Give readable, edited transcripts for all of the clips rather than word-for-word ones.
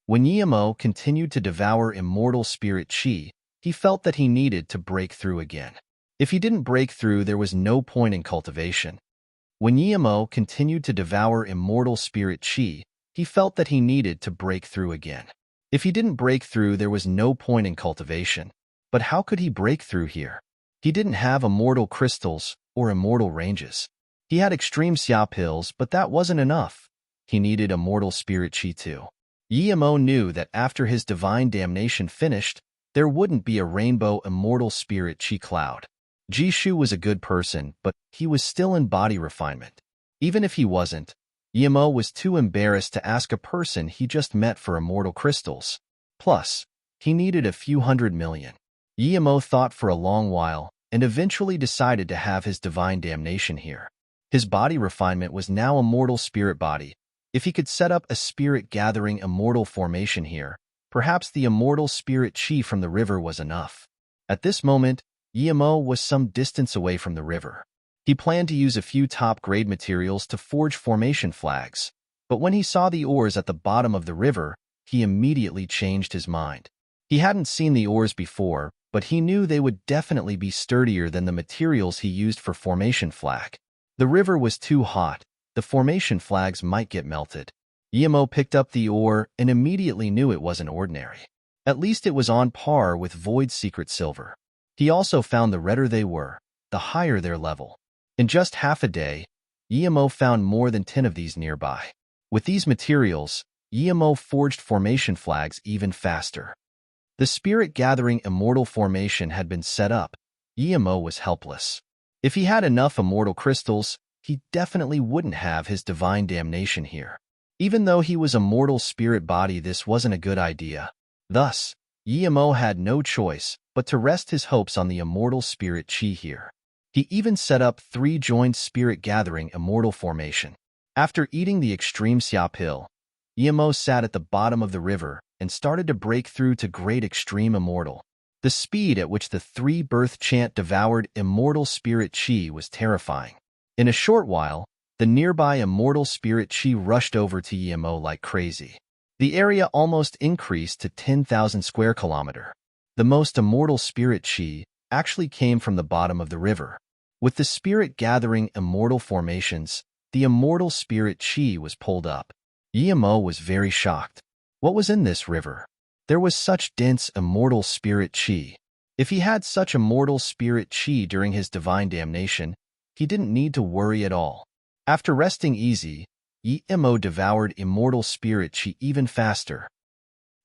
When Yemo continued to devour immortal spirit chi, he felt that he needed to break through again. If he didn't break through, there was no point in cultivation. When Yemo continued to devour immortal spirit chi, he felt that he needed to break through again. If he didn't break through, there was no point in cultivation. But how could he break through here? He didn't have immortal crystals or immortal ranges. He had extreme xia pills, but that wasn't enough. He needed immortal spirit chi too. Yemo knew that after his divine damnation finished, there wouldn't be a rainbow immortal spirit chi cloud. Jishu was a good person, but he was still in body refinement. Even if he wasn't, Yemo was too embarrassed to ask a person he just met for immortal crystals. Plus, he needed a few 100 million. Yemo thought for a long while and eventually decided to have his divine damnation here. His body refinement was now immortal spirit body. If he could set up a spirit-gathering immortal formation here, perhaps the immortal spirit chi from the river was enough. At this moment, Yemo was some distance away from the river. He planned to use a few top-grade materials to forge formation flags, but when he saw the ores at the bottom of the river, he immediately changed his mind. He hadn't seen the ores before, but he knew they would definitely be sturdier than the materials he used for formation flag. The river was too hot. The formation flags might get melted. Yemo picked up the ore and immediately knew it wasn't ordinary. At least it was on par with Void's secret silver. He also found the redder they were, the higher their level. In just half a day, Yemo found more than 10 of these nearby. With these materials, Yemo forged formation flags even faster. The spirit-gathering immortal formation had been set up. Yemo was helpless. If he had enough immortal crystals, he definitely wouldn't have his divine damnation here. Even though he was a mortal spirit body, this wasn't a good idea. Thus, Yemo had no choice but to rest his hopes on the immortal spirit chi here. He even set up 3-joined spirit-gathering immortal formation. After eating the extreme xia pill, Yemo sat at the bottom of the river and started to break through to great extreme immortal. The speed at which the 3-birth chant devoured immortal spirit chi was terrifying. In a short while, the nearby immortal spirit chi rushed over to Yemo like crazy. The area almost increased to 10,000 square kilometers. The most immortal spirit chi actually came from the bottom of the river. With the spirit-gathering immortal formations, the immortal spirit chi was pulled up. Yemo was very shocked. What was in this river? There was such dense immortal spirit chi. If he had such immortal spirit chi during his divine damnation, he didn't need to worry at all. After resting easy, Yemo devoured immortal spirit chi even faster.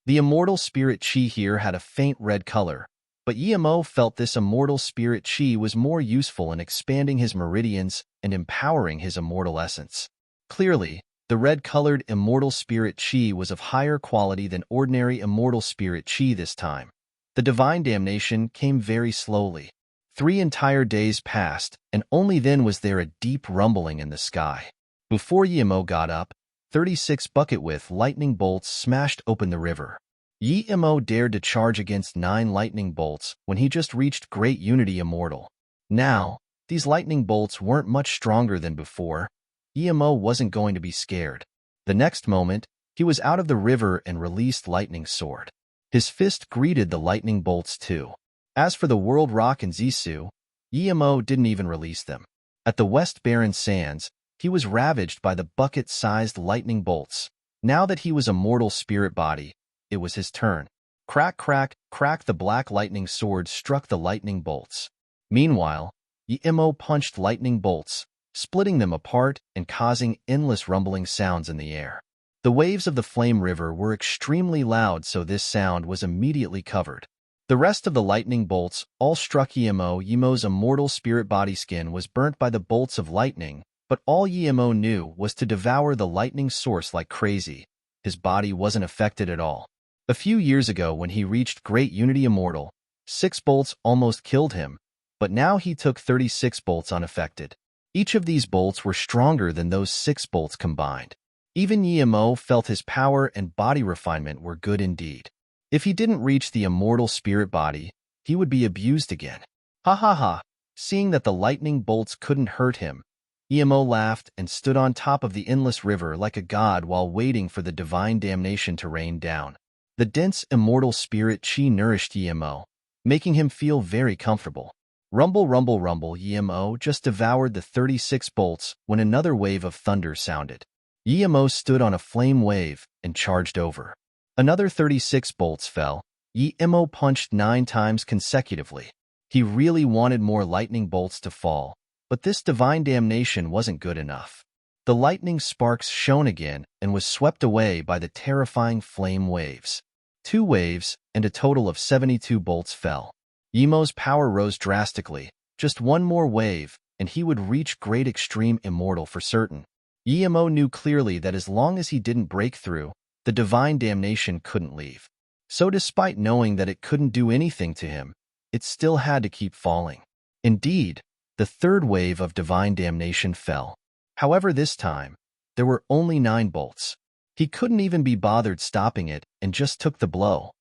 The immortal spirit chi here had a faint red color, but Yemo felt this immortal spirit chi was more useful in expanding his meridians and empowering his immortal essence. Clearly, the red-colored immortal spirit chi was of higher quality than ordinary immortal spirit chi this time. The divine damnation came very slowly. 3 entire days passed, and only then was there a deep rumbling in the sky. Before Yemo got up, 36 bucket-width lightning bolts smashed open the river. Yemo dared to charge against 9 lightning bolts when he just reached Great Unity Immortal. Now, these lightning bolts weren't much stronger than before. Yemo wasn't going to be scared. The next moment, he was out of the river and released Lightning Sword. His fist greeted the lightning bolts too. As for the World Rock and Zisu, Yemo didn't even release them. At the West Barren Sands, he was ravaged by the bucket-sized lightning bolts. Now that he was a mortal spirit body, it was his turn. Crack, crack, crack, the black lightning sword struck the lightning bolts. Meanwhile, Yemo punched lightning bolts, splitting them apart and causing endless rumbling sounds in the air. The waves of the Flame River were extremely loud, so this sound was immediately covered. The rest of the lightning bolts all struck Yemo. Yemo's immortal spirit body skin was burnt by the bolts of lightning, but all Yemo knew was to devour the lightning source like crazy. His body wasn't affected at all. A few years ago, when he reached Great Unity Immortal, 6 bolts almost killed him, but now he took 36 bolts unaffected. Each of these bolts were stronger than those 6 bolts combined. Even Yemo felt his power and body refinement were good indeed. If he didn't reach the immortal spirit body, he would be abused again. Ha ha ha! Seeing that the lightning bolts couldn't hurt him, Emo laughed and stood on top of the endless river like a god while waiting for the divine damnation to rain down. The dense, immortal spirit chi nourished Emo, making him feel very comfortable. Rumble, rumble, rumble, Emo just devoured the 36 bolts when another wave of thunder sounded. Emo stood on a flame wave and charged over. Another 36 bolts fell. Emo punched 9 times consecutively. He really wanted more lightning bolts to fall, but this divine damnation wasn't good enough. The lightning sparks shone again and was swept away by the terrifying flame waves. 2 waves and a total of 72 bolts fell. Emo's power rose drastically. Just one more wave, and he would reach Great Extreme Immortal for certain. Emo knew clearly that as long as he didn't break through, the divine damnation couldn't leave. So despite knowing that it couldn't do anything to him, it still had to keep falling. Indeed, the 3rd wave of divine damnation fell. However, this time, there were only 9 bolts. He couldn't even be bothered stopping it and just took the blow.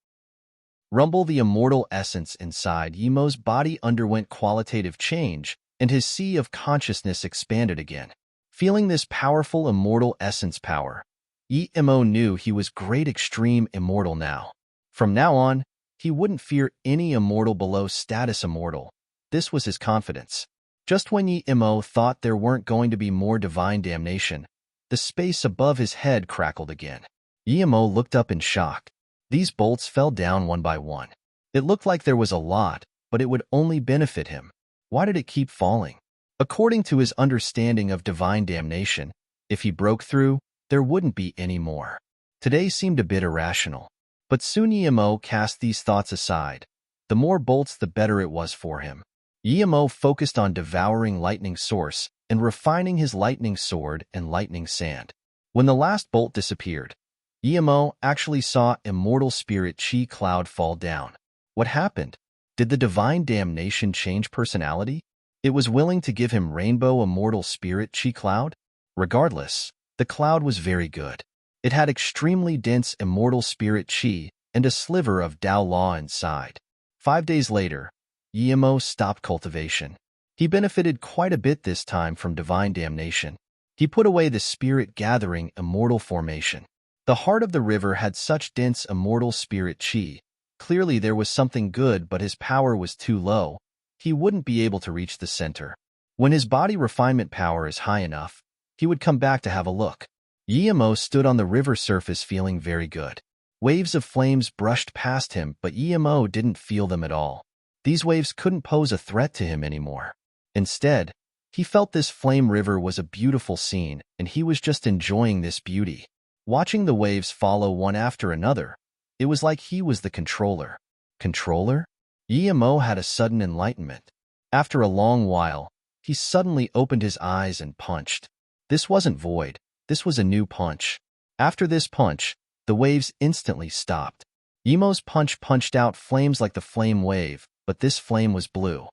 Rumble, the immortal essence inside Emo's body underwent qualitative change, and his sea of consciousness expanded again. Feeling this powerful immortal essence power, Emo knew he was Great Extreme Immortal now. From now on, he wouldn't fear any immortal below status immortal. This was his confidence. Just when Emo thought there weren't going to be more divine damnation, the space above his head crackled again. Emo looked up in shock. These bolts fell down one by one. It looked like there was a lot, but it would only benefit him. Why did it keep falling? According to his understanding of divine damnation, if he broke through, there wouldn't be any more. Today seemed a bit irrational. But soon Emo cast these thoughts aside. The more bolts, the better it was for him. Emo focused on devouring lightning source and refining his lightning sword and lightning sand. When the last bolt disappeared, Emo actually saw immortal spirit chi cloud fall down. What happened? Did the divine damnation change personality? It was willing to give him rainbow immortal spirit chi cloud? Regardless, the cloud was very good. It had extremely dense immortal spirit chi and a sliver of Tao law inside. 5 days later, Emo stopped cultivation. He benefited quite a bit this time from divine damnation. He put away the spirit gathering immortal formation. The heart of the river had such dense immortal spirit chi. Clearly there was something good, but his power was too low. He wouldn't be able to reach the center. When his body refinement power is high enough, he would come back to have a look. Emo stood on the river surface feeling very good. Waves of flames brushed past him, but Emo didn't feel them at all. These waves couldn't pose a threat to him anymore. Instead, he felt this flame river was a beautiful scene, and he was just enjoying this beauty. Watching the waves follow one after another, it was like he was the controller. Controller? Emo had a sudden enlightenment. After a long while, he suddenly opened his eyes and punched. This wasn't void. This was a new punch. After this punch, the waves instantly stopped. Emo's punch punched out flames like the flame wave, but this flame was blue.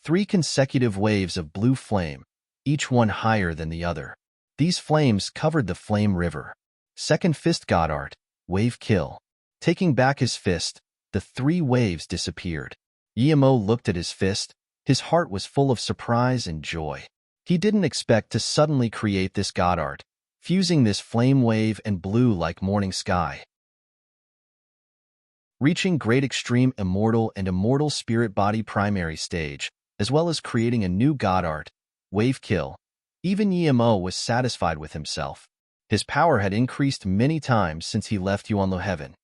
3 consecutive waves of blue flame, each one higher than the other. These flames covered the flame river. Second fist got art, wave kill. Taking back his fist, the 3 waves disappeared. Emo looked at his fist. His heart was full of surprise and joy. He didn't expect to suddenly create this god art, fusing this flame wave and blue like morning sky. Reaching Great Extreme Immortal and Immortal Spirit Body primary stage, as well as creating a new god art, wave kill, even Emo was satisfied with himself. His power had increased many times since he left Yuanlo Heaven.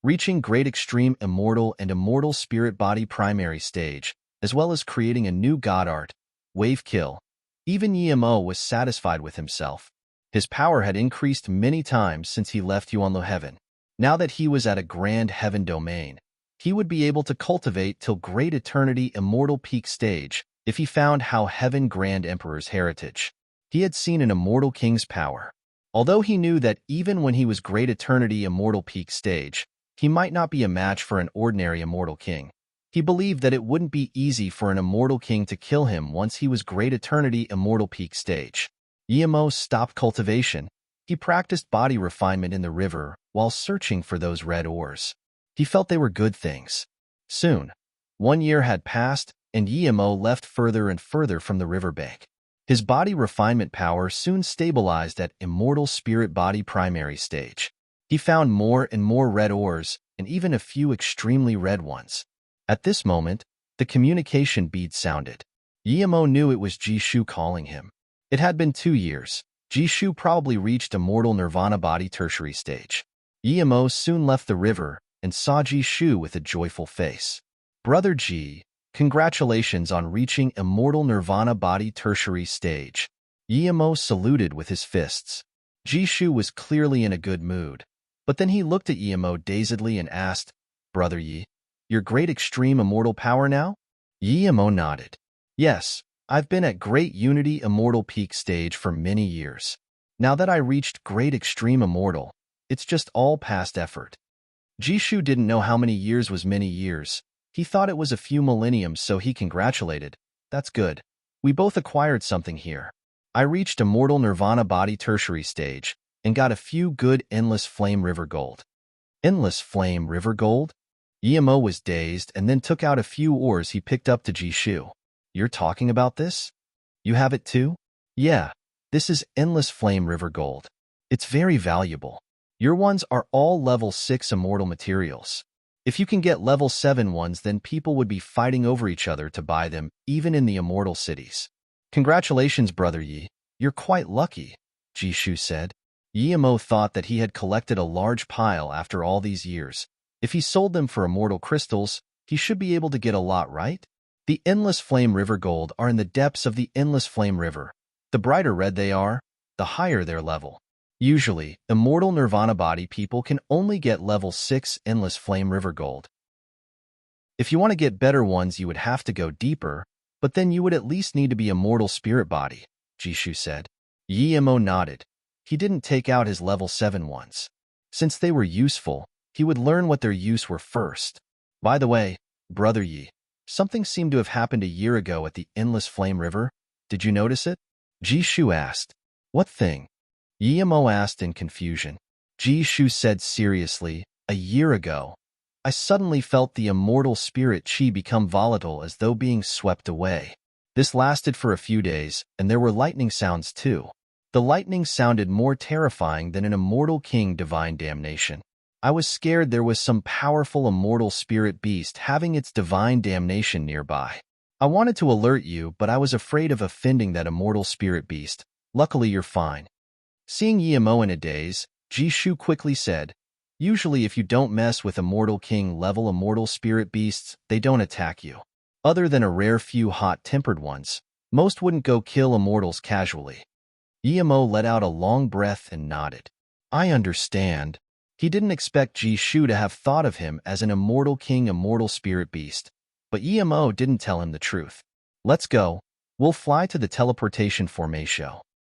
Reaching Great Extreme Immortal and Immortal Spirit Body primary stage, as well as creating a new god art, wave kill, even Emo was satisfied with himself. His power had increased many times since he left Yuanlo Heaven. Now that he was at a grand heaven domain, he would be able to cultivate till Great Eternity Immortal Peak stage if he found how Heaven Grand Emperor's heritage. He had seen an immortal king's power. Although he knew that even when he was Great Eternity Immortal Peak stage, he might not be a match for an ordinary immortal king. He believed that it wouldn't be easy for an immortal king to kill him once he was Great Eternity Immortal Peak stage. Emo stopped cultivation. He practiced body refinement in the river while searching for those red ores. He felt they were good things. Soon, 1 year had passed, and Emo left further and further from the riverbank. His body refinement power soon stabilized at immortal spirit body primary stage. He found more and more red ores, and even a few extremely red ones. At this moment, the communication bead sounded. Yimo knew it was Jishu calling him. It had been 2 years. Jishu probably reached immortal nirvana body tertiary stage. Yimo soon left the river and saw Jishu with a joyful face. Brother Ji, congratulations on reaching immortal nirvana body tertiary stage. Yimo saluted with his fists. Jishu was clearly in a good mood. But then he looked at Yimo dazedly and asked, Brother Yi, your great extreme immortal power now? Yimo nodded. Yes, I've been at Great Unity Immortal Peak stage for many years. Now that I reached Great Extreme Immortal, it's just all past effort. Jishu didn't know how many years was many years. He thought it was a few millenniums, so he congratulated. That's good. We both acquired something here. I reached Immortal Nirvana Body Tertiary stage and got a few good Endless Flame River Gold. Endless Flame River Gold? Yimo was dazed and then took out a few ores he picked up to Jishu. You're talking about this? You have it too? Yeah, this is Endless Flame River Gold. It's very valuable. Your ones are all level 6 immortal materials. If you can get level 7 ones, then people would be fighting over each other to buy them, even in the immortal cities. Congratulations, Brother Yi. You're quite lucky, Jishu said. Yimo thought that he had collected a large pile after all these years. If he sold them for immortal crystals, he should be able to get a lot, right? The Endless Flame River Gold are in the depths of the Endless Flame River. The brighter red they are, the higher their level. Usually, immortal nirvana body people can only get level 6 Endless Flame River Gold. If you want to get better ones, you would have to go deeper, but then you would at least need to be immortal spirit body, Jishu said. Yimo nodded. He didn't take out his level 7 ones. Since they were useful, he would learn what their use were first. By the way, Brother Yi, something seemed to have happened a year ago at the Endless Flame River. Did you notice it? Jishu asked. What thing? Yimo asked in confusion. Jishu said seriously, a year ago, I suddenly felt the immortal spirit chi become volatile as though being swept away. This lasted for a few days, and there were lightning sounds too. The lightning sounded more terrifying than an immortal king divine damnation. I was scared there was some powerful immortal spirit beast having its divine damnation nearby. I wanted to alert you, but I was afraid of offending that immortal spirit beast. Luckily, you're fine. Seeing Yimo in a daze, Jishu quickly said, Usually if you don't mess with immortal king level immortal spirit beasts, they don't attack you. Other than a rare few hot-tempered ones, most wouldn't go kill immortals casually. Yimo let out a long breath and nodded. I understand. He didn't expect Jishu to have thought of him as an immortal king immortal spirit beast, but Yimo didn't tell him the truth. Let's go. We'll fly to the teleportation formation.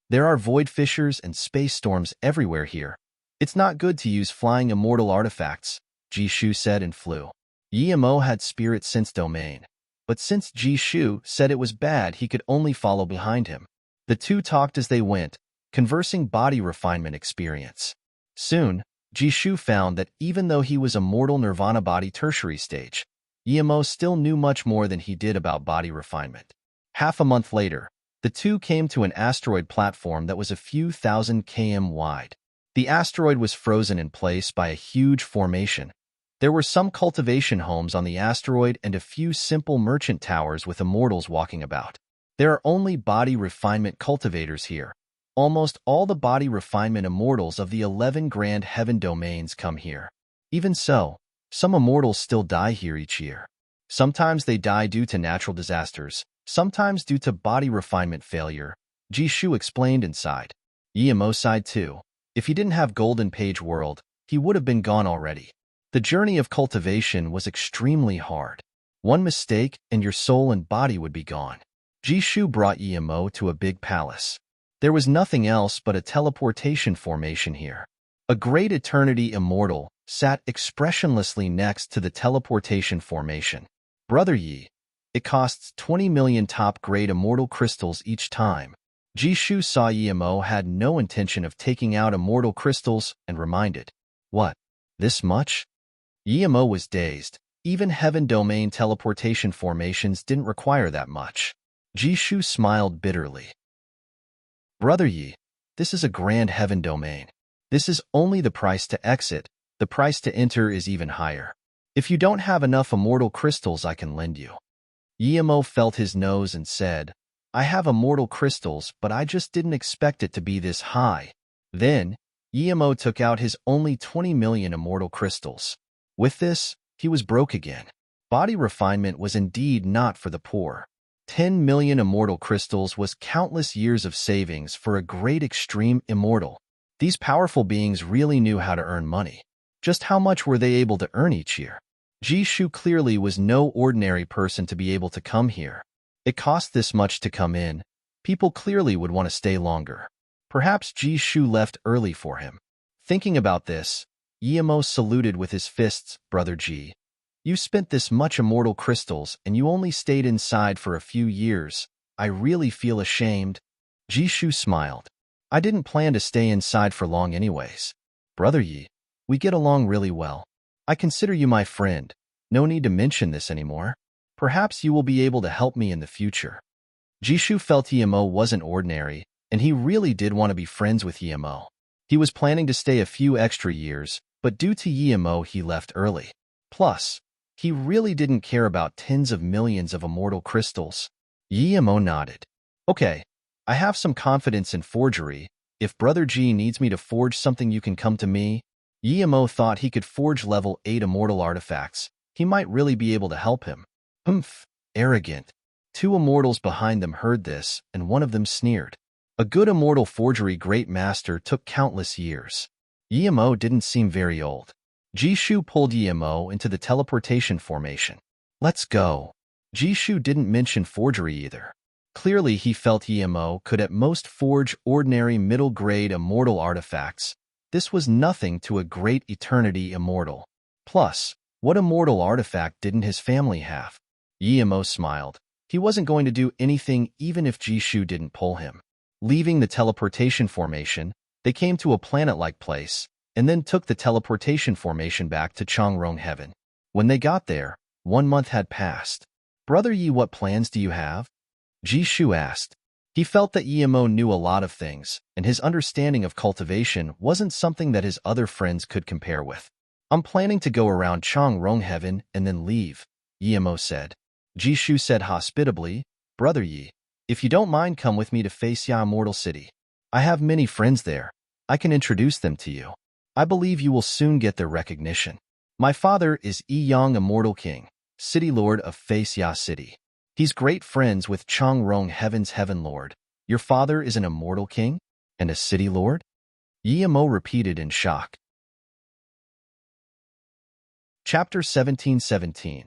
There are void fissures and space storms everywhere here. It's not good to use flying immortal artifacts, Jishu said and flew. Yimo had spirit sense domain, but since Jishu said it was bad, he could only follow behind him. The two talked as they went, conversing body refinement experience. Soon, Jishu found that even though he was immortal nirvana body tertiary stage, Yimo still knew much more than he did about body refinement. Half a month later, the two came to an asteroid platform that was a few thousand km wide. The asteroid was frozen in place by a huge formation. There were some cultivation homes on the asteroid and a few simple merchant towers with immortals walking about. There are only body refinement cultivators here. Almost all the body refinement immortals of the 11 grand heaven domains come here. Even so, some immortals still die here each year. Sometimes they die due to natural disasters, sometimes due to body refinement failure, Jishu explained and sighed. Yimo sighed too. If he didn't have Golden Page World, he would have been gone already. The journey of cultivation was extremely hard. One mistake and your soul and body would be gone. Jishu brought Yimo to a big palace. There was nothing else but a teleportation formation here. A great eternity immortal sat expressionlessly next to the teleportation formation. Brother Yi, it costs 20 million top-grade immortal crystals each time. Jishu saw Yimo had no intention of taking out immortal crystals and reminded, What? This much? Yimo was dazed. Even heaven domain teleportation formations didn't require that much. Jishu smiled bitterly. Brother Yi, this is a grand heaven domain. This is only the price to exit. The price to enter is even higher. If you don't have enough immortal crystals, I can lend you. Yimo felt his nose and said, I have immortal crystals, but I just didn't expect it to be this high. Then, Yimo took out his only 20 million immortal crystals. With this, he was broke again. Body refinement was indeed not for the poor. 10 million immortal crystals was countless years of savings for a great extreme immortal. These powerful beings really knew how to earn money. Just how much were they able to earn each year? Jishu clearly was no ordinary person to be able to come here. It cost this much to come in. People clearly would want to stay longer. Perhaps Jishu left early for him. Thinking about this, Yimo saluted with his fists, Brother Ji. You spent this much immortal crystals and you only stayed inside for a few years. I really feel ashamed. Jishu smiled. I didn't plan to stay inside for long anyways. Brother Yi, we get along really well. I consider you my friend. No need to mention this anymore. Perhaps you will be able to help me in the future. Jishu felt Yimo wasn't ordinary, and he really did want to be friends with Yimo. He was planning to stay a few extra years, but due to Yimo he left early. Plus, he really didn't care about tens of millions of immortal crystals. Yimo nodded. Okay, I have some confidence in forgery. If Brother G needs me to forge something, you can come to me. Yimo thought he could forge level 8 immortal artifacts. He might really be able to help him. Humph, arrogant. Two immortals behind them heard this, and one of them sneered. A good immortal forgery great master took countless years. Yimo didn't seem very old. Jishu pulled Yimo into the teleportation formation. Let's go. Jishu didn't mention forgery either. Clearly he felt Yimo could at most forge ordinary middle-grade immortal artifacts. This was nothing to a great eternity immortal. Plus, what immortal artifact didn't his family have? Yimo smiled. He wasn't going to do anything even if Jishu didn't pull him. Leaving the teleportation formation, they came to a planet-like place, and then took the teleportation formation back to Changrong Heaven. When they got there, 1 month had passed. Brother Yi, what plans do you have? Jishu asked. He felt that Yimo knew a lot of things, and his understanding of cultivation wasn't something that his other friends could compare with. I'm planning to go around Changrong Heaven and then leave, Yimo said. Jishu said hospitably, Brother Yi, if you don't mind, come with me to Faceya Immortal City. I have many friends there. I can introduce them to you. I believe you will soon get their recognition. My father is Yang Immortal King, City Lord of Faceya City. He's great friends with Changrong Heaven's Heaven Lord. Your father is an immortal king? And a city lord? Yimo repeated in shock. Chapter 1717.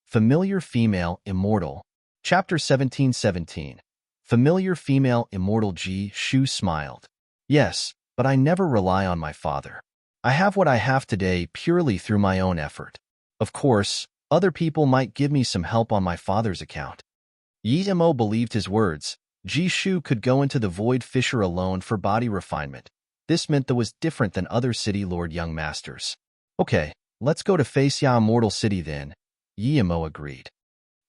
Familiar Female Immortal. Chapter 1717. Familiar Female Immortal. Jishu smiled. Yes, but I never rely on my father. I have what I have today purely through my own effort. Of course, other people might give me some help on my father's account. Yimo believed his words. Jishu could go into the Void Fissure alone for body refinement. This meant that was different than other City Lord young masters. Okay, let's go to Faceya Immortal City then, Yimo agreed.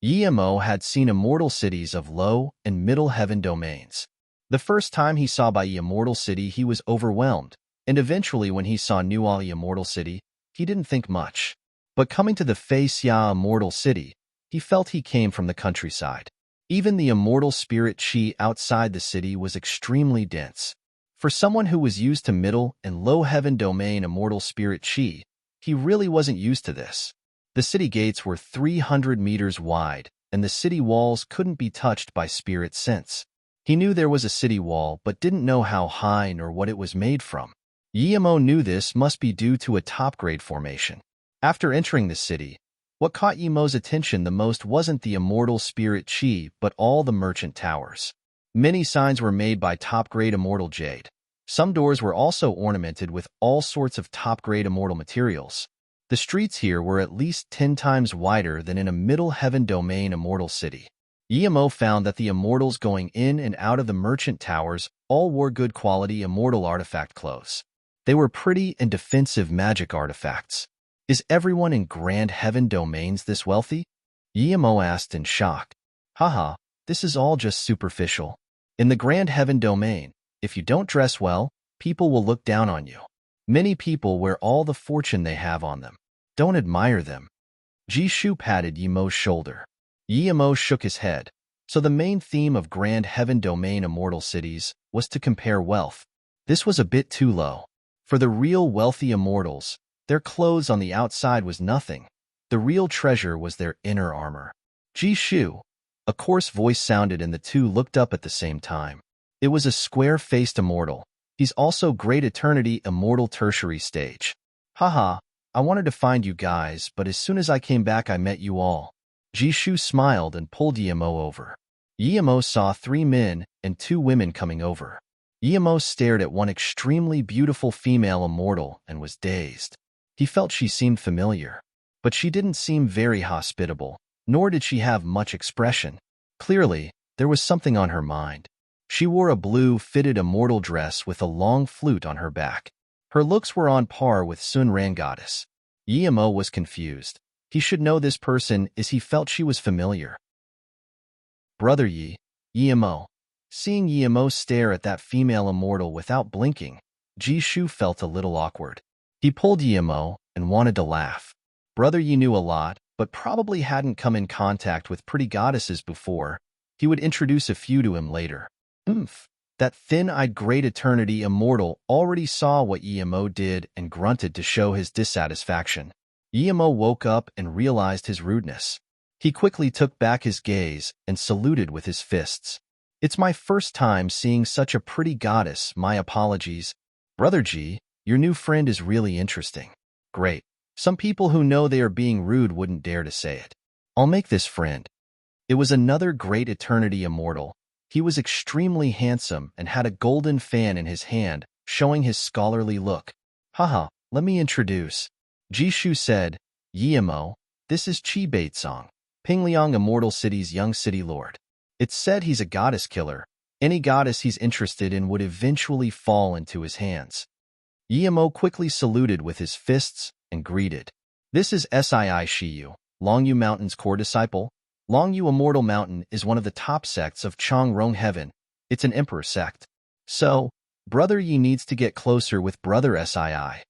Yimo had seen immortal cities of low and middle heaven domains. The first time he saw Bai Immortal City, he was overwhelmed, and eventually when he saw Nuali Immortal City, he didn't think much. But coming to the Faceya Immortal City, he felt he came from the countryside. Even the immortal spirit chi outside the city was extremely dense. For someone who was used to middle and low heaven domain immortal spirit chi, he really wasn't used to this. The city gates were 300 meters wide, and the city walls couldn't be touched by spirit sense. He knew there was a city wall but didn't know how high nor what it was made from. Yimo knew this must be due to a top-grade formation. After entering the city, what caught Yimo's attention the most wasn't the immortal spirit chi but all the merchant towers. Many signs were made by top-grade immortal jade. Some doors were also ornamented with all sorts of top-grade immortal materials. The streets here were at least 10 times wider than in a middle heaven domain immortal city. Yimo found that the immortals going in and out of the merchant towers all wore good quality immortal artifact clothes. They were pretty and defensive magic artifacts. Is everyone in Grand Heaven domains this wealthy? Yimo asked in shock. Haha, this is all just superficial. In the Grand Heaven domain, If you don't dress well, people will look down on you. Many people wear all the fortune they have on them. Don't admire them. Jishu patted Yimo's shoulder. Yimo shook his head. So the main theme of Grand Heaven Domain Immortal Cities was to compare wealth. This was a bit too low. For the real wealthy immortals, their clothes on the outside was nothing. The real treasure was their inner armor. Jishu. A coarse voice sounded and the two looked up at the same time. It was a square-faced immortal. He's also Great Eternity Immortal Tertiary Stage. Haha, I wanted to find you guys, but as soon as I came back I met you all. Jishu smiled and pulled Yimo over. Yimo saw 3 men and 2 women coming over. Yimo stared at one extremely beautiful female immortal and was dazed. He felt she seemed familiar. But she didn't seem very hospitable, nor did she have much expression. Clearly, there was something on her mind. She wore a blue, fitted immortal dress with a long flute on her back. Her looks were on par with Sun Ran goddess. Yimo was confused. He should know this person as he felt she was familiar. Brother Yimo. Seeing Yimo stare at that female immortal without blinking, Jishu felt a little awkward. He pulled Yimo and wanted to laugh. Brother Yi knew a lot, but probably hadn't come in contact with pretty goddesses before. He would introduce a few to him later. That thin-eyed Great Eternity immortal already saw what Yimo did and grunted to show his dissatisfaction. Yimo woke up and realized his rudeness. He quickly took back his gaze and saluted with his fists. It's my first time seeing such a pretty goddess, my apologies. Brother G, your new friend is really interesting. Great. Some people who know they are being rude wouldn't dare to say it. I'll make this friend. It was another Great Eternity immortal. He was extremely handsome and had a golden fan in his hand, showing his scholarly look. Haha, let me introduce. Jishu said, Yimo, this is Chi Baitsong, Pingliang Immortal City's young city lord. It's said he's a goddess killer. Any goddess he's interested in would eventually fall into his hands. Yimo quickly saluted with his fists and greeted. This is Sii Shiyu, Longyu Mountain's core disciple. Longyu Immortal Mountain is one of the top sects of Changrong Heaven. It's an emperor sect. So, Brother Yi needs to get closer with Brother Sii.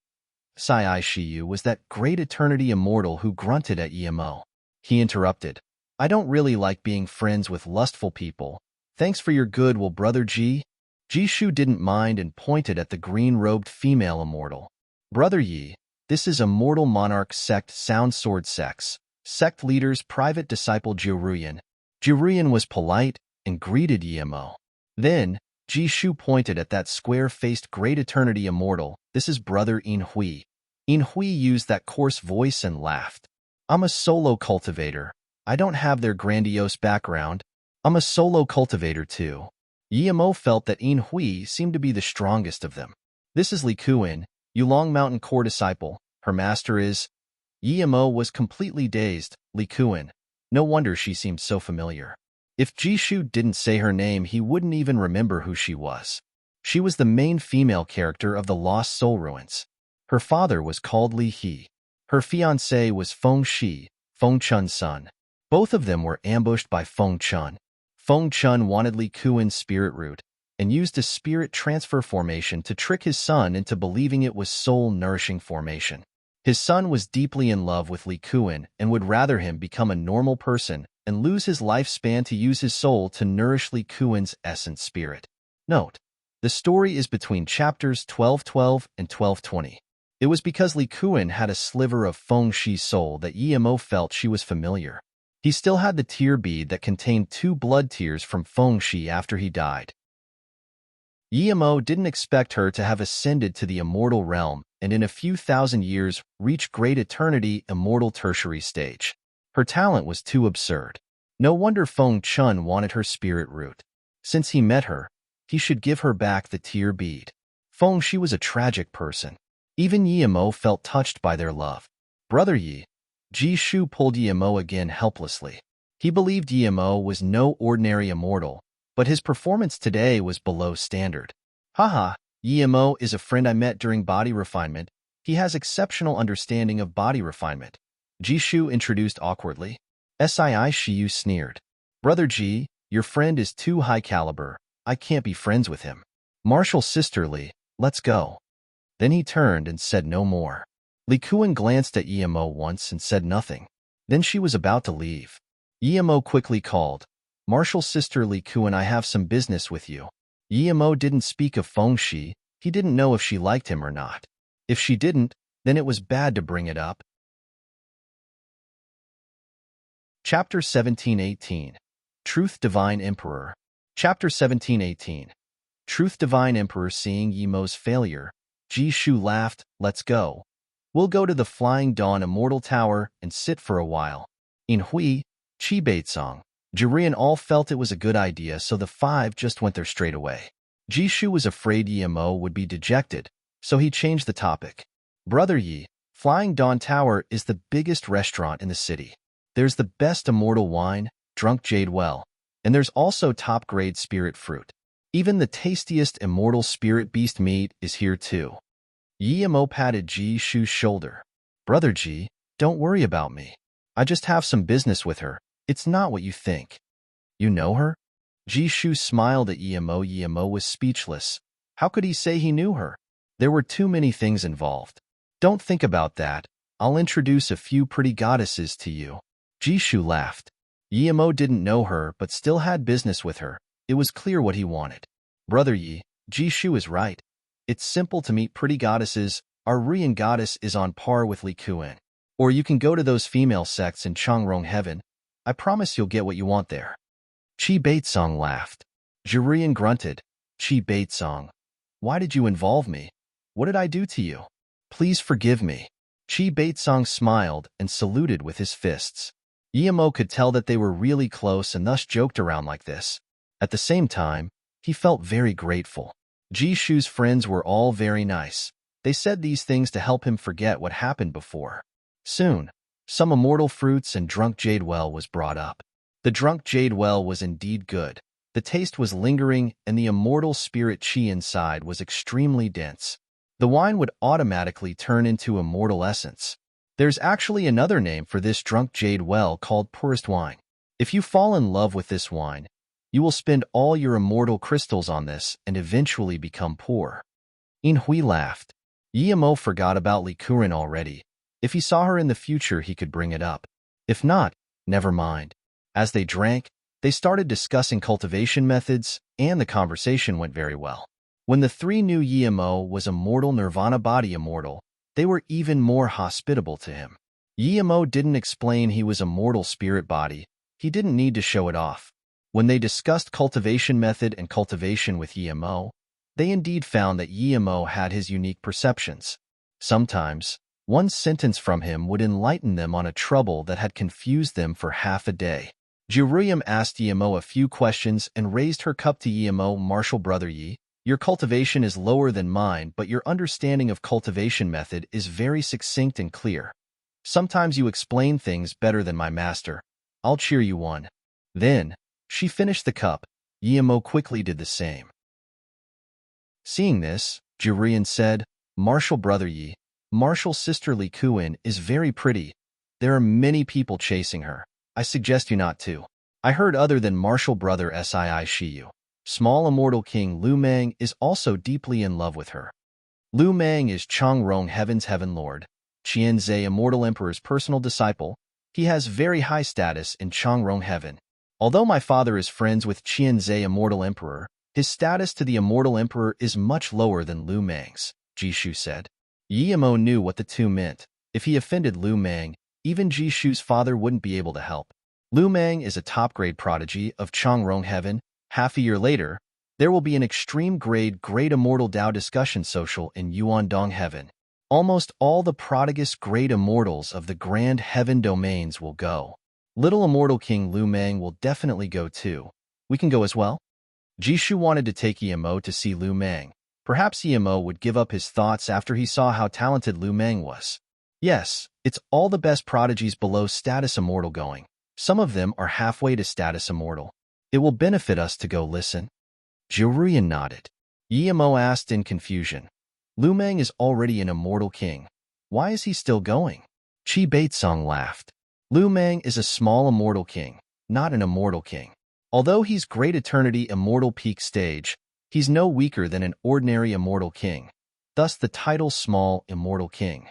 Sii Shiyu was that Great Eternity immortal who grunted at Yimo. He interrupted. I don't really like being friends with lustful people. Thanks for your goodwill, Brother Ji. Jishu didn't mind and pointed at the green-robed female immortal. Brother Yi, this is Immortal Monarch Sect Sound Sword Sects. Sect leader's private disciple Jiruyan. Jiruyan was polite and greeted Yimo. Then, Jishu pointed at that square-faced Great Eternity immortal. This is Brother Inhui. Inhui used that coarse voice and laughed. I'm a solo cultivator. I don't have their grandiose background. I'm a solo cultivator too. Yimo felt that Inhui seemed to be the strongest of them. This is Li Kuan, Yulong Mountain core disciple. Her master is... Yimo was completely dazed. Li Kuan. No wonder she seemed so familiar. If Jishu didn't say her name, he wouldn't even remember who she was. She was the main female character of the Lost Soul Ruins. Her father was called Li He. Her fiancé was Feng Shi, Feng Chun's son. Both of them were ambushed by Feng Chun. Feng Chun wanted Li Kuan's spirit root and used a spirit transfer formation to trick his son into believing it was soul-nourishing formation. His son was deeply in love with Li Kuan and would rather him become a normal person and lose his lifespan to use his soul to nourish Li Kuan's essence spirit. Note: the story is between chapters 1212 and 1220. It was because Li Kuan had a sliver of Feng Shi's soul that Yimo felt she was familiar. He still had the tear bead that contained 2 blood tears from Feng Shi after he died. Yimo didn't expect her to have ascended to the immortal realm and in a few thousand years reach Great Eternity Immortal Tertiary Stage. Her talent was too absurd. No wonder Feng Chun wanted her spirit root. Since he met her, he should give her back the tear bead. Feng Shi was a tragic person. Even Yimo felt touched by their love. Brother Yi. Jishu pulled Yimo again helplessly. He believed Yimo was no ordinary immortal, but his performance today was below standard. Haha, Yimo is a friend I met during body refinement. He has exceptional understanding of body refinement. Jishu introduced awkwardly. Sii Shiyu sneered. Brother Ji, your friend is too high caliber. I can't be friends with him. Martial sisterly, let's go. Then he turned and said no more. Li Kuan glanced at Emo once and said nothing. Then she was about to leave. Emo quickly called, Martial sister Li Kuan, I have some business with you. Emo didn't speak of Feng Shi. He didn't know if she liked him or not. If she didn't, then it was bad to bring it up. Chapter 17:18 Truth Divine Emperor. Chapter 17:18 Truth Divine Emperor. Seeing Emo's failure, Ji Shu laughed, let's go. We'll go to the Flying Dawn Immortal Tower and sit for a while. In Hui, Qi Baitsong, Jirian all felt it was a good idea, so the five just went there straight away. Ji Shu was afraid Emo would be dejected, so he changed the topic. Brother Yi, Flying Dawn Tower is the biggest restaurant in the city. There's the best immortal wine, drunk jade well, and there's also top-grade spirit fruit. Even the tastiest immortal spirit beast meat is here too. Emo patted Ji Shu's shoulder. Brother Ji, don't worry about me. I just have some business with her. It's not what you think. You know her? Ji Shu smiled at Emo. Emo was speechless. How could he say he knew her? There were too many things involved. Don't think about that. I'll introduce a few pretty goddesses to you. Ji Shu laughed. Emo didn't know her but still had business with her. It was clear what he wanted. Brother Yi, Ji Shu is right. It's simple to meet pretty goddesses. Our Rian goddess is on par with Li Kuan. Or you can go to those female sects in Changrong Heaven. I promise you'll get what you want there. Qi Baitsong laughed. Jirian grunted. Qi Baitsong, why did you involve me? What did I do to you? Please forgive me. Qi Baitsong smiled and saluted with his fists. Emo could tell that they were really close and thus joked around like this. At the same time, he felt very grateful. Ji Shu's friends were all very nice. They said these things to help him forget what happened before. Soon, some immortal fruits and drunk jade well was brought up. The drunk jade well was indeed good. The taste was lingering and the immortal spirit qi inside was extremely dense. The wine would automatically turn into immortal essence. There's actually another name for this drunk jade well called purest wine. If you fall in love with this wine, you will spend all your immortal crystals on this and eventually become poor. In Hui laughed. Emo forgot about Li Kuan already. If he saw her in the future, he could bring it up. If not, never mind. As they drank, they started discussing cultivation methods, and the conversation went very well. When the three knew Emo was immortal nirvana body immortal, they were even more hospitable to him. Emo didn't explain he was immortal spirit body. He didn't need to show it off. When they discussed cultivation method and cultivation with Emo, they indeed found that Emo had his unique perceptions. Sometimes, one sentence from him would enlighten them on a trouble that had confused them for half a day. Jiriam asked Emo a few questions and raised her cup to Emo. Martial brother Yi, your cultivation is lower than mine, but your understanding of cultivation method is very succinct and clear. Sometimes you explain things better than my master. I'll cheer you on. Then, she finished the cup. Emo quickly did the same. Seeing this, Jirian said, Martial brother Yi, Martial sister Li Kuan is very pretty. There are many people chasing her. I suggest you not to. I heard other than martial brother Sii Shiyu. Small immortal king Lu Mang is also deeply in love with her. Lu Mang is Changrong Heaven's heaven lord, Qianzhe immortal emperor's personal disciple. He has very high status in Changrong Heaven. Although my father is friends with Qianzhe immortal emperor, his status to the immortal emperor is much lower than Lu Mang's, Ji Shu said. Emo knew what the two meant. If he offended Lu Mang, even Ji Shu's father wouldn't be able to help. Lu Mang is a top-grade prodigy of Changrong Heaven. Half a year later, there will be an extreme-grade Great Immortal Dao discussion social in Yuandong Heaven. Almost all the prodigious great immortals of the Grand Heaven domains will go. Little Immortal King Lu Mang will definitely go too. We can go as well? Ji Shu wanted to take Emo to see Lu Mang. Perhaps Emo would give up his thoughts after he saw how talented Lu Mang was. Yes, it's all the best prodigies below status immortal going. Some of them are halfway to status immortal. It will benefit us to go listen. Jirian nodded. Emo asked in confusion. Lu Mang is already an immortal king. Why is he still going? Qi Baitsong laughed. Lu Mang is a small immortal king, not an immortal king. Although he's great eternity immortal peak stage, He's no weaker than an ordinary immortal king, thus the title Small Immortal King.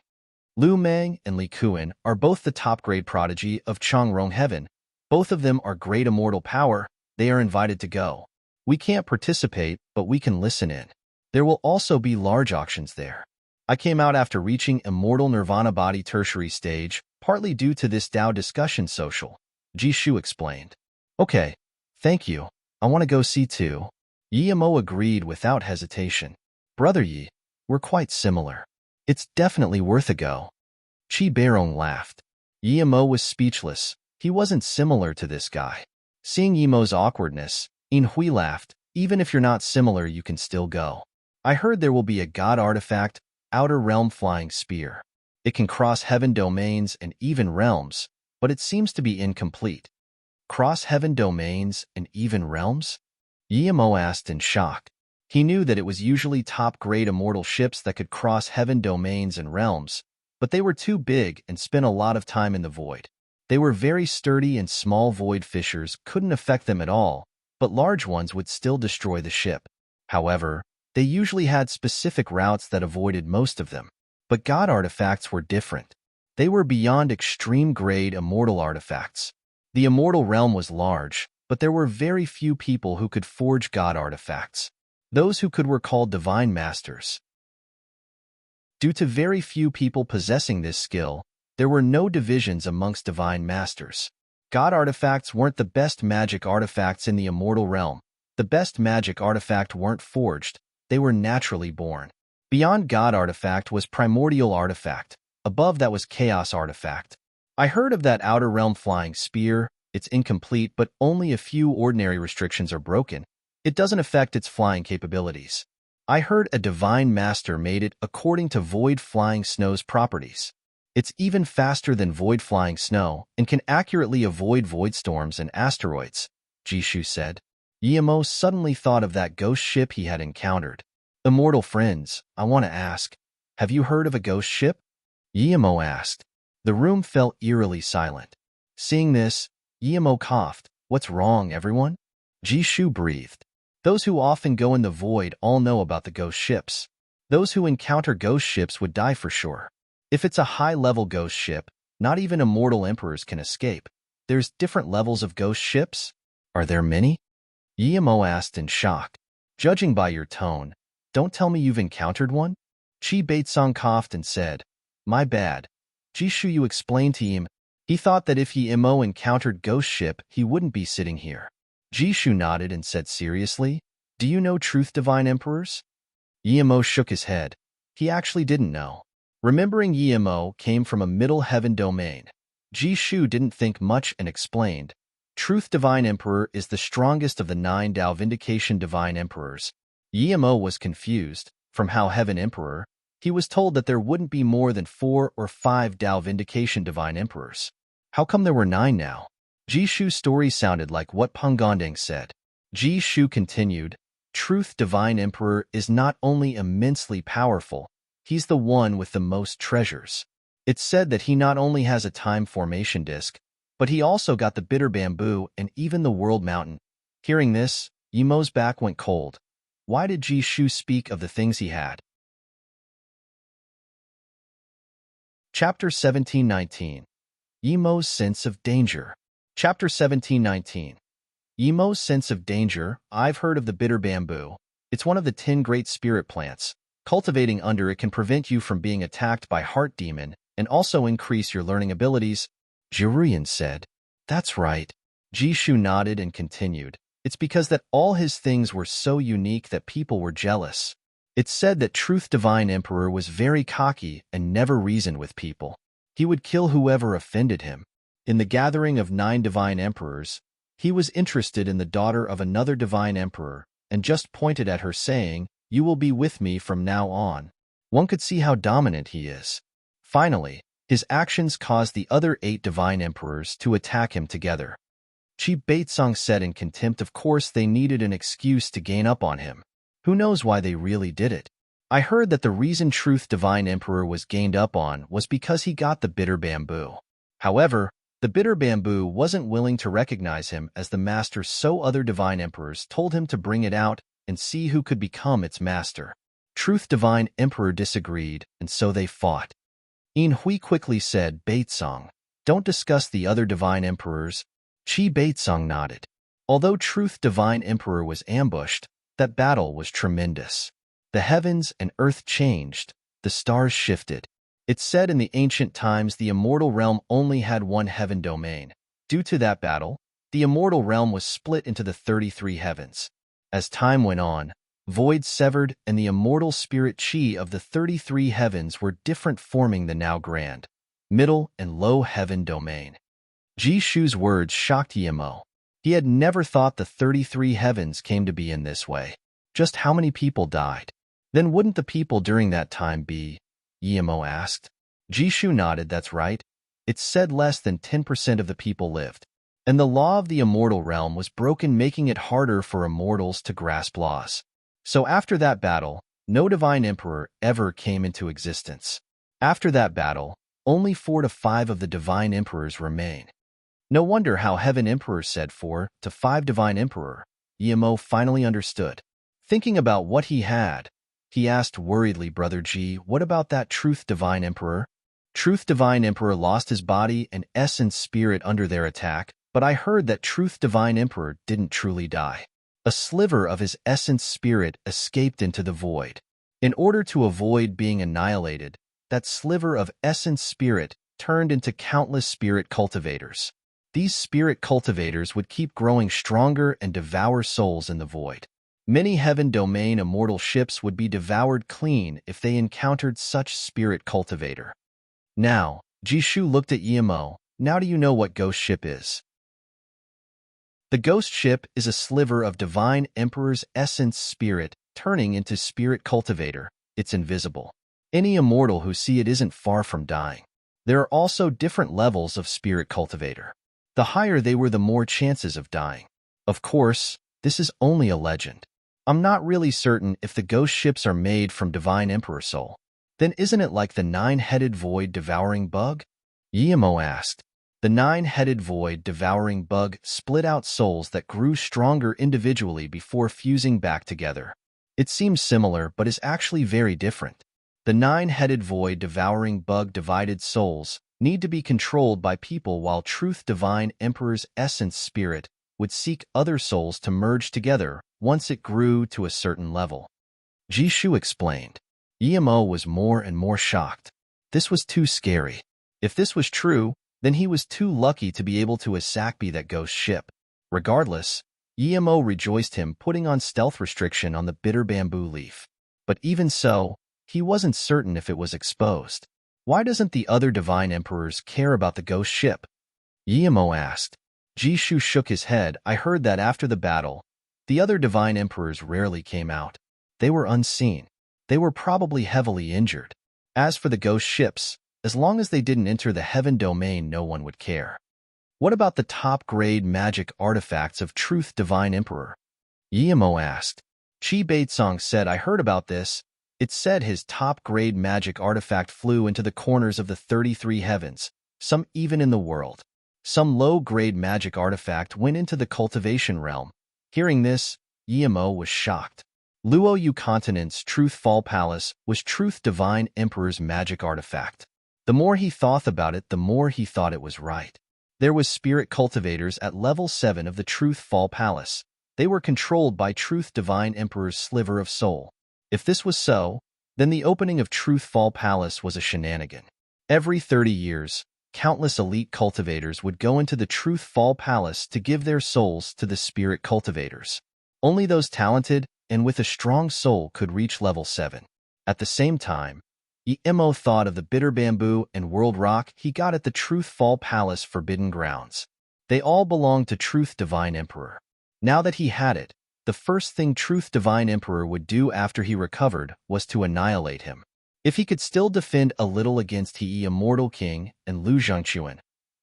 Liu Meng and Li Kuan are both the top-grade prodigy of Changrong Heaven. Both of them are great immortal power. They are invited to go. We can't participate, but we can listen in. There will also be large auctions there. I came out after reaching Immortal Nirvana Body Tertiary stage, partly due to this Tao discussion social, Jishu explained. Okay, thank you. I want to go see too. Yimo agreed without hesitation. Brother Yi, we're quite similar. It's definitely worth a go. Qi Beirong laughed. Yimo was speechless. He wasn't similar to this guy. Seeing Yimo's awkwardness, In Hui laughed. Even if you're not similar, you can still go. I heard there will be a god artifact, Outer Realm Flying Spear. It can cross heaven domains and even realms, but it seems to be incomplete. Cross heaven domains and even realms? Yimo asked in shock. He knew that it was usually top-grade immortal ships that could cross heaven domains and realms, but they were too big and spent a lot of time in the void. They were very sturdy and small void fissures couldn't affect them at all, but large ones would still destroy the ship. However, they usually had specific routes that avoided most of them. But god artifacts were different. They were beyond extreme-grade immortal artifacts. The immortal realm was large, but there were very few people who could forge god artifacts. Those who could were called divine masters. Due to very few people possessing this skill, there were no divisions amongst divine masters. God artifacts weren't the best magic artifacts in the immortal realm. The best magic artifact weren't forged, they were naturally born. Beyond God artifact was primordial artifact. Above that was chaos artifact. I heard of that outer realm flying spear. It's incomplete, but only a few ordinary restrictions are broken. It doesn't affect its flying capabilities. I heard a divine master made it according to void flying snow's properties. It's even faster than void flying snow and can accurately avoid void storms and asteroids, Jishu said. Yimo suddenly thought of that ghost ship he had encountered. Immortal friends, I want to ask, have you heard of a ghost ship? Yimo asked. The room fell eerily silent. Seeing this, Yimo coughed. What's wrong, everyone? Jishu breathed. Those who often go in the void all know about the ghost ships. Those who encounter ghost ships would die for sure. If it's a high-level ghost ship, not even immortal emperors can escape. There's different levels of ghost ships? Are there many? Yimo asked in shock. Judging by your tone, don't tell me you've encountered one? Qi Beitsong coughed and said, My bad. Jishu, you explained to him. He thought that if Yimo encountered ghost ship, he wouldn't be sitting here. Jishu nodded and said seriously, Do you know truth divine emperors? Yimo shook his head. He actually didn't know. Remembering Yimo came from a middle heaven domain, Jishu didn't think much and explained, Truth divine emperor is the strongest of the 9 Tao vindication divine emperors. Yimo was confused. From how heaven emperor, he was told that there wouldn't be more than 4 or 5 Tao vindication divine emperors. How come there were 9 now? Jishu's story sounded like what Pengondeng said. Jishu continued, Truth divine emperor is not only immensely powerful, he's the one with the most treasures. It's said that he not only has a time formation disk, but he also got the bitter bamboo and even the world mountain. Hearing this, Yimo's back went cold. Why did Jishu speak of the things he had? Chapter 1719. Yimo's sense of danger. Chapter 1719. Yimo's sense of danger. I've heard of the bitter bamboo. It's one of the 10 great spirit plants. Cultivating under it can prevent you from being attacked by heart demon and also increase your learning abilities, Jiruyan said. That's right. Jishu nodded and continued. It's because that all his things were so unique that people were jealous. It's said that Truth Divine Emperor was very cocky and never reasoned with people. He would kill whoever offended him. In the gathering of 9 divine emperors, he was interested in the daughter of another divine emperor and just pointed at her saying, You will be with me from now on. One could see how dominant he is. Finally, his actions caused the other 8 divine emperors to attack him together. Qi Beitsong said in contempt, of course they needed an excuse to gain up on him. Who knows why they really did it? I heard that the reason Truth Divine Emperor was gained up on was because he got the bitter bamboo. However, the bitter bamboo wasn't willing to recognize him as the master, so other divine emperors told him to bring it out and see who could become its master. Truth Divine Emperor disagreed, and so they fought. In Hui quickly said, Baitsong, don't discuss the other Divine Emperors. Qi Baitsong nodded. Although Truth Divine Emperor was ambushed, that battle was tremendous. The heavens and earth changed, the stars shifted. It's said in the ancient times the immortal realm only had one heaven domain. Due to that battle, the immortal realm was split into the 33 heavens. As time went on, voids severed and the immortal spirit Qi of the 33 heavens were different, forming the now grand, middle, and low heaven domain. Jishu's words shocked Yimo. He had never thought the 33 heavens came to be in this way. Just how many people died? Then wouldn't the people during that time be? Yimo asked. Jishu nodded, that's right. It's said less than 10% of the people lived. And the law of the immortal realm was broken, making it harder for immortals to grasp laws. So after that battle, no divine emperor ever came into existence. After that battle, only 4 to 5 of the divine emperors remain. No wonder how Heaven Emperor said 4 to 5 divine emperor. Yimo finally understood. Thinking about what he had, he asked worriedly, Brother Ji, what about that Truth Divine Emperor? Truth Divine Emperor lost his body and essence spirit under their attack, but I heard that Truth Divine Emperor didn't truly die. A sliver of his essence spirit escaped into the void. In order to avoid being annihilated, that sliver of essence spirit turned into countless spirit cultivators. These spirit cultivators would keep growing stronger and devour souls in the void. Many heaven domain immortal ships would be devoured clean if they encountered such spirit cultivator. Now, Jishu looked at Yimo. Now do you know what ghost ship is? The ghost ship is a sliver of divine emperor's essence spirit turning into spirit cultivator. It's invisible. Any immortal who see it isn't far from dying. There are also different levels of spirit cultivator. The higher they were, the more chances of dying. Of course, this is only a legend. I'm not really certain if the ghost ships are made from divine emperor soul. Then isn't it like the 9-headed void devouring bug? Yimo asked. The 9-headed void devouring bug split out souls that grew stronger individually before fusing back together. It seems similar but is actually very different. The 9-headed void devouring bug divided souls need to be controlled by people, while Truth Divine Emperor's essence spirit would seek other souls to merge together once it grew to a certain level. Jishu explained. Yimo was more and more shocked. This was too scary. If this was true, then he was too lucky to be able to Asakbi that ghost ship. Regardless, Yimo rejoiced him putting on stealth restriction on the bitter bamboo leaf. But even so, he wasn't certain if it was exposed. Why doesn't the other divine emperors care about the ghost ship? Yimo asked. Jishu shook his head. I heard that after the battle, the other divine emperors rarely came out. They were unseen. They were probably heavily injured. As for the ghost ships, as long as they didn't enter the heaven domain, no one would care. What about the top-grade magic artifacts of Truth Divine Emperor? Yimo asked. Qi Baitsong said, I heard about this. It said his top-grade magic artifact flew into the corners of the 33 heavens, some even in the world. Some low-grade magic artifact went into the cultivation realm. Hearing this, Yimo was shocked. Luo Yu Continent's Truth Fall Palace was Truth Divine Emperor's magic artifact. The more he thought about it, the more he thought it was right. There was spirit cultivators at level 7 of the Truth Fall Palace. They were controlled by Truth Divine Emperor's sliver of soul. If this was so, then the opening of Truth Fall Palace was a shenanigan. Every 30 years, countless elite cultivators would go into the Truth Fall Palace to give their souls to the spirit cultivators. Only those talented and with a strong soul could reach level 7. At the same time, Yimo thought of the bitter bamboo and world rock he got at the Truth Fall Palace Forbidden Grounds. They all belonged to Truth Divine Emperor. Now that he had it, the first thing Truth Divine Emperor would do after he recovered was to annihilate him. If he could still defend a little against He Immortal King and Lu Zhengquan,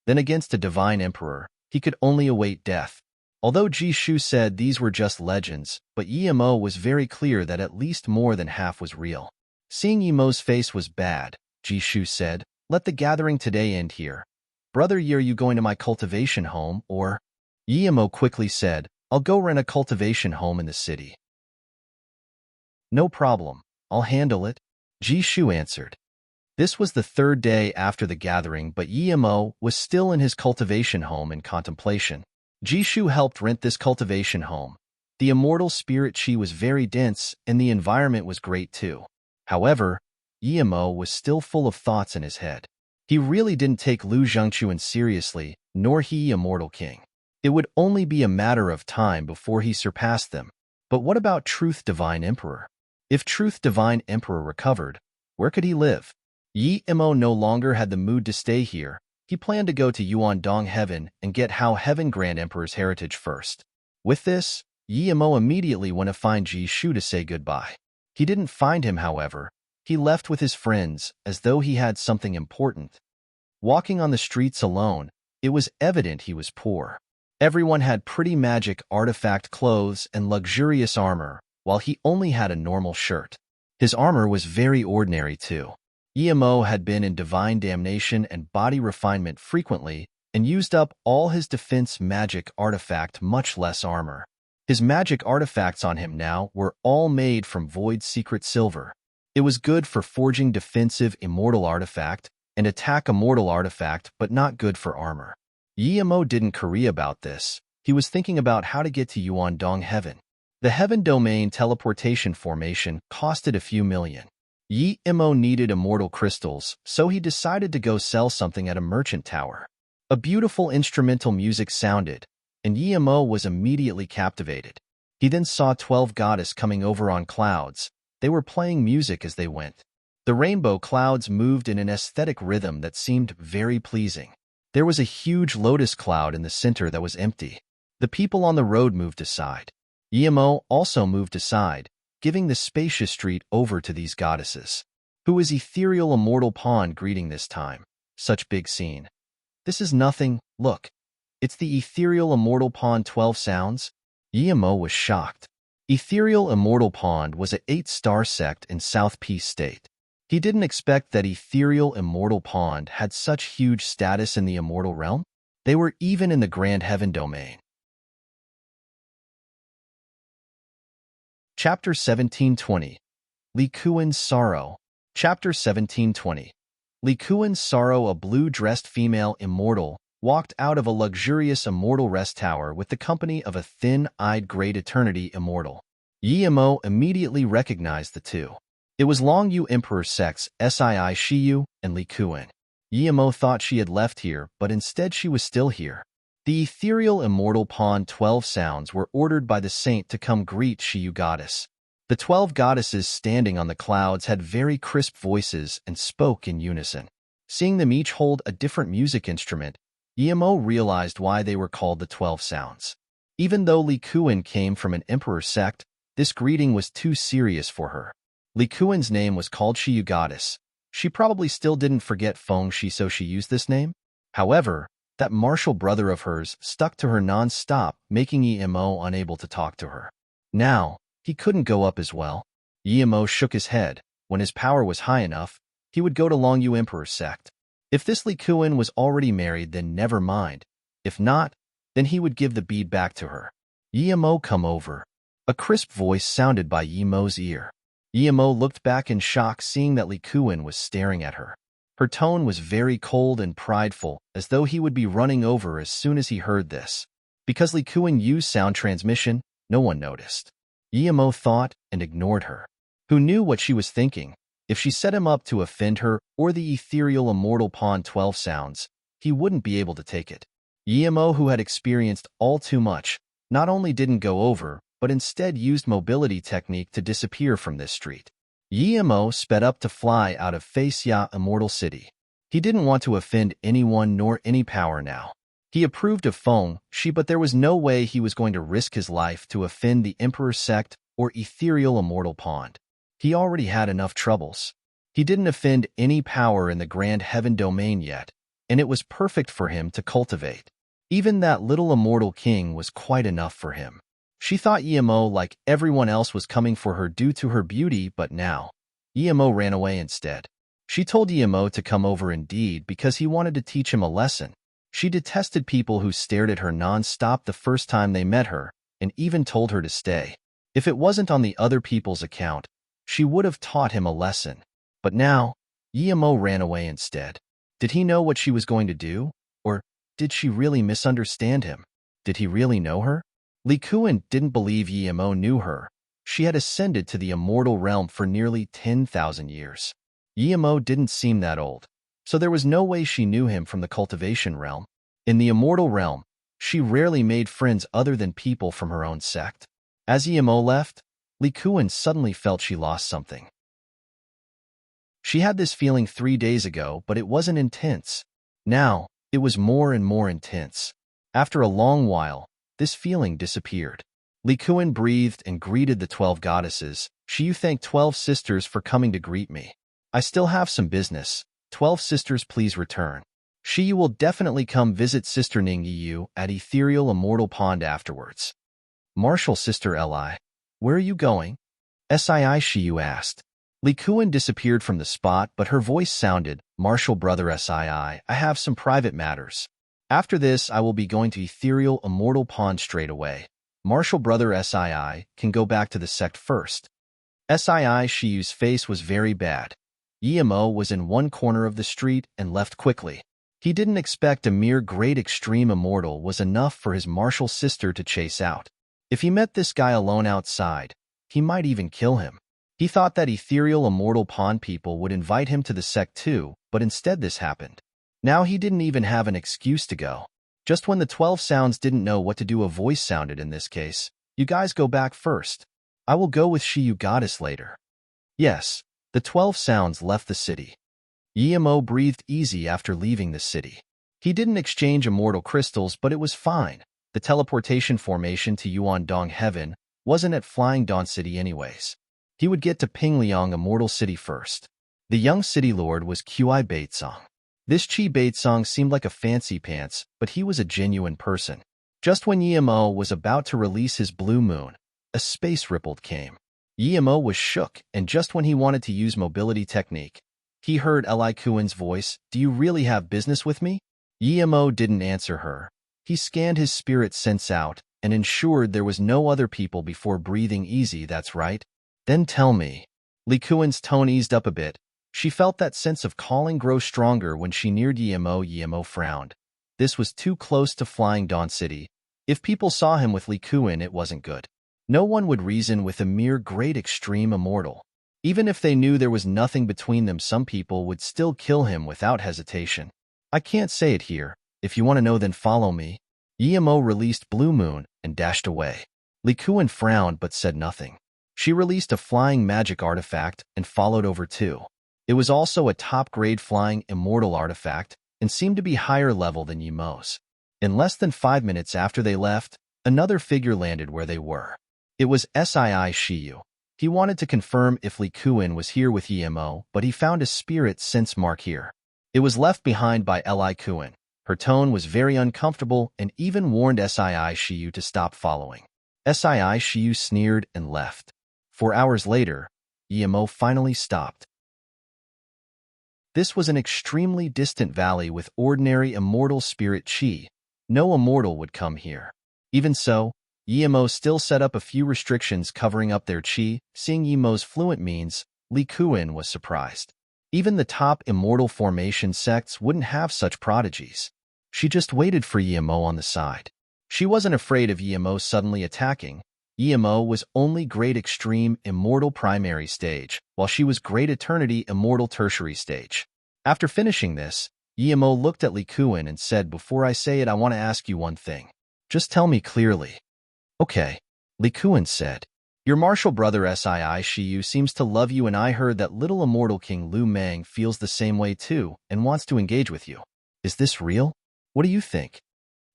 then against a Divine Emperor, he could only await death. Although Jishu said these were just legends, but Yimo was very clear that at least more than half was real. Seeing Yimo's face was bad, Jishu said, let the gathering today end here. Brother Yi, are you going to my cultivation home, or? Yimo quickly said, I'll go rent a cultivation home in the city. No problem. I'll handle it, Jishu answered. This was the third day after the gathering, but Yemo was still in his cultivation home in contemplation. Jishu helped rent this cultivation home. The immortal spirit chi was very dense, and the environment was great too. However, Yemo was still full of thoughts in his head. He really didn't take Lu Zhengquan seriously, nor he Immortal King. It would only be a matter of time before he surpassed them. But what about Truth Divine Emperor? If Truth Divine Emperor recovered, where could he live? Yi Imo no longer had the mood to stay here. He planned to go to Yuandong Heaven and get Hao Heaven Grand Emperor's heritage first. With this, Yi Imo immediately went to find Ji Shu to say goodbye. He didn't find him, however. He left with his friends, as though he had something important. Walking on the streets alone, it was evident he was poor. Everyone had pretty magic artifact clothes and luxurious armor, while he only had a normal shirt. His armor was very ordinary too. Yemo had been in divine damnation and body refinement frequently and used up all his defense magic artifact, much less armor. His magic artifacts on him now were all made from void secret silver. It was good for forging defensive immortal artifact and attack immortal artifact, but not good for armor. Yemo didn't worry about this. He was thinking about how to get to Yuandong Heaven. The Heaven Domain teleportation formation costed a few million. Yi Imo needed immortal crystals, so he decided to go sell something at a merchant tower. A beautiful instrumental music sounded, and Yi Imo was immediately captivated. He then saw 12 goddesses coming over on clouds. They were playing music as they went. The rainbow clouds moved in an aesthetic rhythm that seemed very pleasing. There was a huge lotus cloud in the center that was empty. The people on the road moved aside. Yi Imo also moved aside, giving the spacious street over to these goddesses. Who is ethereal immortal pond greeting this time? Such big scene. This is nothing, look. It's the ethereal immortal pond 12 sounds. Yi Imo was shocked. Ethereal Immortal Pond was a 8-star sect in South Peace State. He didn't expect that Ethereal Immortal Pond had such huge status in the immortal realm. They were even in the Grand Heaven Domain. Chapter 1720. Li Kuan's Sorrow. Chapter 1720. Li Kuan's Sorrow. A blue-dressed female immortal walked out of a luxurious immortal rest tower with the company of a thin-eyed great eternity immortal. Yi Imo immediately recognized the two. It was Long Yu Emperor Sex, Sii Shiyu, and Li Kuan. Yi Imo thought she had left here, but instead she was still here. The ethereal immortal pond 12 sounds were ordered by the saint to come greet Shiyu goddess. The 12 goddesses standing on the clouds had very crisp voices and spoke in unison. Seeing them each hold a different music instrument, Yi Imo realized why they were called the 12 sounds. Even though Li Kuan came from an emperor sect, this greeting was too serious for her. Li Kuan's name was called Shiyu goddess. She probably still didn't forget Feng Shi, so she used this name. However, that martial brother of hers stuck to her non-stop, making Yi Imo unable to talk to her. Now, he couldn't go up as well. Yi Imo shook his head. When his power was high enough, he would go to Long Yu Emperor's sect. If this Li Kuan was already married, then never mind. If not, then he would give the bead back to her. Yi Imo, come over. A crisp voice sounded by Yi Imo's ear. Yi Imo looked back in shock, seeing that Li Kuan was staring at her. Her tone was very cold and prideful, as though he would be running over as soon as he heard this. Because Li Kuan used sound transmission, no one noticed. Yi Imo thought and ignored her. Who knew what she was thinking? If she set him up to offend her or the ethereal immortal pond 12 sounds, he wouldn't be able to take it. Yi Imo, who had experienced all too much, not only didn't go over, but instead used mobility technique to disappear from this street. Yi Imo sped up to fly out of Faixia Immortal City. He didn't want to offend anyone nor any power now. He approved of Feng Shi, but there was no way he was going to risk his life to offend the Emperor's sect or ethereal immortal pond. He already had enough troubles. He didn't offend any power in the Grand Heaven Domain yet, and it was perfect for him to cultivate. Even that little immortal king was quite enough for him. She thought Yi Imo, like everyone else, was coming for her due to her beauty, but now, Yi Imo ran away instead. She told Yi Imo to come over indeed because he wanted to teach him a lesson. She detested people who stared at her non-stop the first time they met her, and even told her to stay. If it wasn't on the other people's account, She would have taught him a lesson. But now, Yemo ran away instead. Did he know what she was going to do? Or did she really misunderstand him? Did he really know her? Li Kuan didn't believe Yemo knew her. She had ascended to the immortal realm for nearly 10,000 years. Yemo didn't seem that old, so there was no way she knew him from the cultivation realm. In the immortal realm, she rarely made friends other than people from her own sect. As Yemo left, Li Kuan suddenly felt she lost something. She had this feeling 3 days ago, but it wasn't intense. Now, it was more and more intense. After a long while, this feeling disappeared. Li Kuan breathed and greeted the 12 goddesses. You thank 12 sisters for coming to greet me. I still have some business. 12 sisters, please return. You will definitely come visit Sister Ning Yu at Ethereal Immortal Pond afterwards. Martial Sister Li, where are you going? Shiyu asked. Li Kuan disappeared from the spot, but her voice sounded, Martial Brother Sii, I have some private matters. After this, I will be going to Ethereal Immortal Pond straight away. Martial Brother Sii can go back to the sect first. Shiyu's face was very bad. Yemo was in one corner of the street and left quickly. He didn't expect a mere great extreme immortal was enough for his martial sister to chase out. If he met this guy alone outside, he might even kill him. He thought that Ethereal Immortal Pond people would invite him to the sect too, but instead this happened. Now he didn't even have an excuse to go. Just when the 12 sounds didn't know what to do, a voice sounded in this case. You guys go back first. I will go with Shiyu Goddess later. Yes, the 12 sounds left the city. Yemo breathed easy after leaving the city. He didn't exchange immortal crystals, but it was fine. The teleportation formation to Yuandong Heaven wasn't at Flying Dawn City anyways. He would get to Pingliang Immortal City first. The young city lord was Qi Baitsong. This Qi Baitsong seemed like a fancy pants, but he was a genuine person. Just when Yemo was about to release his blue moon, a space ripple came. Yemo was shook, and just when he wanted to use mobility technique, he heard Li Kuan's voice, do you really have business with me? Yemo didn't answer her. He scanned his spirit sense out and ensured there was no other people before breathing easy. That's right. Then tell me. Li Kuan's tone eased up a bit. She felt that sense of calling grow stronger when she neared Yemo. Yemo frowned. This was too close to Flying Dawn City. If people saw him with Li Kuan, it wasn't good. No one would reason with a mere great extreme immortal. Even if they knew there was nothing between them, some people would still kill him without hesitation. I can't say it here. If you want to know, then follow me. Yemo released Blue Moon and dashed away. Li Kuan frowned but said nothing. She released a flying magic artifact and followed over too. It was also a top-grade flying immortal artifact and seemed to be higher level than Yemo's. In less than 5 minutes after they left, another figure landed where they were. It was Shiyu. He wanted to confirm if Li Kuan was here with Yemo, but he found a spirit sense mark here. It was left behind by Li Kuan. Her tone was very uncomfortable and even warned Shiyu to stop following. Shiyu sneered and left. 4 hours later, Yemo finally stopped. This was an extremely distant valley with ordinary immortal spirit chi. No immortal would come here. Even so, Yemo still set up a few restrictions covering up their chi. Seeing Yemo's fluent means, Li Kuan was surprised. Even the top immortal formation sects wouldn't have such prodigies. She just waited for Yemo on the side. She wasn't afraid of Yemo suddenly attacking. Yemo was only Great Extreme Immortal Primary Stage, while she was Great Eternity Immortal Tertiary Stage. After finishing this, Yemo looked at Li Kuan and said, before I say it, I want to ask you one thing. Just tell me clearly. Okay, Li Kuan said. Your martial brother Shiyu seems to love you, and I heard that little immortal King Lu Mang feels the same way too and wants to engage with you. Is this real? What do you think?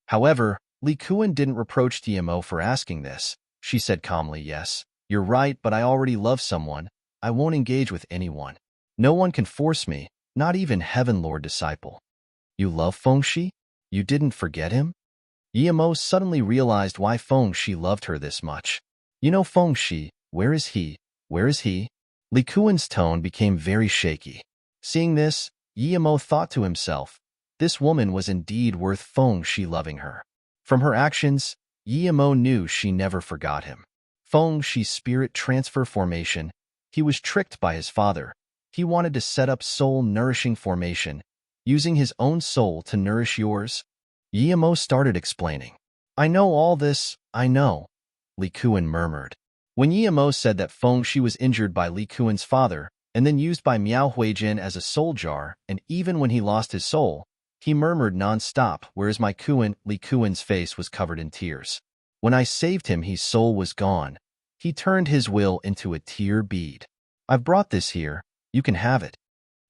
However, Li Kuan didn't reproach Yemo for asking this. She said calmly, yes, you're right, but I already love someone. I won't engage with anyone. No one can force me, not even Heaven Lord Disciple. You love Fengxi? You didn't forget him? Yemo suddenly realized why Fengxi loved her this much. You know Fengxi, where is he? Where is he? Li Kuan's tone became very shaky. Seeing this, Yemo thought to himself, this woman was indeed worth Fengxi loving her. From her actions, Yemo knew she never forgot him. Fengxi's spirit transfer formation He was tricked by his father. He wanted to set up soul-nourishing formation, using his own soul to nourish yours. Yemo started explaining. I know all this, I know, Li Kuan murmured. When Yemo said that Feng Shi was injured by Li Kuan's father, and then used by Miao Huijin as a soul jar, and even when he lost his soul, he murmured non-stop, whereas my Kuan, Li Kuan's face was covered in tears. When I saved him, his soul was gone. He turned his will into a tear bead. I've brought this here. You can have it.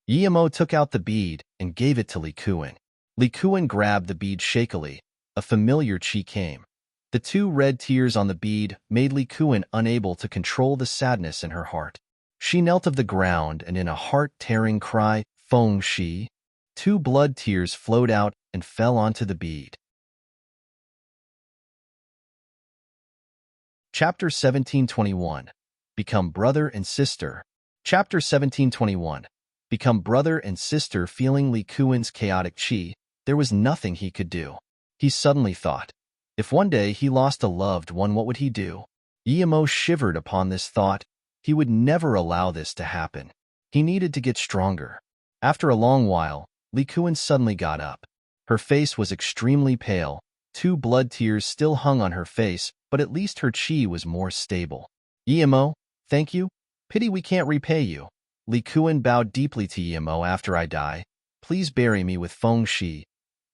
Yemo took out the bead and gave it to Li Kuan. Li Kuan grabbed the bead shakily. A familiar chi came. The 2 red tears on the bead made Li Kuan unable to control the sadness in her heart. She knelt of the ground and in a heart-tearing cry, Feng Shi. 2 blood tears flowed out and fell onto the bead. Chapter 1721. Become brother and sister. Chapter 1721. Become brother and sister. Feeling Li Kuan's chaotic chi, there was nothing he could do. He suddenly thought, if one day he lost a loved one, what would he do? Yemo shivered upon this thought. He would never allow this to happen. He needed to get stronger. After a long while, Li Kuan suddenly got up. Her face was extremely pale. 2 blood tears still hung on her face, but at least her chi was more stable. Yemo, thank you. Pity we can't repay you. Li Kuan bowed deeply to Yemo. After I die, please bury me with Feng Shi.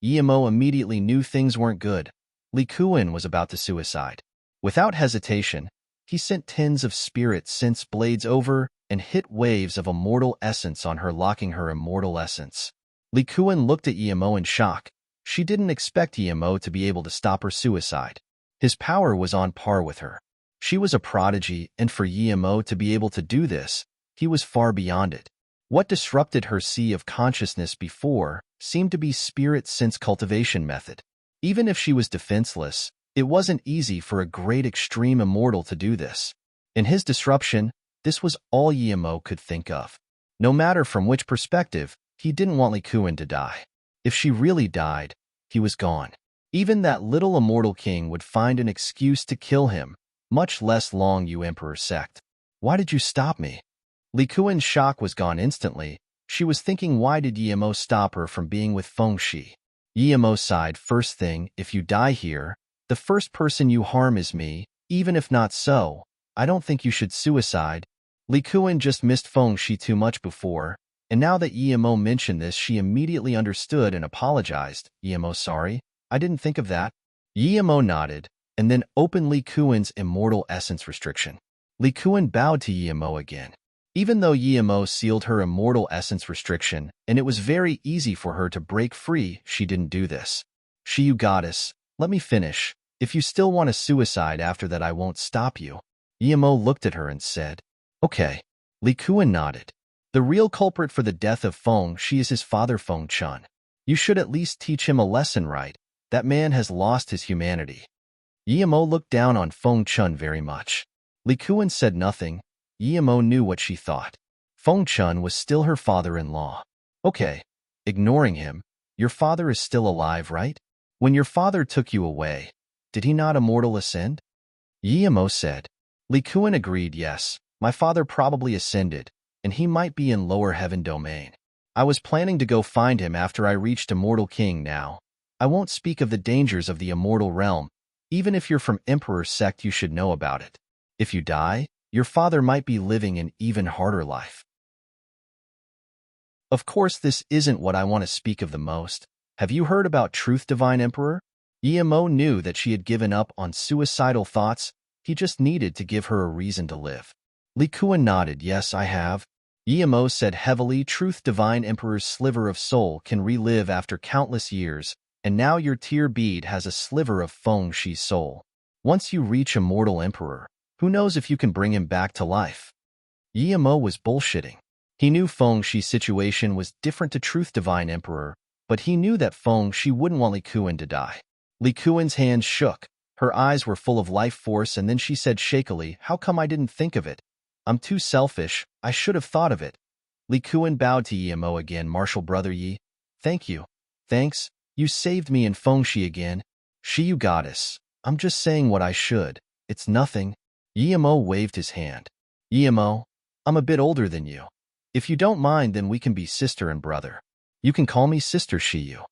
Yemo immediately knew things weren't good. Li Kuan was about to suicide. Without hesitation, he sent tins of spirit sense blades over and hit waves of immortal essence on her, locking her immortal essence. Li Kuan looked at Yemo in shock. She didn't expect Yemo to be able to stop her suicide. His power was on par with her. She was a prodigy, and for Yemo to be able to do this, he was far beyond it. What disrupted her sea of consciousness before seemed to be spirit sense cultivation method. Even if she was defenseless, it wasn't easy for a great extreme immortal to do this. In his disruption, this was all Yemo could think of. No matter from which perspective, he didn't want Li Kuan to die. If she really died, he was gone. Even that little immortal king would find an excuse to kill him, much less Long Yu Emperor sect. Why did you stop me? Li Kuan's shock was gone instantly. She was thinking, why did Yemo stop her from being with Feng Shi? Yemo sighed. First thing, if you die here, the first person you harm is me. Even if not so, I don't think you should suicide. Li Kuan just missed Feng Shi too much before, and now that Yemo mentioned this, she immediately understood and apologized. Yemo, sorry, I didn't think of that. Yemo nodded, and then opened Li Kuan's immortal essence restriction. Li Kuan bowed to Yemo again. Even though Yemo sealed her immortal essence restriction, and it was very easy for her to break free, she didn't do this. You goddess, let me finish. If you still want to suicide after that, I won't stop you. Yemo looked at her and said, okay. Li Kuan nodded. The real culprit for the death of Feng Shi is his father Feng Chun. You should at least teach him a lesson, right? That man has lost his humanity. Yemo looked down on Feng Chun very much. Li Kuan said nothing. Yemo knew what she thought. Feng Chun was still her father-in-law. Okay, ignoring him, your father is still alive, right? When your father took you away, did he not immortal ascend? Yemo said. Li Kuan agreed, yes, my father probably ascended, and he might be in lower heaven domain. I was planning to go find him after I reached Immortal King now. I won't speak of the dangers of the immortal realm. Even if you're from Emperor sect, you should know about it. If you die, your father might be living an even harder life. Of course, this isn't what I want to speak of the most. Have you heard about Truth Divine Emperor? Yemo knew that she had given up on suicidal thoughts. He just needed to give her a reason to live. Li Kuan nodded. Yes, I have. Yemo said heavily. Truth Divine Emperor's sliver of soul can relive after countless years, and now your tear bead has a sliver of Feng Shi's soul. Once you reach Immortal Emperor, who knows if you can bring him back to life? Yemo was bullshitting. He knew Feng Shi's situation was different to Truth Divine Emperor, but he knew that Feng Shi wouldn't want Li Kuan to die. Li Kuan's hands shook. Her eyes were full of life force, and then she said shakily, how come I didn't think of it? I'm too selfish. I should have thought of it. Li Kuan bowed to Yemo again. Martial brother Yi. Thank you. Thanks. You saved me and Feng Shi again. You goddess. I'm just saying what I should. It's nothing. Yemo waved his hand. Yemo, I'm a bit older than you. If you don't mind, then we can be sister and brother. You can call me Sister Shiyu.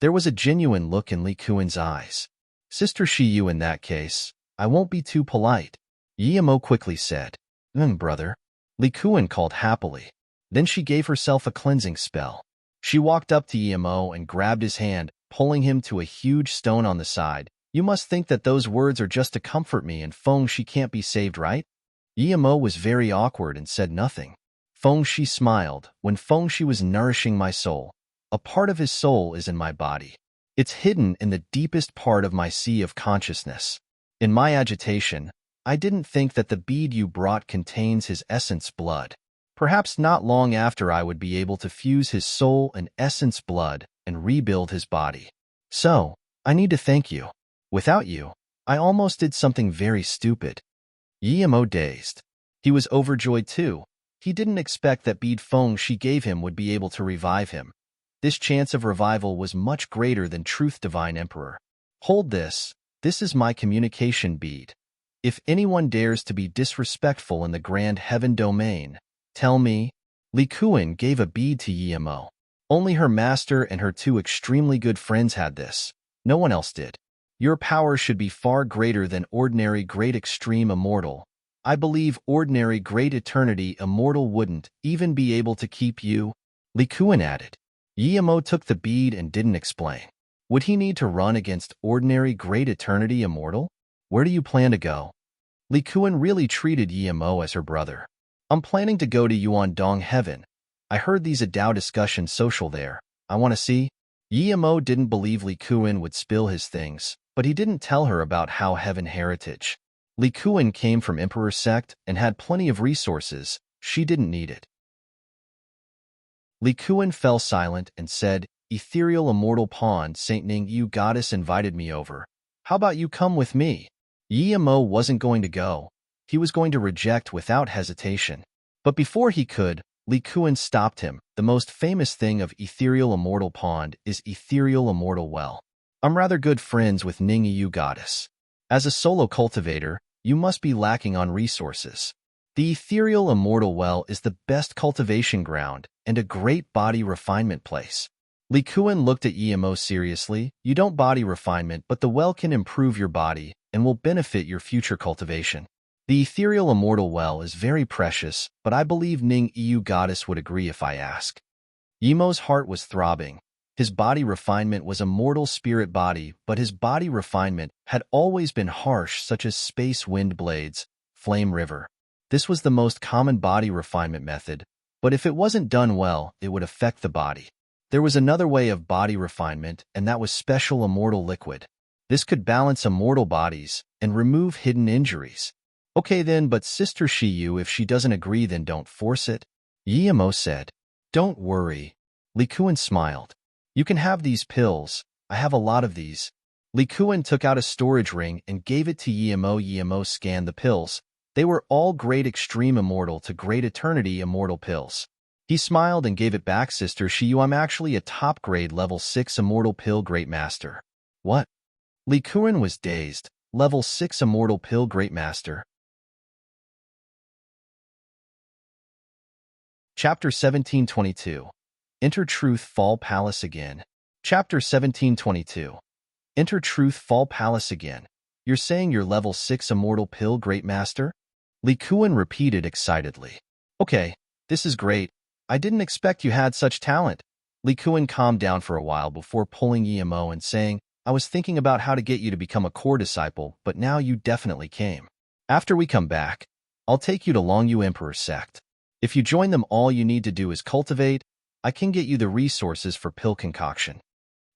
There was a genuine look in Li Kuan's eyes. Sister Shiyu, in that case, I won't be too polite. Yimo quickly said. Brother. Li Kuan called happily. Then she gave herself a cleansing spell. She walked up to Yimo and grabbed his hand, pulling him to a huge stone on the side. You must think that those words are just to comfort me, and Feng Shi can't be saved, right? Yimo was very awkward and said nothing. Feng Shi smiled. When Feng Shi was nourishing my soul, a part of his soul is in my body. It's hidden in the deepest part of my sea of consciousness. In my agitation, I didn't think that the bead you brought contains his essence blood. Perhaps not long after I would be able to fuse his soul and essence blood and rebuild his body. So, I need to thank you. Without you, I almost did something very stupid. Yimo dazed. He was overjoyed too. He didn't expect that bead Feng Shi gave him would be able to revive him. This chance of revival was much greater than Truth Divine Emperor. Hold this. This is my communication bead. If anyone dares to be disrespectful in the grand heaven domain, tell me. Li Kuan gave a bead to Yimo. Only her master and her two extremely good friends had this. No one else did. Your power should be far greater than ordinary great extreme immortal. I believe ordinary great eternity immortal wouldn't even be able to keep you, Li Kuan added. Yimo took the bead and didn't explain. Would he need to run against ordinary great eternity immortal? Where do you plan to go? Li Kuan really treated Yimo as her brother. I'm planning to go to Yuandong Heaven. I heard these Adao discussion social there. I want to see. Yimo didn't believe Li Kuan would spill his things, but he didn't tell her about how heaven heritage. Li Kuan came from Emperor sect and had plenty of resources. She didn't need it. Li Kuan fell silent and said, Ethereal immortal pawn Saint Ning Yu goddess invited me over. How about you come with me? Yimo wasn't going to go. He was going to reject without hesitation. But before he could, Li Kuan stopped him. The most famous thing of Ethereal Immortal Pond is Ethereal Immortal Well. I'm rather good friends with Ning Yu goddess. As a solo cultivator, you must be lacking on resources. The Ethereal Immortal Well is the best cultivation ground and a great body refinement place. Li Kuan looked at Yimo seriously. You don't body refinement, but the well can improve your body and will benefit your future cultivation. The Ethereal Immortal Well is very precious, but I believe Ning Yu goddess would agree if I ask. Yimo's heart was throbbing. His body refinement was a mortal spirit body, but his body refinement had always been harsh, such as space wind blades, flame river. This was the most common body refinement method, but if it wasn't done well, it would affect the body. There was another way of body refinement, and that was special immortal liquid. This could balance immortal bodies and remove hidden injuries. Okay then, but Sister Shiyu, if she doesn't agree, then don't force it. Yimo said. Don't worry. Li Kuan smiled. You can have these pills. I have a lot of these. Li Kuan took out a storage ring and gave it to Yimo. Yimo scanned the pills. They were all great extreme immortal to great eternity immortal pills. He smiled and gave it back. Sister Shiyu, I'm actually a top grade level 6 immortal pill great master. What? Li Kuan was dazed. Level 6 immortal pill great master. Chapter 1722. Enter Truth Fall Palace again. Chapter 1722. Enter Truth Fall Palace again. You're saying you're level 6 immortal pill great master? Li Kuan repeated excitedly. Okay, this is great. I didn't expect you had such talent. Li Kuan calmed down for a while before pulling Yimo and saying, I was thinking about how to get you to become a core disciple, but now you definitely came. After we come back, I'll take you to Longyu Emperor sect. If you join them, all you need to do is cultivate. I can get you the resources for pill concoction.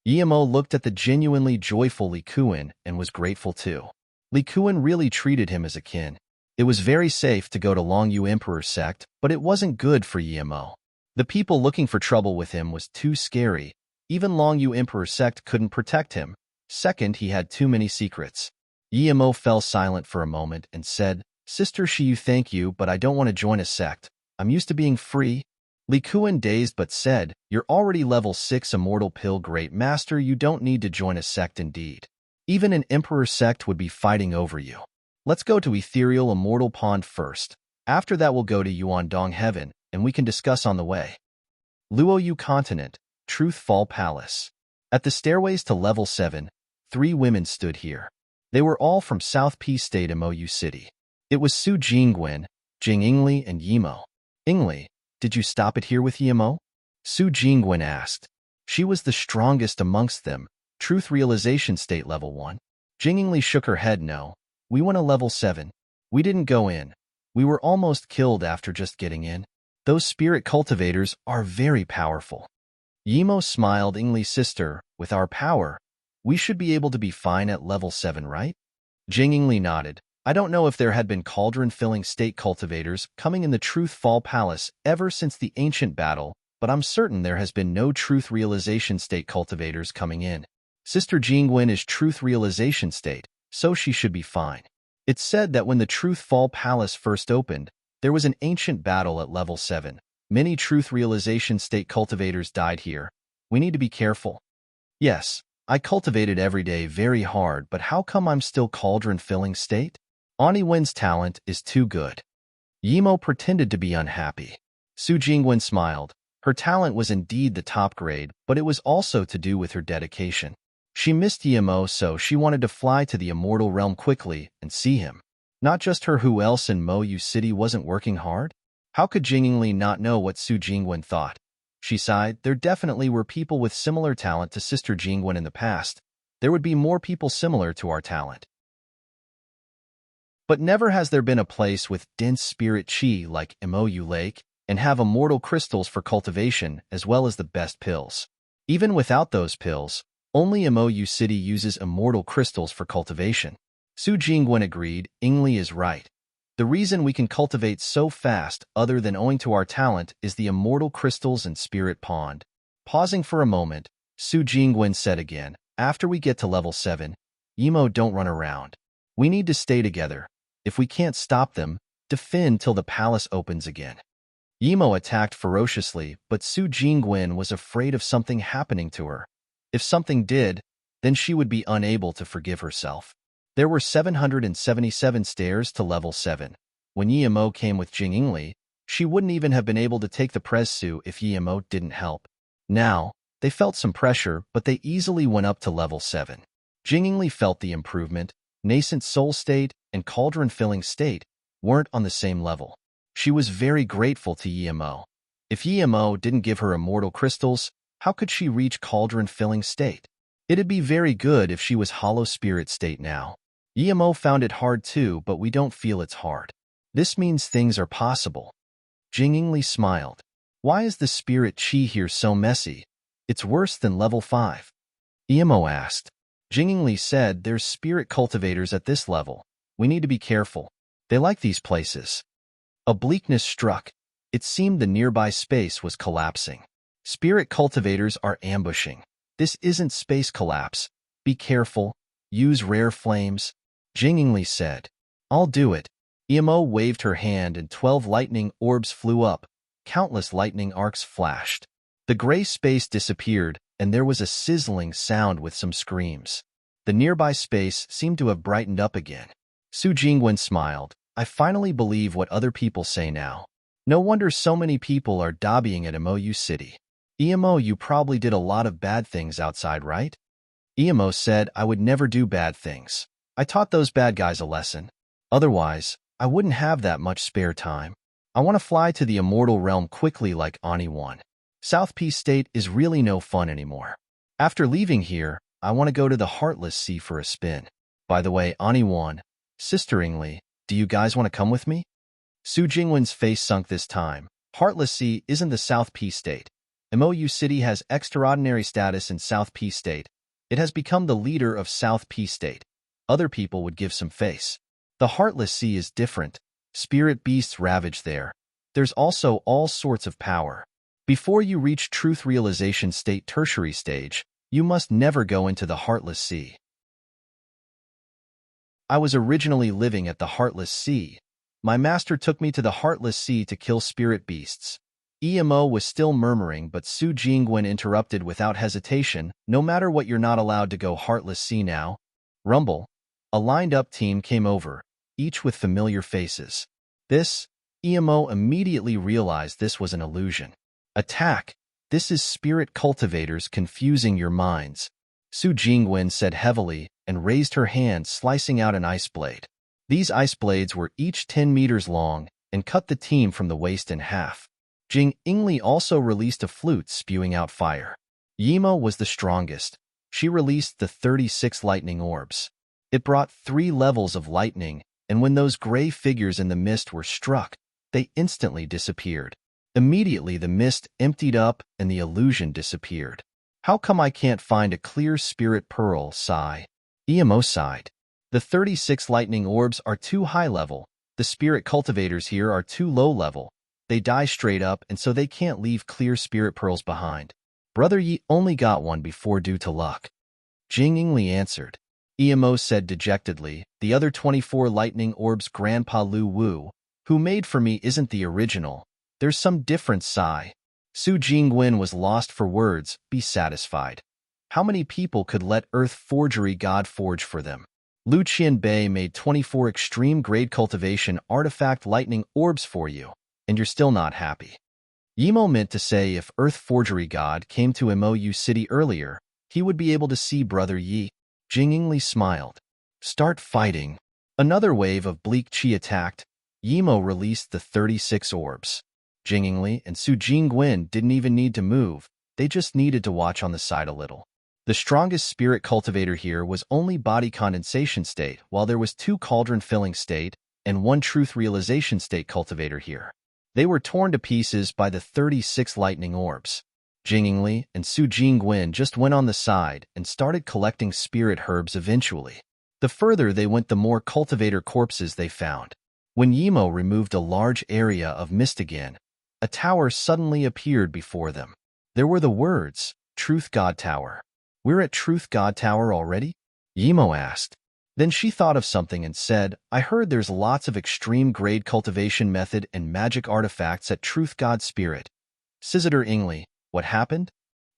Yimo looked at the genuinely joyful Li Kuan and was grateful too. Li Kuan really treated him as a kin. It was very safe to go to Longyu Emperor sect, but it wasn't good for Yimo. The people looking for trouble with him was too scary. Even Longyu Emperor sect couldn't protect him. Second, he had too many secrets. Yimo fell silent for a moment and said, Sister Shiyu, thank you, but I don't want to join a sect. I'm used to being free. Li Kuan dazed but said, You're already level 6 immortal pill great master. You don't need to join a sect indeed. Even an emperor sect would be fighting over you. Let's go to Ethereal Immortal Pond first. After that we'll go to Yuandong Heaven, and we can discuss on the way. Luoyu Continent, Truth Fall Palace. At the stairways to level 7, 3 women stood here. They were all from South P State Mou City. It was Su Jingwen, Jing Ingli, and Yimo. Ingli, did you stop it here with Yimo? Su Jingwen asked. She was the strongest amongst them, Truth Realization State Level 1. Jing Ingli shook her head. No, we went to level 7. We didn't go in. We were almost killed after just getting in. Those spirit cultivators are very powerful. Yimo smiled. Ingli's sister, with our power, we should be able to be fine at level 7, right? Jing Ingli nodded. I don't know if there had been cauldron-filling state cultivators coming in the Truth Fall Palace ever since the ancient battle, but I'm certain there has been no Truth Realization State cultivators coming in. Sister Jingwen is Truth Realization State, so she should be fine. It's said that when the Truth Fall Palace first opened, there was an ancient battle at level 7. Many Truth Realization State cultivators died here. We need to be careful. Yes, I cultivated every day very hard, but how come I'm still cauldron-filling state? Ani Wen's talent is too good. Yimo pretended to be unhappy. Su Jingwen smiled. Her talent was indeed the top grade, but it was also to do with her dedication. She missed Yimo, so she wanted to fly to the immortal realm quickly and see him. Not just her. Who else in Mou City wasn't working hard? How could Jing Ingli not know what Su Jingwen thought? She sighed. There definitely were people with similar talent to Sister Jingwen in the past. There would be more people similar to our talent. But never has there been a place with dense spirit chi like Mou Lake and have immortal crystals for cultivation as well as the best pills. Even without those pills, only Mou City uses immortal crystals for cultivation. Su Jingwen agreed. Ingli is right. The reason we can cultivate so fast, other than owing to our talent, is the immortal crystals and spirit pond. Pausing for a moment, Su Jingwen said again, after we get to level 7, Yimo, don't run around. We need to stay together. If we can't stop them, defend till the palace opens again. Yimo attacked ferociously, but Su Jingwen was afraid of something happening to her. If something did, then she would be unable to forgive herself. There were 777 stairs to level 7. When Yimo came with Jing Ingli, she wouldn't even have been able to take the Presu if Yimo didn't help. Now, they felt some pressure, but they easily went up to level 7. Jing Ingli felt the improvement. Nascent soul state and cauldron-filling state weren't on the same level. She was very grateful to Yimo. If Yimo didn't give her immortal crystals, how could she reach cauldron-filling state? It'd be very good if she was hollow spirit state now. Yimo found it hard too, but we don't feel it's hard. This means things are possible. Jing Ingli smiled. Why is the spirit chi here so messy? It's worse than level 5. Yimo asked. Jing Ingli said there's spirit cultivators at this level. We need to be careful. They like these places. A bleakness struck. It seemed the nearby space was collapsing. Spirit cultivators are ambushing. This isn't space collapse. Be careful. Use rare flames. Jing Ingli said. I'll do it. Yimo waved her hand and 12 lightning orbs flew up. Countless lightning arcs flashed. The gray space disappeared, and there was a sizzling sound with some screams. The nearby space seemed to have brightened up again. Su Jingwen smiled. I finally believe what other people say now. No wonder so many people are dobbying at Mou City. Yimo, you probably did a lot of bad things outside, right? Yimo said I would never do bad things. I taught those bad guys a lesson. Otherwise, I wouldn't have that much spare time. I want to fly to the immortal realm quickly like Ani One. South P State is really no fun anymore. After leaving here, I want to go to the Heartless Sea for a spin. By the way, Ani One, Sister Ingli, do you guys want to come with me? Su Jingwen's face sunk this time. Heartless Sea isn't the South P State. Mou City has extraordinary status in South P State. It has become the leader of South P State. Other people would give some face. The Heartless Sea is different. Spirit beasts ravage there. There's also all sorts of power. Before you reach Truth Realization State Tertiary Stage, you must never go into the Heartless Sea. I was originally living at the Heartless Sea. My master took me to the Heartless Sea to kill spirit beasts. Emo was still murmuring, but Su Jingwen interrupted without hesitation. No matter what, you're not allowed to go Heartless Sea now. Rumble. A lined-up team came over, each with familiar faces. This, Emo immediately realized this was an illusion. Attack! This is spirit cultivators confusing your minds, Su Jingwen said heavily and raised her hand, slicing out an ice blade. These ice blades were each 10 meters long and cut the team from the waist in half. Jing Ingli also released a flute spewing out fire. Yimo was the strongest. She released the 36 lightning orbs. It brought 3 levels of lightning, and when those gray figures in the mist were struck, they instantly disappeared. Immediately the mist emptied up and the illusion disappeared. How come I can't find a clear spirit pearl, sigh? Emo sighed. The 36 lightning orbs are too high level. The spirit cultivators here are too low level. They die straight up, and so they can't leave clear spirit pearls behind. Brother Yi only got one before due to luck. Jing Ingli answered. Emo said dejectedly, the other 24 lightning orbs Grandpa Lu Wu, who made for me, isn't the original. There's some difference, sigh. Su Jingwen was lost for words. Be satisfied. How many people could let Earth Forgery God forge for them? Lu Qianbei made 24 extreme-grade cultivation artifact lightning orbs for you, and you're still not happy. Yimo meant to say if Earth Forgery God came to Mou City earlier, he would be able to see Brother Yi. Jing Ingli smiled. Start fighting. Another wave of bleak chi attacked. Yimo released the 36 orbs. Jing Ingli and Su Jingwen didn't even need to move, they just needed to watch on the side a little. The strongest spirit cultivator here was only body condensation state, while there was 2 cauldron filling state and 1 truth realization state cultivator here. They were torn to pieces by the 36 lightning orbs. Jing Ingli and Su Jingwen just went on the side and started collecting spirit herbs eventually. The further they went, the more cultivator corpses they found. When Yimo removed a large area of mist again, a tower suddenly appeared before them. There were the words, Truth God Tower. We're at Truth God Tower already? Yimo asked. Then she thought of something and said, I heard there's lots of extreme-grade cultivation method and magic artifacts at Truth God Spirit. Sister Ingli, what happened?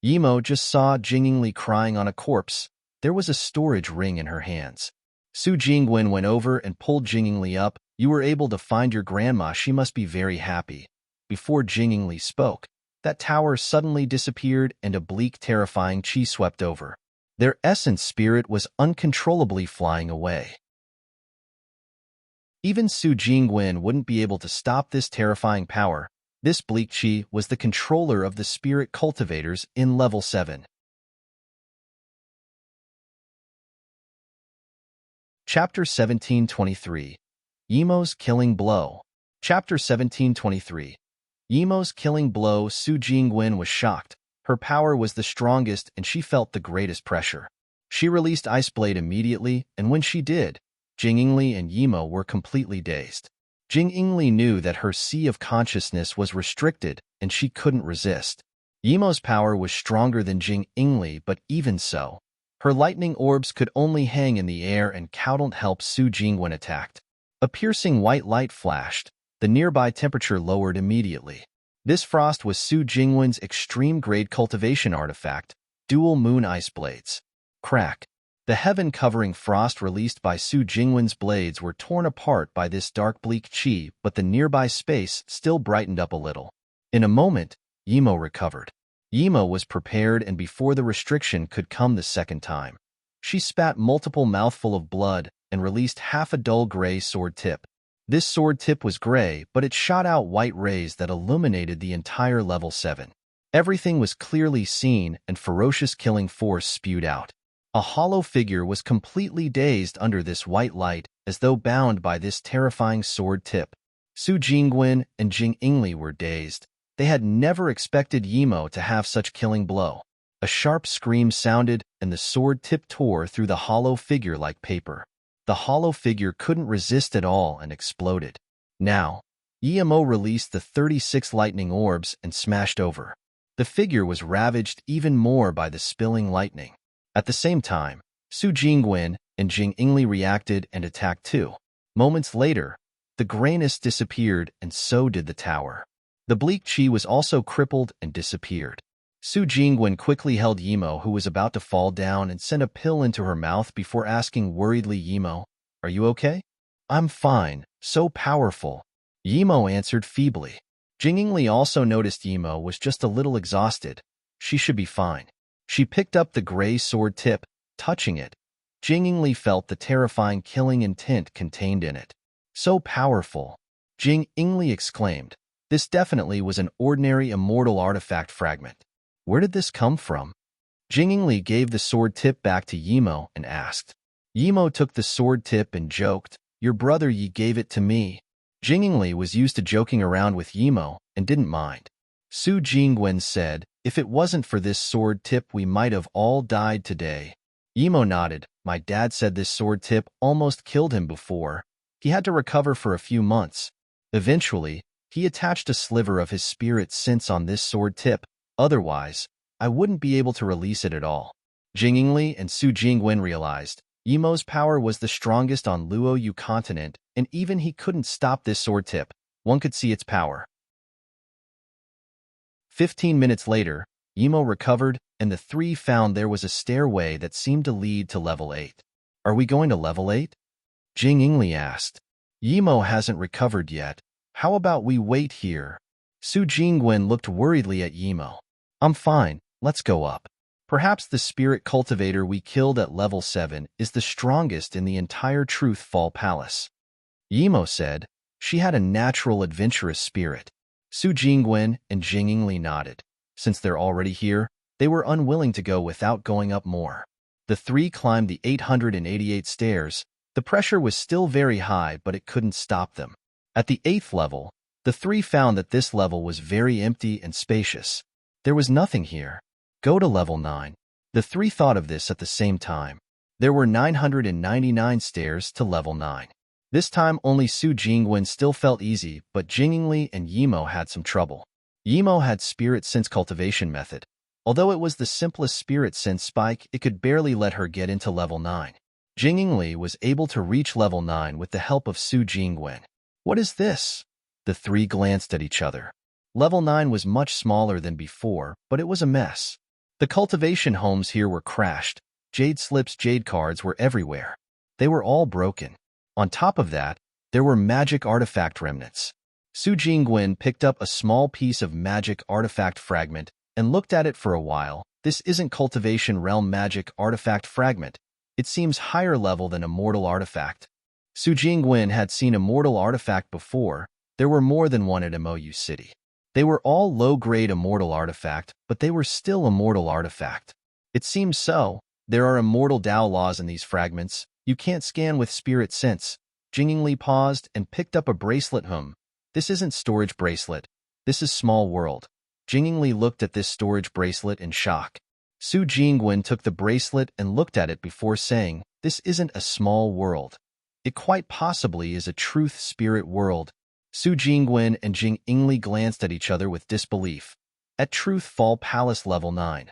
Yimo just saw Jing Ingli crying on a corpse. There was a storage ring in her hands. Su Jingwen went over and pulled Jing Ingli up. You were able to find your grandma, she must be very happy. Before Jing Ingli spoke, that tower suddenly disappeared and a bleak, terrifying chi swept over. Their essence spirit was uncontrollably flying away. Even Su Jingwen wouldn't be able to stop this terrifying power. This bleak chi was the controller of the spirit cultivators in level 7. Chapter 1723. Yimo's Killing Blow. Chapter 1723. Yimo's killing blow. Su Jingwen was shocked. Her power was the strongest and she felt the greatest pressure. She released Ice Blade immediately, and when she did, Jing Ingli and Yimo were completely dazed. Jing Ingli knew that her sea of consciousness was restricted and she couldn't resist. Yimo's power was stronger than Jing Ingli, but even so, her lightning orbs could only hang in the air and couldn't help Su Jingwen attacked. A piercing white light flashed. The nearby temperature lowered immediately. This frost was Su Jingwen's extreme-grade cultivation artifact, Dual Moon Ice Blades. Crack. The heaven-covering frost released by Su Jingwen's blades were torn apart by this dark bleak chi, but the nearby space still brightened up a little. In a moment, Yimo recovered. Yimo was prepared, and before the restriction could come the second time, she spat multiple mouthful of blood and released half a dull gray sword tip. This sword tip was gray, but it shot out white rays that illuminated the entire level 7. Everything was clearly seen, and ferocious killing force spewed out. A hollow figure was completely dazed under this white light, as though bound by this terrifying sword tip. Su Jingwen and Jing Ingli were dazed. They had never expected Yimo to have such killing blow. A sharp scream sounded, and the sword tip tore through the hollow figure like paper. The hollow figure couldn't resist at all and exploded. Now, Yimo released the 36 lightning orbs and smashed over. The figure was ravaged even more by the spilling lightning. At the same time, Su Jingwen and Jing Ingli reacted and attacked too. Moments later, the grayness disappeared and so did the tower. The bleak chi was also crippled and disappeared. Su Jingwen quickly held Yimo, who was about to fall down, and sent a pill into her mouth before asking worriedly, Yimo, are you okay? I'm fine, so powerful. Yimo answered feebly. Jingingli also noticed Yimo was just a little exhausted. She should be fine. She picked up the gray sword tip, touching it. Jingingli felt the terrifying killing intent contained in it. So powerful. Jingingli exclaimed. This definitely was an ordinary immortal artifact fragment. Where did this come from? Jingingli gave the sword tip back to Yimo and asked. Yimo took the sword tip and joked, "Your brother Yi gave it to me." Jingingli was used to joking around with Yimo and didn't mind. Su Jingwen said, "If it wasn't for this sword tip, we might have all died today." Yimo nodded. "My dad said this sword tip almost killed him before. He had to recover for a few months. Eventually, he attached a sliver of his spirit sense on this sword tip. Otherwise, I wouldn't be able to release it at all." Jingingli and Su Jingwen realized Yimo's power was the strongest on Luo Yu continent, and even he couldn't stop this sword tip. One could see its power. 15 minutes later, Yimo recovered, and the three found there was a stairway that seemed to lead to level 8. "Are we going to level 8? Jingingli asked. "Yimo hasn't recovered yet. How about we wait here?" Su Jingwen looked worriedly at Yimo. "I'm fine, let's go up. Perhaps the spirit cultivator we killed at level 7 is the strongest in the entire Truth Fall Palace." Yimo said. She had a natural adventurous spirit. Su Jingwen and Jingingli nodded. Since they're already here, they were unwilling to go without going up more. The three climbed the 888 stairs. The pressure was still very high, but it couldn't stop them. At the 8th level, the three found that this level was very empty and spacious. There was nothing here. Go to level 9. The three thought of this at the same time. There were 999 stairs to level 9. This time only Su Jingwen still felt easy, but Jingingli and Yimo had some trouble. Yimo had spirit sense cultivation method. Although it was the simplest spirit sense spike, it could barely let her get into level 9. Jingingli was able to reach level 9 with the help of Su Jingwen. "What is this?" The three glanced at each other. Level 9 was much smaller than before, but it was a mess. The cultivation homes here were crashed. Jade slips, jade cards were everywhere. They were all broken. On top of that, there were magic artifact remnants. Su Jingwen picked up a small piece of magic artifact fragment and looked at it for a while. This isn't cultivation realm magic artifact fragment. It seems higher level than immortal artifact. Su Jingwen had seen immortal artifact before. There were more than one at MOU City. They were all low-grade immortal artifact, but they were still immortal artifact. It seems so. There are immortal Dao laws in these fragments. You can't scan with spirit sense. Jingingli paused and picked up a bracelet. This isn't storage bracelet. This is small world. Jingingli looked at this storage bracelet in shock. Su Jingwen took the bracelet and looked at it before saying, "This isn't a small world. It quite possibly is a truth spirit world." Su Jingwen and Jingingli glanced at each other with disbelief. At Truth Fall Palace level 9,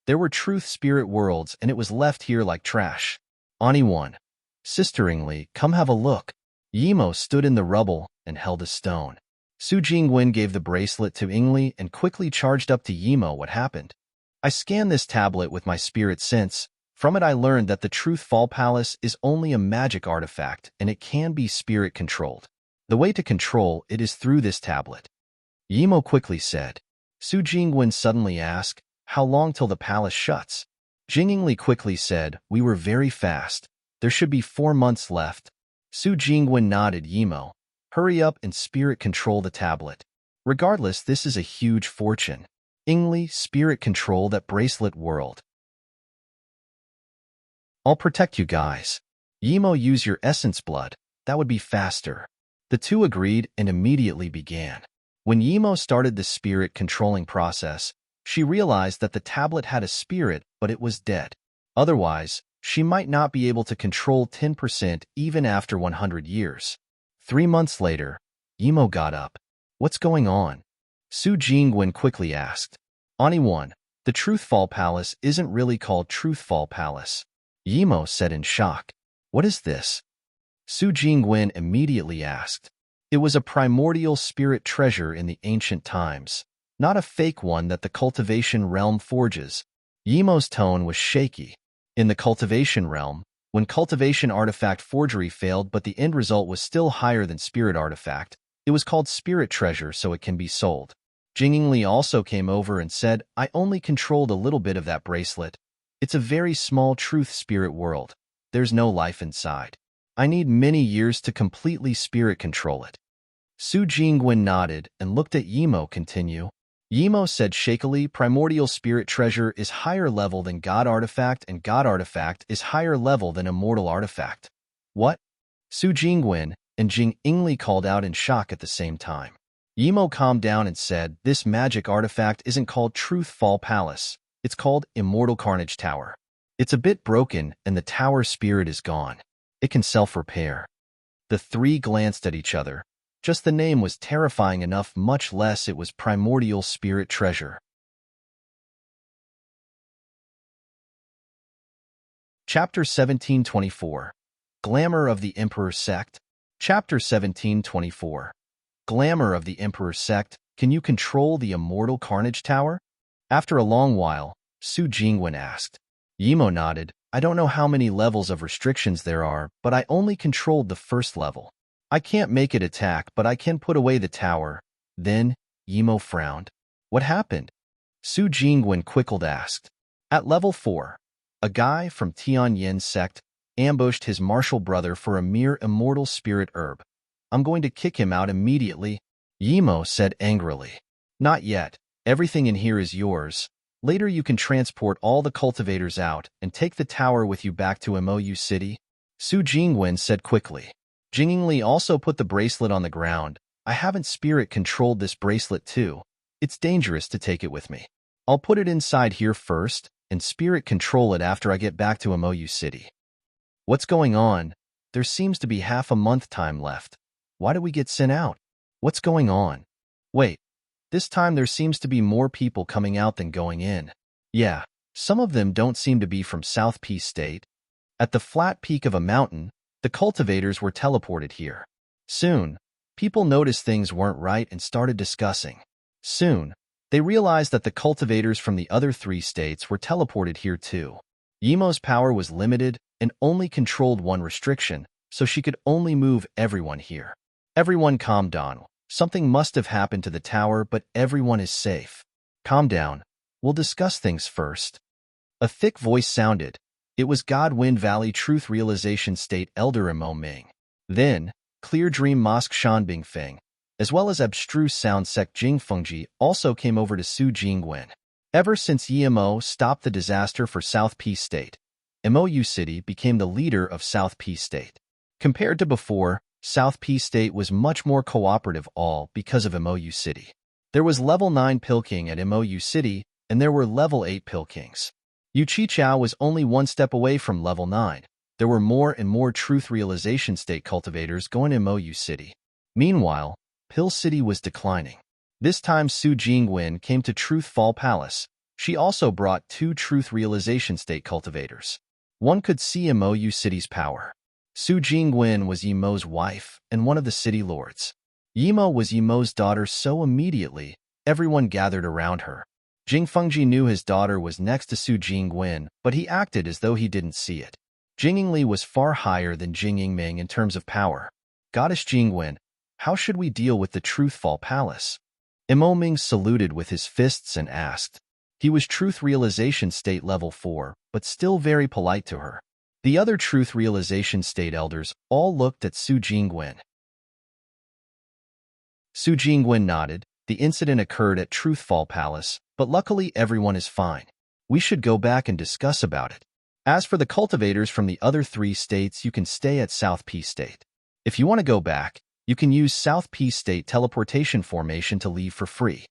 there were truth spirit worlds, and it was left here like trash. Ani 1. Sisteringly, come have a look. Yimo stood in the rubble and held a stone. Su Jingwen gave the bracelet to Ingli and quickly charged up to Yimo. "What happened?" "I scanned this tablet with my spirit sense. From it I learned that the Truth Fall Palace is only a magic artifact, and it can be spirit controlled. The way to control it is through this tablet." Yimo quickly said. Su Jingwen suddenly asked, "How long till the palace shuts?" Jingingli quickly said, "We were very fast. There should be 4 months left." Su Jingwen nodded. Yimo, hurry up and spirit control the tablet. Regardless, this is a huge fortune. Ingli, spirit control that bracelet world. "I'll protect you guys." Yimo, use your essence blood. That would be faster. The two agreed and immediately began. When Yimo started the spirit controlling process, she realized that the tablet had a spirit, but it was dead. Otherwise, she might not be able to control 10% even after 100 years. 3 months later, Yimo got up. "What's going on?" Su Jingwen quickly asked. Ani 1. The Truthfall Palace isn't really called Truthfall Palace. Yimo said in shock. "What is this?" Su Jingwen immediately asked. It was a primordial spirit treasure in the ancient times, not a fake one that the cultivation realm forges. Yimo's tone was shaky. In the cultivation realm, when cultivation artifact forgery failed but the end result was still higher than spirit artifact, It was called spirit treasure, so it can be sold. Jingli also came over and said, I only controlled a little bit of that bracelet. It's a very small truth spirit world. There's no life inside. I need many years to completely spirit control it. Su Jingwen nodded and looked at Yimo continue. Yimo said shakily, primordial spirit treasure is higher level than God artifact, and God artifact is higher level than immortal artifact. What? Su Jingwen and Jing Ingli called out in shock at the same time. Yimo calmed down and said, this magic artifact isn't called Truth Fall Palace. It's called Immortal Carnage Tower. It's a bit broken and the tower spirit is gone. It can self-repair. The three glanced at each other. Just the name was terrifying enough, much less it was primordial spirit treasure. Chapter 1724. Glamour of the Emperor's Sect. Chapter 1724. Glamour of the Emperor's Sect. Can you control the Immortal Carnage Tower? After a long while, Su Jingwen asked. Yimo nodded. I don't know how many levels of restrictions there are, but I only controlled the first level. I can't make it attack, but I can put away the tower. Then, Yimo frowned. What happened? Su Jingwen quickly asked. At level 4, a guy from Tianyin's sect ambushed his martial brother for a mere immortal spirit herb. I'm going to kick him out immediately, Yimo said angrily. Not yet. Everything in here is yours. Later you can transport all the cultivators out and take the tower with you back to Mou City, Su Jingwen said quickly. Jingli also put the bracelet on the ground. I haven't spirit controlled this bracelet too. It's dangerous to take it with me. I'll put it inside here first and spirit control it after I get back to Mou City. What's going on? There seems to be half a month time left. Why did we get sent out? What's going on? Wait, this time there seems to be more people coming out than going in. Yeah, some of them don't seem to be from South Peace State. At the flat peak of a mountain, the cultivators were teleported here. Soon, people noticed things weren't right and started discussing. Soon, they realized that the cultivators from the other 3 states were teleported here too. Yimo's power was limited and only controlled one restriction, so she could only move everyone here. Everyone calmed down. Something must have happened to the tower, but everyone is safe. Calm down. We'll discuss things first. A thick voice sounded. It was Godwind Valley Truth Realization State Elder Imo Ming. Then, Clear Dream Mosque Shanbing Feng, as well as Abstruse Sound Sect Jing Fengji, also came over to Su Jingwen. Ever since Yimo stopped the disaster for South Peace State, Mou City became the leader of South Peace State. Compared to before, South Peace State was much more cooperative, all because of Mou City. There was level 9 Pilking at Mou City, and there were level 8 Pilkings. Yuqichao was only one step away from level 9. There were more and more Truth Realization State cultivators going to Mou City. Meanwhile, Pill City was declining. This time Su Jingwen came to Truth Fall Palace. She also brought 2 Truth Realization State cultivators. One could see Mou City's power. Su Jingwen was Yimo's wife and one of the city lords. Yimo was Yimo's daughter, so immediately, everyone gathered around her. Jing Fengji knew his daughter was next to Su Jingwen, but he acted as though he didn't see it. Jingli was far higher than Jing Yingming in terms of power. Goddess Jingwen, how should we deal with the Truthfall Palace? Imo Ming saluted with his fists and asked. He was Truth Realization State level 4, but still very polite to her. The other Truth Realization State elders all looked at Su Jingwen. Su Jingwen nodded. The incident occurred at Truthfall Palace, but luckily everyone is fine. We should go back and discuss about it. As for the cultivators from the other 3 states, you can stay at South Peace State. If you want to go back, you can use South Peace State teleportation formation to leave for free.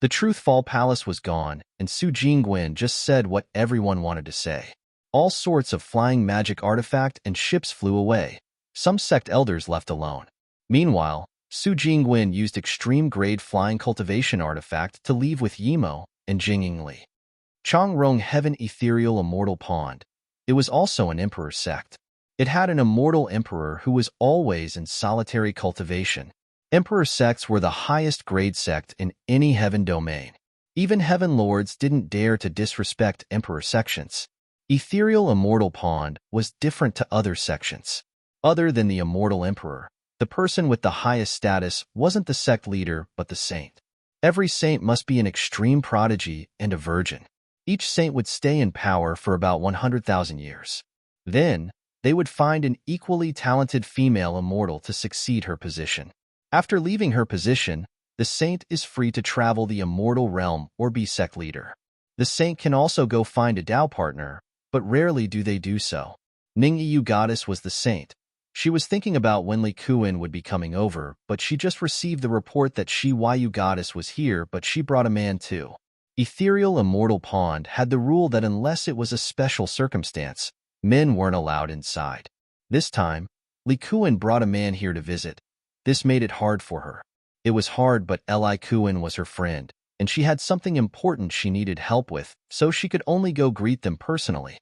The Truthfall Palace was gone, and Su Jingwen just said what everyone wanted to say. All sorts of flying magic artifact and ships flew away. Some sect elders left alone. Meanwhile, Su Jingwen used extreme-grade flying cultivation artifact to leave with Yimo and Jingli. Chongrong Heaven Ethereal Immortal Pond. It was also an emperor sect. It had an immortal emperor who was always in solitary cultivation. Emperor sects were the highest grade sect in any heaven domain. Even heaven lords didn't dare to disrespect emperor sections. Ethereal Immortal Pond was different to other sections. Other than the immortal emperor, The person with the highest status wasn't the sect leader, but the saint. Every saint must be an extreme prodigy and a virgin. Each saint would stay in power for about 100,000 years. Then, they would find an equally talented female immortal to succeed her position. After leaving her position, the saint is free to travel the immortal realm or be sect leader. The saint can also go find a Tao partner, but rarely do they do so. Ningyu goddess was the saint. She was thinking about when Li Kuan would be coming over, but she just received the report that Yu goddess was here, but she brought a man too. Ethereal Immortal Pond had the rule that unless it was a special circumstance, men weren't allowed inside. This time, Li Kuan brought a man here to visit. This made it hard for her. It was hard, but Li Kuan was her friend, and she had something important she needed help with, so she could only go greet them personally.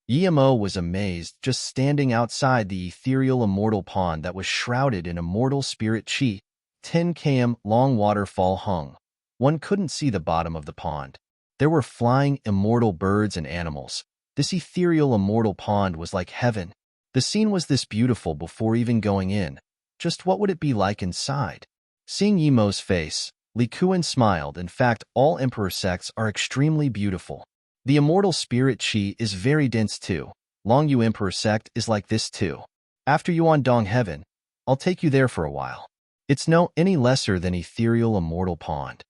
Yimo was amazed just standing outside the ethereal immortal pond that was shrouded in immortal spirit chi. 10 km long waterfall hung. One couldn't see the bottom of the pond. There were flying immortal birds and animals. This ethereal immortal pond was like heaven. The scene was this beautiful before even going in. Just what would it be like inside? Seeing Yimo's face, Li Kuan smiled. In fact, all emperor sects are extremely beautiful. The immortal spirit chi is very dense too. Long Yu Emperor sect is like this too. After Yuan Dong Heaven, I'll take you there for a while. It's no any lesser than ethereal immortal pond.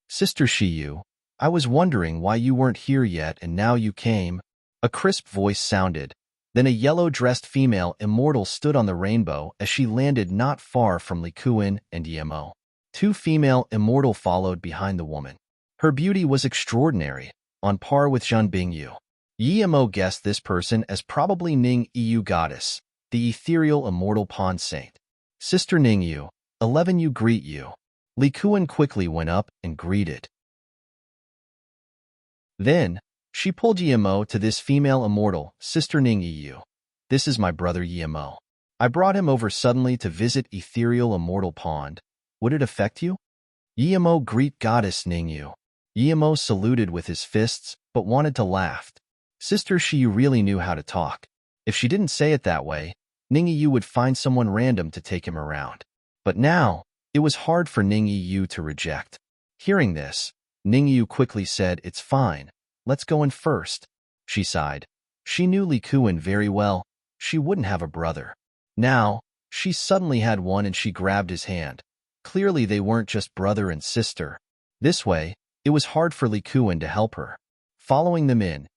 Sister Shiyu, I was wondering why you weren't here yet and now you came. A crisp voice sounded. Then a yellow-dressed female immortal stood on the rainbow as she landed not far from Li Kuan and Yimo. 2 female immortal followed behind the woman. Her beauty was extraordinary, on par with Zhan Bingyu. Yimo guessed this person as probably Ningyu goddess, the ethereal immortal pond saint. Sister Ningyu, 11 you greet you. Li Kuan quickly went up and greeted. Then, she pulled Yimo to this female immortal, Sister Ningyu. This is my brother Yimo. I brought him over suddenly to visit ethereal immortal pond. Would it affect you? Yimo greet goddess Ningyu. Yimo saluted with his fists, but wanted to laugh. Sister Shiyu really knew how to talk. If she didn't say it that way, Ningyu would find someone random to take him around. But now, it was hard for Ningyu to reject. Hearing this, Ningyu quickly said, it's fine. Let's go in first. She sighed. She knew Li Kuan very well. She wouldn't have a brother. Now, she suddenly had one and she grabbed his hand. Clearly they weren't just brother and sister. This way, it was hard for Li Kuan to help her. Following them in,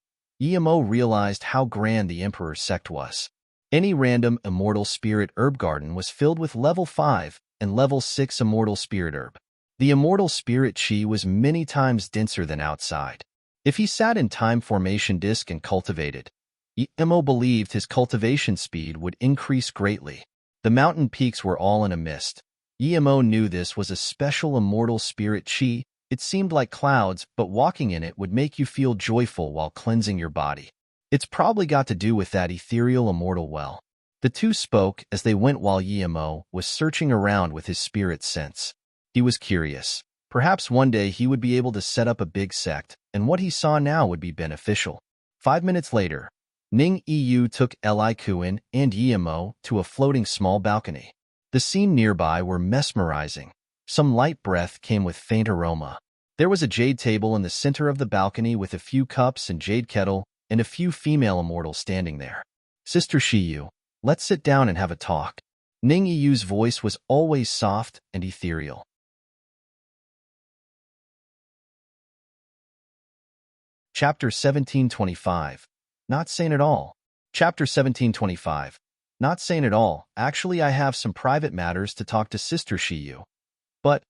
Yimo realized how grand the Emperor's sect was. Any random immortal spirit herb garden was filled with level 5 and level 6 immortal spirit herb. The immortal spirit chi was many times denser than outside. If he sat in time formation disk and cultivated, Yimo believed his cultivation speed would increase greatly. The mountain peaks were all in a mist. Yimo knew this was a special immortal spirit chi. It seemed like clouds, but walking in it would make you feel joyful while cleansing your body. It's probably got to do with that ethereal immortal well. The two spoke as they went while Yimo was searching around with his spirit sense. He was curious. Perhaps one day he would be able to set up a big sect, and what he saw now would be beneficial. 5 minutes later, Ningyu took Li Kuan and Yimo to a floating small balcony. The scene nearby were mesmerizing. Some light breath came with faint aroma. There was a jade table in the center of the balcony with a few cups and jade kettle and a few female immortals standing there. Sister Shiyu, let's sit down and have a talk. Ningyu's voice was always soft and ethereal. Chapter 1725. Not sane at all. Chapter 1725. Not sane at all. Actually, I have some private matters to talk to Sister Shiyu. But,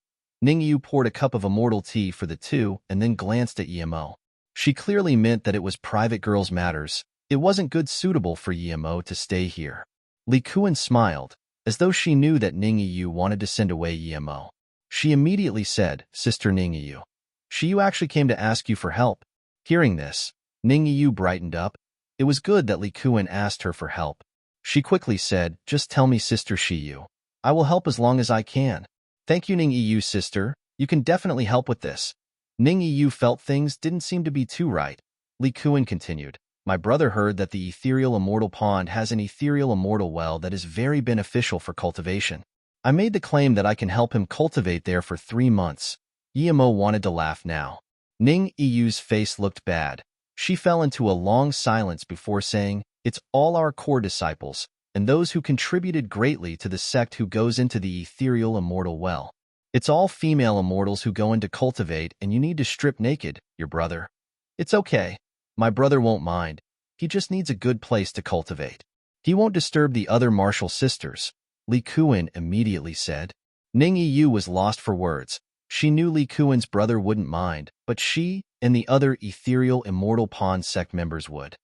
Ningyu poured a cup of immortal tea for the two and then glanced at Yimo. She clearly meant that it was private girls' matters. It wasn't good suitable for Yimo to stay here. Li Kuan smiled, as though she knew that Ningyu wanted to send away Yimo. She immediately said, Sister Ningyu, Shiyu actually came to ask you for help. Hearing this, Ningyu brightened up. It was good that Li Kuan asked her for help. She quickly said, just tell me, Sister Shiyu. I will help as long as I can. Thank you, Ningyu sister. You can definitely help with this. Ningyu felt things didn't seem to be too right. Li Kuan continued. My brother heard that the ethereal immortal pond has an ethereal immortal well that is very beneficial for cultivation. I made the claim that I can help him cultivate there for 3 months. Yemo wanted to laugh now. Ning Yu's face looked bad. She fell into a long silence before saying, "It's all our core disciples, and those who contributed greatly to the sect who goes into the ethereal immortal well. It's all female immortals who go in to cultivate, and you need to strip naked, your brother. It's okay. My brother won't mind. He just needs a good place to cultivate. He won't disturb the other martial sisters," Li Kuan immediately said. Ning Yu was lost for words. She knew Li Kuan's brother wouldn't mind, but she and the other ethereal immortal pond sect members would.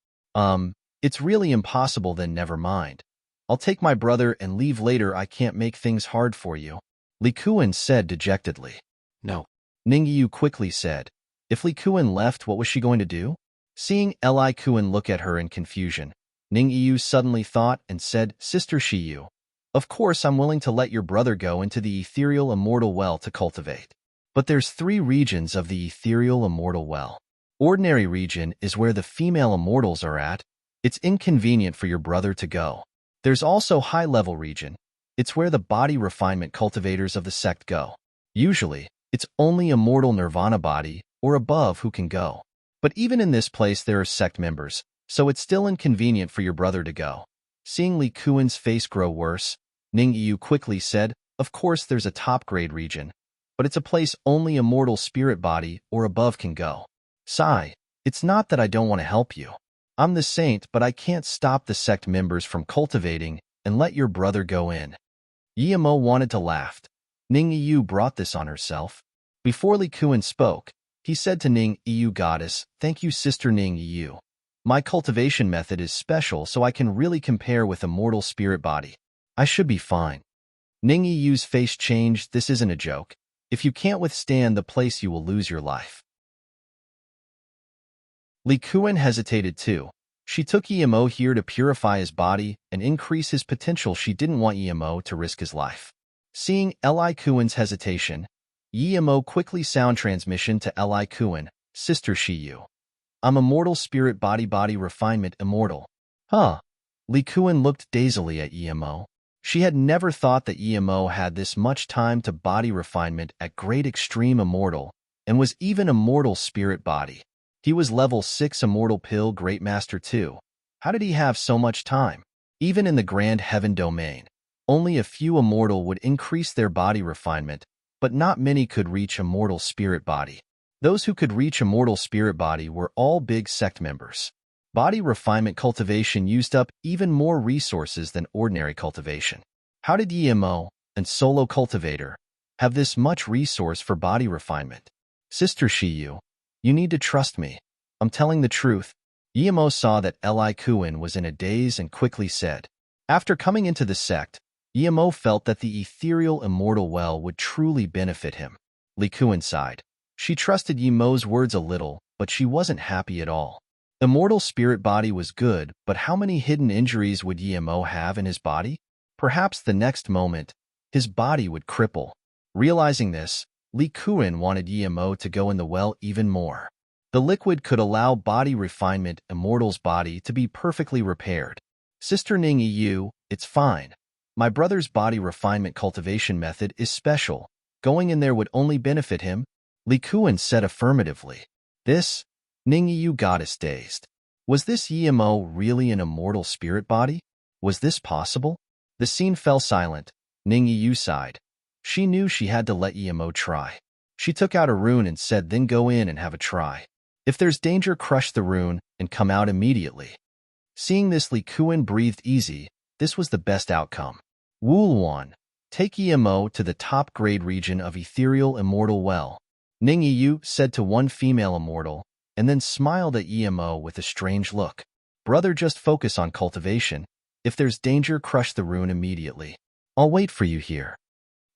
It's really impossible, then never mind. I'll take my brother and leave later. I can't make things hard for you," Li Kuan said dejectedly. No. Ning Yu quickly said. If Li Kuan left, what was she going to do? Seeing Li Kuan look at her in confusion, Ning Yu suddenly thought and said, "Sister Shiyu, of course I'm willing to let your brother go into the ethereal immortal well to cultivate. But there's 3 regions of the ethereal immortal well. Ordinary region is where the female immortals are at. It's inconvenient for your brother to go. There's also high-level region. It's where the body refinement cultivators of the sect go. Usually, it's only immortal nirvana body or above who can go. But even in this place there are sect members, so it's still inconvenient for your brother to go." Seeing Li Kuan's face grow worse, Ning Yu quickly said, "Of course there's a top-grade region, but it's a place only immortal spirit body or above can go. Sigh, it's not that I don't want to help you. I'm the saint, but I can't stop the sect members from cultivating and let your brother go in." Yemo wanted to laugh. Ning Yu brought this on herself. Before Li Kuan spoke, he said to Ning Yu, "Goddess, thank you, Sister Ning Yu. My cultivation method is special, so I can really compare with immortal spirit body. I should be fine." Ning Yu's face changed. This isn't a joke. If you can't withstand the place, you will lose your life. Li Kuan hesitated too. She took Yemo here to purify his body and increase his potential. She didn't want Yemo to risk his life. Seeing Li Kuan's hesitation, Yemo quickly sound transmission to Li Kuan, "Sister Shiyu. I'm immortal spirit body refinement immortal." Huh? Li Kuan looked dazedly at Yemo. She had never thought that Yemo had this much time to body refinement at great extreme immortal, and was even immortal spirit body. He was level 6 immortal pill great master too. How did he have so much time? Even in the grand heaven domain, only a few immortal would increase their body refinement, but not many could reach immortal spirit body. Those who could reach immortal spirit body were all big sect members. Body refinement cultivation used up even more resources than ordinary cultivation. How did Yemo, and solo cultivator, have this much resource for body refinement? Sister Shiyu, you need to trust me. I'm telling the truth. Yemo saw that Li Kuan was in a daze and quickly said. After coming into the sect, Yemo felt that the ethereal immortal well would truly benefit him. Li Kuan sighed. She trusted Yemo's words a little, but she wasn't happy at all. Immortal spirit body was good, but how many hidden injuries would Yemo have in his body? Perhaps the next moment, his body would cripple. Realizing this, Li Kuan wanted Yemo to go in the well even more. The liquid could allow body refinement immortal's body to be perfectly repaired. Sister Ning Yu, it's fine. My brother's body refinement cultivation method is special. Going in there would only benefit him, Li Kuan said affirmatively. This? Ning Yu goddess dazed. Was this Yemo really an immortal spirit body? Was this possible? The scene fell silent. Ning Yu sighed. She knew she had to let Yemo try. She took out a rune and said, "Then go in and have a try. If there's danger, crush the rune and come out immediately." Seeing this, Li Kuan breathed easy. This was the best outcome. Wulwan, take Yemo to the top-grade region of ethereal immortal well, Ning Yu said to one female immortal, and then smiled at Yemo with a strange look. Brother, just focus on cultivation. If there's danger, crush the rune immediately. I'll wait for you here,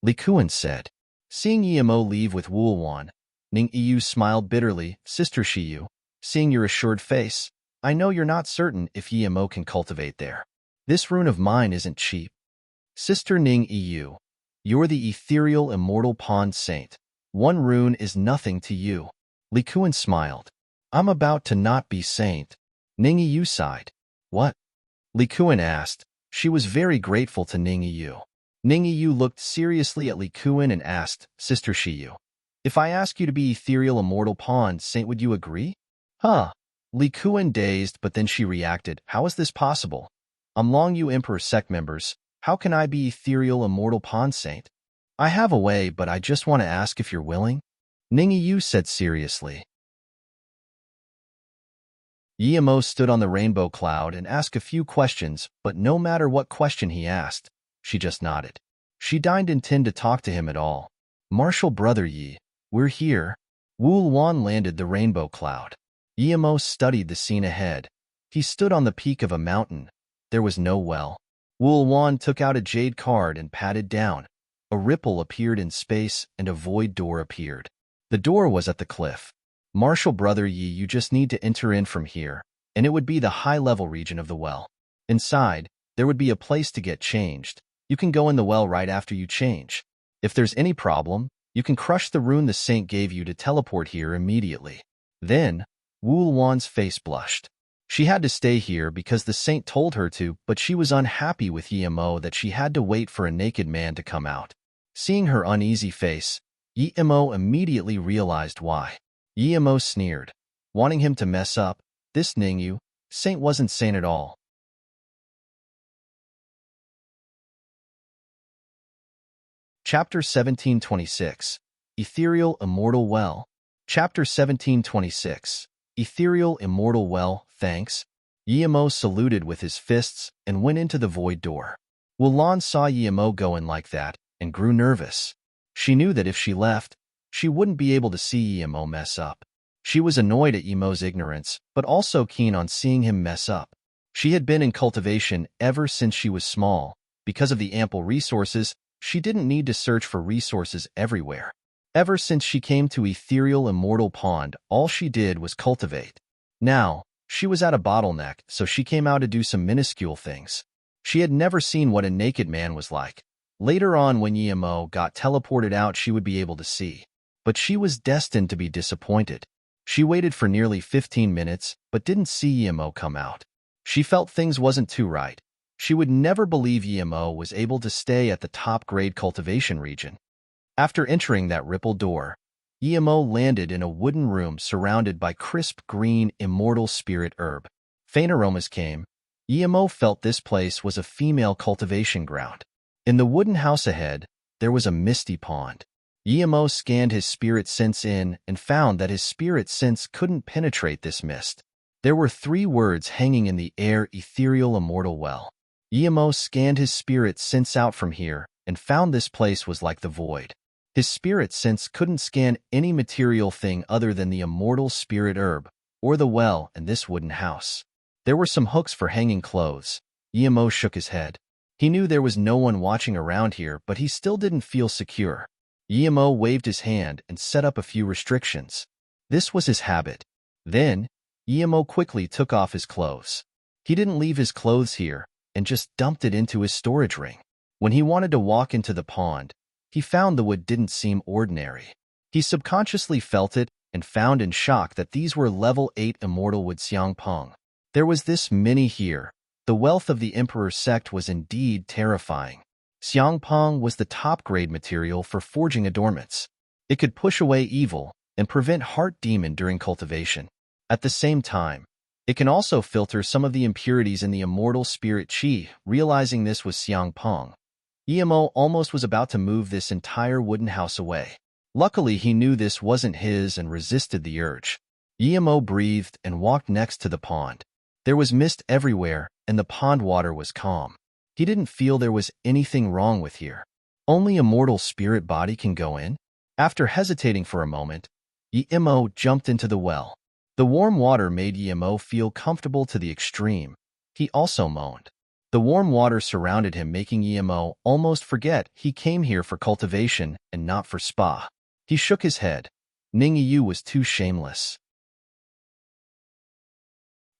Li Kuan said. Seeing Yemo leave with Wulwan, Ning Yu smiled bitterly. Sister Shiyu, seeing your assured face, I know you're not certain if Yemo can cultivate there. This rune of mine isn't cheap. Sister Ning Yu, you're the ethereal immortal pond saint. One rune is nothing to you. Li Kuan smiled. I'm about to not be saint. Ning Yu sighed. What? Li Kuan asked. She was very grateful to Ning Yu. Ning Yu looked seriously at Li Kuan and asked, Sister Shiyu, if I ask you to be ethereal immortal pond saint, would you agree? Huh. Li Kuan dazed, but then she reacted, how is this possible? I'm Long Yu Emperor sect members. How can I be ethereal immortal pond saint? I have a way, but I just want to ask if you're willing. Ning Yu said seriously. Yimo stood on the rainbow cloud and asked a few questions, but no matter what question he asked, she just nodded. She didn't intend to talk to him at all. Martial brother Yi, we're here. Wu Luan landed the rainbow cloud. Yimo studied the scene ahead. He stood on the peak of a mountain. There was no well. Wu Luan took out a jade card and patted down. A ripple appeared in space and a void door appeared. The door was at the cliff. Martial brother Yi, you just need to enter in from here, and it would be the high-level region of the well. Inside, there would be a place to get changed. You can go in the well right after you change. If there's any problem, you can crush the rune the saint gave you to teleport here immediately. Then, Wu Luan's face blushed. She had to stay here because the saint told her to, but she was unhappy with Yimo that she had to wait for a naked man to come out. Seeing her uneasy face, Yimo immediately realized why. Yimo sneered, wanting him to mess up. This Ningyu saint wasn't sane at all. Chapter 1726. Ethereal Immortal Well. Chapter 1726. Ethereal Immortal Well, thanks. Yimo saluted with his fists and went into the void door. Wulan saw Yimo go in like that and grew nervous. She knew that if she left, she wouldn't be able to see Yimo mess up. She was annoyed at Yimo's ignorance, but also keen on seeing him mess up. She had been in cultivation ever since she was small. Because of the ample resources, she didn't need to search for resources everywhere. Ever since she came to Ethereal Immortal Pond, all she did was cultivate. Now, she was at a bottleneck, so she came out to do some minuscule things. She had never seen what a naked man was like. Later on, when Yimo got teleported out, she would be able to see. But she was destined to be disappointed. She waited for nearly 15 minutes, but didn't see Yimo come out. She felt things wasn't too right. She would never believe Yimo was able to stay at the top-grade cultivation region. After entering that ripple door, Yimo landed in a wooden room surrounded by crisp green immortal spirit herb. Faint aromas came. Yimo felt this place was a female cultivation ground. In the wooden house ahead, there was a misty pond. Yimo scanned his spirit sense in and found that his spirit sense couldn't penetrate this mist. There were 3 words hanging in the air: ethereal immortal well. Yimo scanned his spirit sense out from here and found this place was like the void. His spirit sense couldn't scan any material thing other than the immortal spirit herb, or the well and this wooden house. There were some hooks for hanging clothes. Yimo shook his head. He knew there was no one watching around here, but he still didn't feel secure. Yimo waved his hand and set up a few restrictions. This was his habit. Then, Yimo quickly took off his clothes. He didn't leave his clothes here and just dumped it into his storage ring. When he wanted to walk into the pond, he found the wood didn't seem ordinary. He subconsciously felt it and found in shock that these were level 8 immortal wood xiangpeng. There was this many here. The wealth of the Emperor's sect was indeed terrifying. Xiangpeng was the top-grade material for forging adornments. It could push away evil and prevent heart demon during cultivation. At the same time, it can also filter some of the impurities in the immortal spirit qi. Realizing this was Xiangpeng, Yimo almost was about to move this entire wooden house away. Luckily, he knew this wasn't his and resisted the urge. Yimo breathed and walked next to the pond. There was mist everywhere, and the pond water was calm. He didn't feel there was anything wrong with here. Only a mortal spirit body can go in? After hesitating for a moment, Yimo jumped into the well. The warm water made Yimo feel comfortable to the extreme. He also moaned. The warm water surrounded him, making Yimo almost forget he came here for cultivation and not for spa. He shook his head. Ning Yu was too shameless.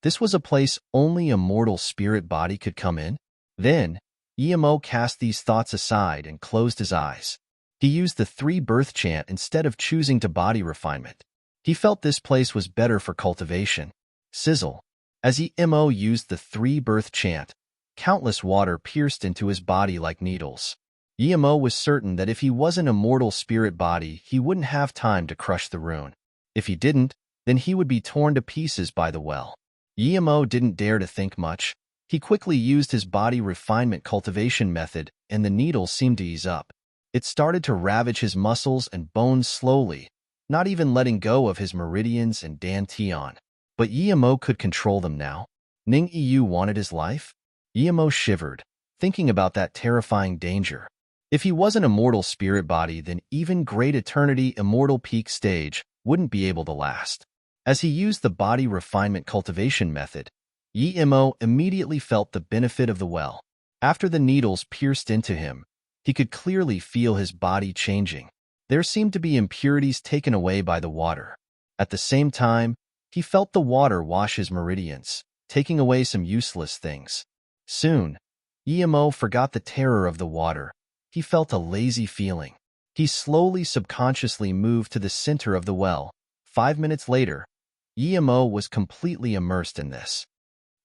This was a place only a mortal spirit body could come in? Then, Yimo cast these thoughts aside and closed his eyes. He used the 3 birth chant instead of choosing to body refinement. He felt this place was better for cultivation. Sizzle. As Emo used the three-birth chant, countless water pierced into his body like needles. Emo was certain that if he wasn't a mortal spirit body, he wouldn't have time to crush the rune. If he didn't, then he would be torn to pieces by the well. Emo didn't dare to think much. He quickly used his body refinement cultivation method, and the needle seemed to ease up. It started to ravage his muscles and bones slowly, not even letting go of his meridians and dantian. But Emo could control them now. Ning Yu wanted his life? Emo shivered, thinking about that terrifying danger. If he wasn't a mortal spirit body, then even Great Eternity Immortal Peak Stage wouldn't be able to last. As he used the body refinement cultivation method, Emo immediately felt the benefit of the well. After the needles pierced into him, he could clearly feel his body changing. There seemed to be impurities taken away by the water. At the same time, he felt the water wash his meridians, taking away some useless things. Soon, Emo forgot the terror of the water. He felt a lazy feeling. He slowly subconsciously moved to the center of the well. 5 minutes later, Emo was completely immersed in this.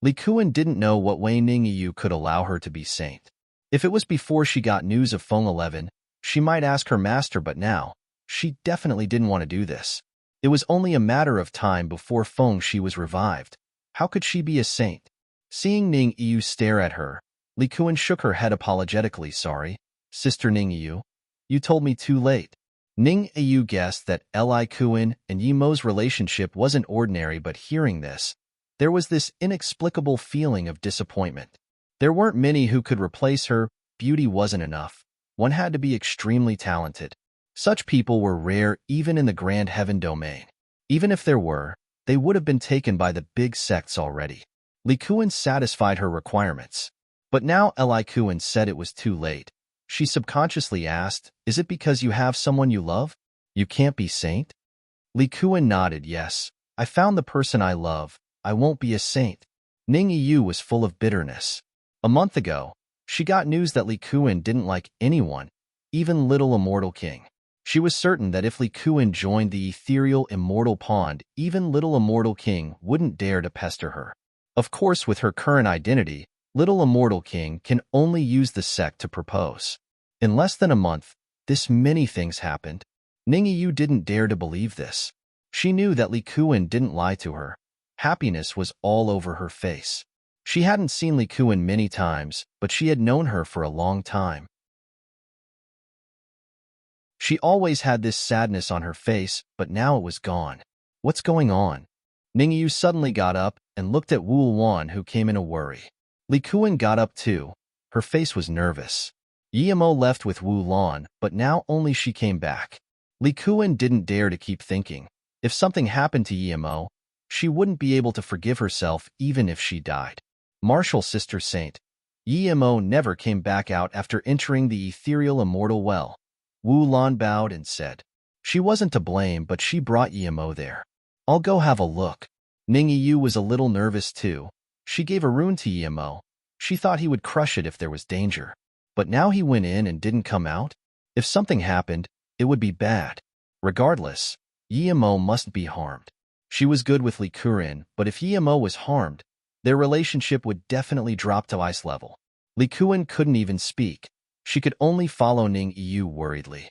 Likuan didn't know what way Ning Yu could allow her to be saint. If it was before she got news of Feng 11, she might ask her master, but now, she definitely didn't want to do this. It was only a matter of time before Feng Shi was revived. How could she be a saint? Seeing Ning Yu stare at her, Likuan shook her head apologetically. Sorry, Sister Ning Yu. You told me too late. Ning Yu guessed that Li Kuan and Emo's relationship wasn't ordinary, but hearing this, there was this inexplicable feeling of disappointment. There weren't many who could replace her. Beauty wasn't enough. One had to be extremely talented. Such people were rare even in the Grand Heaven domain. Even if there were, they would have been taken by the big sects already. Likuan satisfied her requirements. But now Li Kuan said it was too late. She subconsciously asked, is it because you have someone you love? You can't be saint? Likuan nodded, yes. I found the person I love. I won't be a saint. Ning Yu was full of bitterness. A month ago, she got news that Likuan didn't like anyone, even Little Immortal King. She was certain that if Likuan joined the ethereal immortal pond, even Little Immortal King wouldn't dare to pester her. Of course, with her current identity, Little Immortal King can only use the sect to propose. In less than a month, this many things happened. Ning Yu didn't dare to believe this. She knew that Likuan didn't lie to her. Happiness was all over her face. She hadn't seen Likuan many times, but she had known her for a long time. She always had this sadness on her face, but now it was gone. What's going on? Ning Yu suddenly got up and looked at Wu Luan, who came in a worry. Likuan got up too. Her face was nervous. Emo left with Wu Luan, but now only she came back. Likuan didn't dare to keep thinking. If something happened to Emo, she wouldn't be able to forgive herself even if she died. Martial Sister Saint. Emo never came back out after entering the ethereal immortal well. Wu Lan bowed and said, she wasn't to blame, but she brought Emo there. I'll go have a look. Ning Yu was a little nervous too. She gave a rune to Emo. She thought he would crush it if there was danger. But now he went in and didn't come out? If something happened, it would be bad. Regardless, Emo mustn't be harmed. She was good with Likuan, but if Emo was harmed, their relationship would definitely drop to ice level. Likuan couldn't even speak. She could only follow Ning Yu worriedly.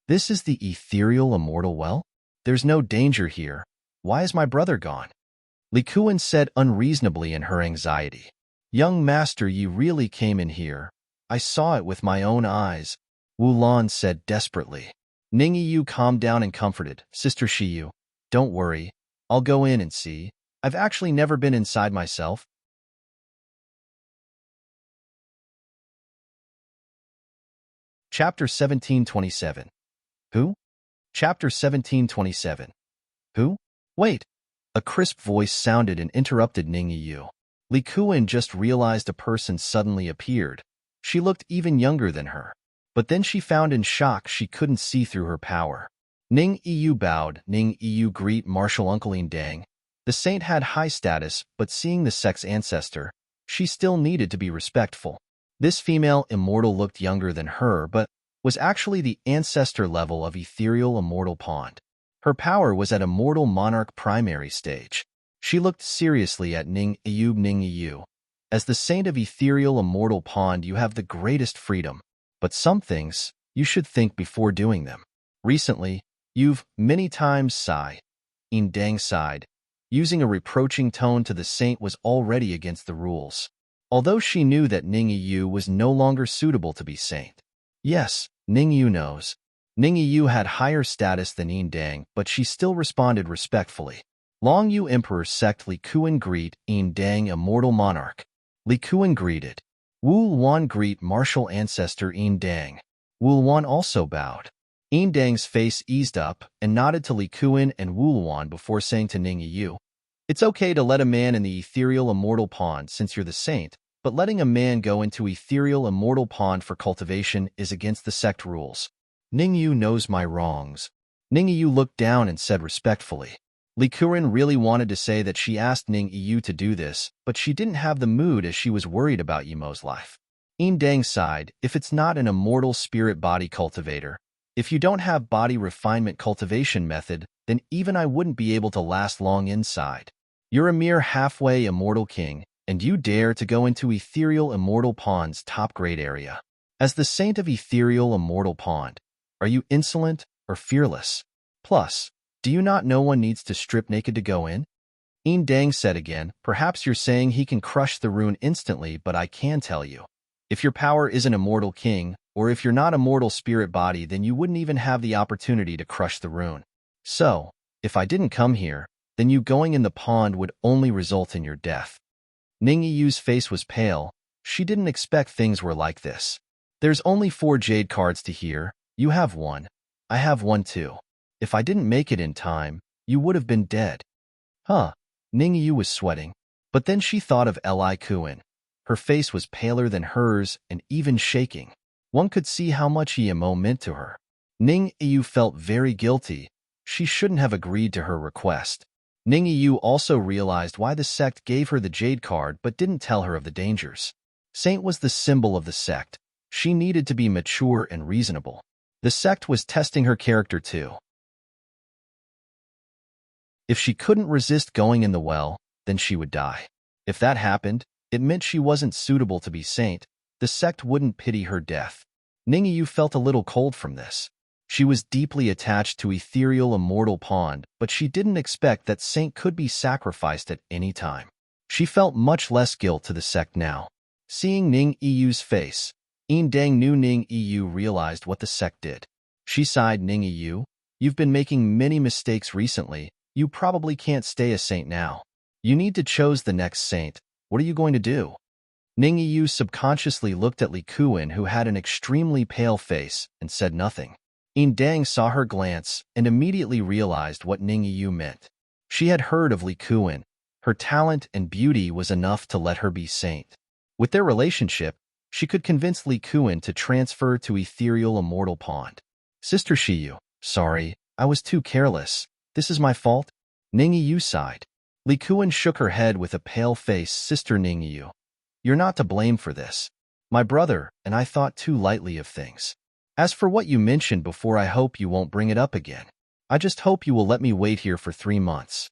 This is the ethereal immortal well? There's no danger here. Why is my brother gone? Likuan said unreasonably in her anxiety. Young master, you really came in here. I saw it with my own eyes. Wu Lan said desperately. Ning Yu calmed down and comforted. Sister Shiyu, don't worry. I'll go in and see. I've actually never been inside myself. Chapter 1727. Who? Chapter 1727. Who? Wait. A crisp voice sounded and interrupted Ning Yu. Likuan just realized a person suddenly appeared. She looked even younger than her. But then she found in shock she couldn't see through her power. Ning Yu bowed. Ning Yu greet Martial Uncle Dang. The saint had high status, but seeing the sect's ancestor, she still needed to be respectful. This female immortal looked younger than her, but was actually the ancestor level of ethereal immortal pond. Her power was at immortal monarch primary stage. She looked seriously at Ning Yu. As the saint of ethereal immortal pond, you have the greatest freedom, but some things you should think before doing them. Recently, you've many times sighed. Dang sighed. Using a reproaching tone to the saint was already against the rules. Although she knew that Ning Yu was no longer suitable to be saint. Yes, Ning Yu knows. Ning Yu had higher status than Dang, but she still responded respectfully. Long Yu Emperor sect Li Kuan greet Dang immortal monarch. Li Kuan greeted. Wu Luan greet martial ancestor Dang. Wu Luan also bowed. Dang's face eased up and nodded to Li Kuan and Wu Luan before saying to Ning Yu, "It's okay to let a man in the ethereal immortal pond since you're the saint, but letting a man go into ethereal immortal pond for cultivation is against the sect rules. Ning Yu knows my wrongs." Ning Yu looked down and said respectfully. Li Kuan really wanted to say that she asked Ning Yu to do this, but she didn't have the mood as she was worried about Yimo's life. Dang sighed, "If it's not an immortal spirit body cultivator, if you don't have body refinement cultivation method, then even I wouldn't be able to last long inside. You're a mere halfway immortal king, and you dare to go into ethereal immortal pond's top grade area. As the saint of ethereal immortal pond, are you insolent or fearless? Plus, do you not know one needs to strip naked to go in?" Dang said again, "Perhaps you're saying he can crush the rune instantly, but I can tell you. If your power isn't immortal king, or if you're not a mortal spirit body, then you wouldn't even have the opportunity to crush the rune. So, if I didn't come here, then you going in the pond would only result in your death." Ning Yu's face was pale. She didn't expect things were like this. "There's only 4 jade cards to hear. You have 1. I have 1 too. If I didn't make it in time, you would have been dead." Huh. Ning Yu was sweating. But then she thought of Li Kuan. Her face was paler than hers and even shaking. One could see how much Yimo meant to her. Ning Yu felt very guilty. She shouldn't have agreed to her request. Ning Yu also realized why the sect gave her the jade card but didn't tell her of the dangers. Saint was the symbol of the sect. She needed to be mature and reasonable. The sect was testing her character too. If she couldn't resist going in the well, then she would die. If that happened, it meant she wasn't suitable to be saint. The sect wouldn't pity her death. Ning Yu felt a little cold from this. She was deeply attached to ethereal immortal pond, but she didn't expect that saint could be sacrificed at any time. She felt much less guilt to the sect now. Seeing Ning Yu's face, Dang knew Ning Yu realized what the sect did. She sighed. "Ning Yu, you've been making many mistakes recently. You probably can't stay a saint now. You need to choose the next saint. What are you going to do?" Ning Yu subconsciously looked at Li Kuan, who had an extremely pale face, and said nothing. Dang saw her glance and immediately realized what Ning Yu meant. She had heard of Li Kuan. Her talent and beauty was enough to let her be saint. With their relationship, she could convince Li Kuan to transfer to ethereal immortal pond. "Sister Shiyu, sorry, I was too careless. This is my fault." Ning Yu sighed. Li Kuan shook her head with a pale face. "Sister Ning Yu, you're not to blame for this. My brother and I thought too lightly of things. As for what you mentioned before, I hope you won't bring it up again. I just hope you will let me wait here for 3 months."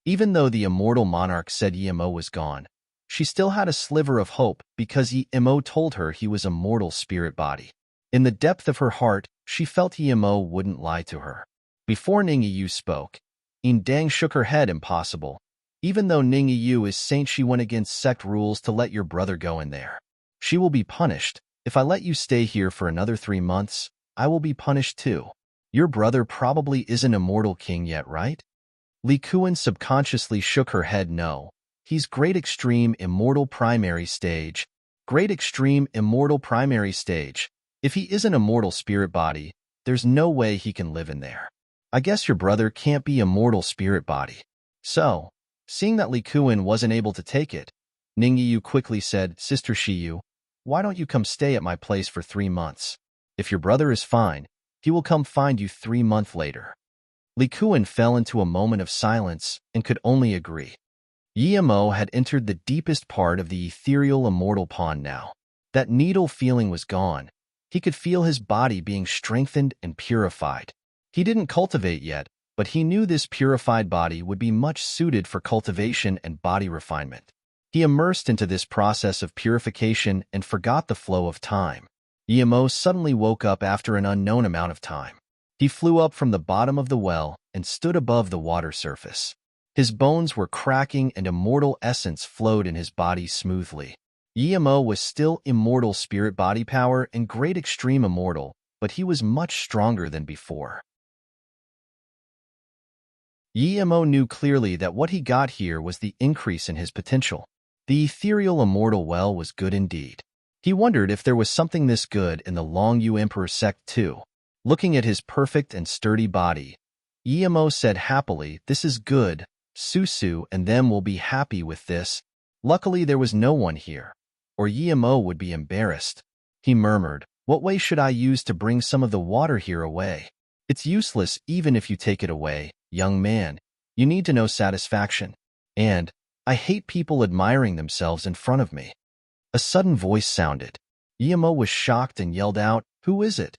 Even though the immortal monarch said Yimo was gone, she still had a sliver of hope because Yimo told her he was a mortal spirit body. In the depth of her heart, she felt Yimo wouldn't lie to her. Before Ning Yu spoke, Dang shook her head. "Impossible. Even though Ning Yu is saint, she went against sect rules to let your brother go in there. She will be punished. If I let you stay here for another 3 months, I will be punished too. Your brother probably isn't immortal king yet, right?" Li Kuan subconsciously shook her head. "No. He's great extreme immortal primary stage. Great extreme immortal primary stage. If he isn't a mortal spirit body, there's no way he can live in there. I guess your brother can't be a mortal spirit body." So, seeing that Li Kuan wasn't able to take it, Ning Yu quickly said, "Sister Shiyu, why don't you come stay at my place for 3 months? If your brother is fine, he will come find you 3 months later." Li Kuan fell into a moment of silence and could only agree. Yimo had entered the deepest part of the ethereal immortal pond now. That needle feeling was gone. He could feel his body being strengthened and purified. He didn't cultivate yet, but he knew this purified body would be much suited for cultivation and body refinement. He immersed into this process of purification and forgot the flow of time. Emo suddenly woke up after an unknown amount of time. He flew up from the bottom of the well and stood above the water surface. His bones were cracking and immortal essence flowed in his body smoothly. Emo was still immortal spirit body power and great extreme immortal, but he was much stronger than before. Emo knew clearly that what he got here was the increase in his potential. The ethereal immortal well was good indeed. He wondered if there was something this good in the Long Yu Emperor sect too. Looking at his perfect and sturdy body, Emo said happily, "This is good. Susu and them will be happy with this." Luckily there was no one here, or Emo would be embarrassed. He murmured, "What way should I use to bring some of the water here away?" "It's useless even if you take it away, young man. You need to know satisfaction. And I hate people admiring themselves in front of me." A sudden voice sounded. Emo was shocked and yelled out, "Who is it?"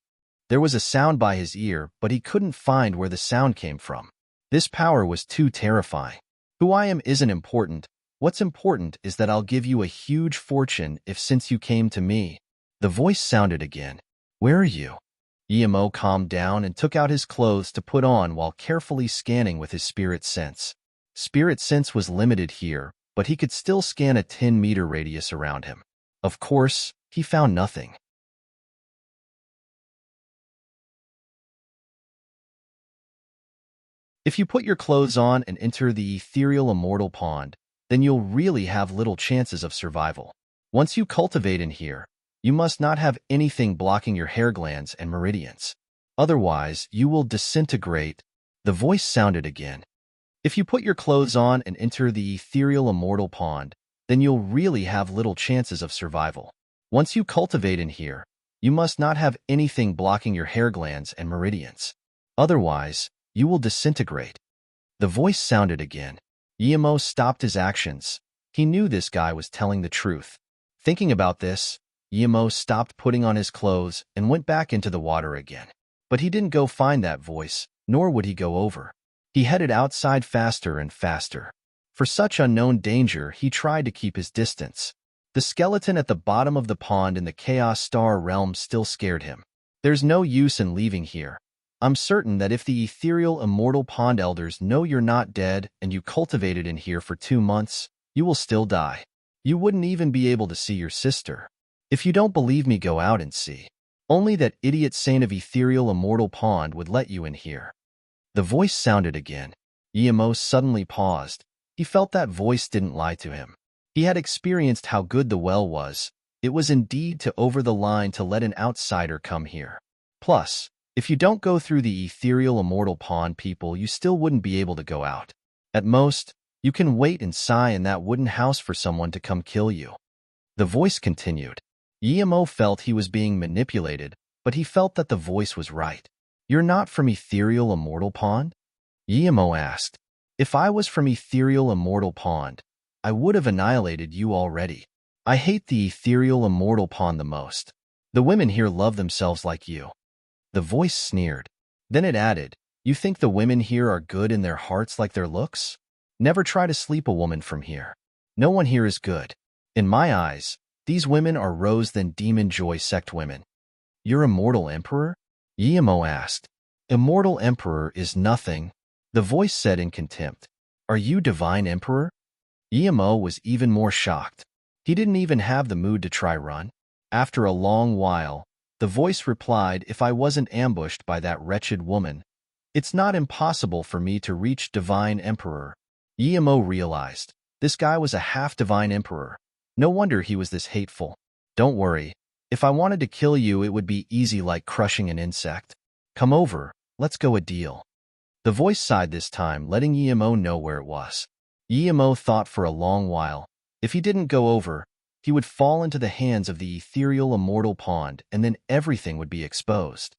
There was a sound by his ear, but he couldn't find where the sound came from. This power was too terrifying. "Who I am isn't important. What's important is that I'll give you a huge fortune since you came to me." The voice sounded again. "Where are you?" Emo calmed down and took out his clothes to put on while carefully scanning with his spirit sense. Spirit sense was limited here, but he could still scan a 10-meter radius around him. Of course, he found nothing. If you put your clothes on and enter the ethereal immortal pond, then you'll really have little chances of survival. Once you cultivate in here, you must not have anything blocking your hair glands and meridians. Otherwise, you will disintegrate. The voice sounded again. If you put your clothes on and enter the ethereal immortal pond, then you'll really have little chances of survival. Once you cultivate in here, you must not have anything blocking your hair glands and meridians. Otherwise, you will disintegrate. The voice sounded again. Emo stopped his actions. He knew this guy was telling the truth. Thinking about this, Emo stopped putting on his clothes and went back into the water again. But he didn't go find that voice, nor would he go over. He headed outside faster and faster. For such unknown danger, he tried to keep his distance. The skeleton at the bottom of the pond in the Chaos Star realm still scared him. "There's no use in leaving here. I'm certain that if the ethereal immortal pond elders know you're not dead and you cultivated in here for 2 months, you will still die. You wouldn't even be able to see your sister. If you don't believe me, go out and see. Only that idiot saint of ethereal immortal pond would let you in here." The voice sounded again. Emo suddenly paused. He felt that voice didn't lie to him. He had experienced how good the well was. It was indeed to over the line to let an outsider come here. Plus, if you don't go through the ethereal immortal pond, people, you still wouldn't be able to go out. At most, you can wait and sigh in that wooden house for someone to come kill you. The voice continued. Emo felt he was being manipulated, but he felt that the voice was right. "You're not from ethereal immortal pond?" Emo asked. "If I was from ethereal immortal pond, I would have annihilated you already. I hate the ethereal immortal pond the most. The women here love themselves like you." The voice sneered. Then it added, "You think the women here are good in their hearts like their looks? Never try to sleep a woman from here. No one here is good. In my eyes, these women are Rose then Demon Joy sect women." "You're Immortal Emperor?" Emo asked. "Immortal Emperor is nothing," the voice said in contempt. "Are you Divine Emperor?" Emo was even more shocked. He didn't even have the mood to try run. After a long while, the voice replied, "If I wasn't ambushed by that wretched woman, it's not impossible for me to reach Divine Emperor." Emo realized this guy was a half-Divine Emperor. No wonder he was this hateful. "Don't worry. If I wanted to kill you, it would be easy like crushing an insect. Come over, let's go a deal." The voice sighed this time, letting Emo know where it was. Emo thought for a long while. If he didn't go over, he would fall into the hands of the ethereal immortal pond, and then everything would be exposed.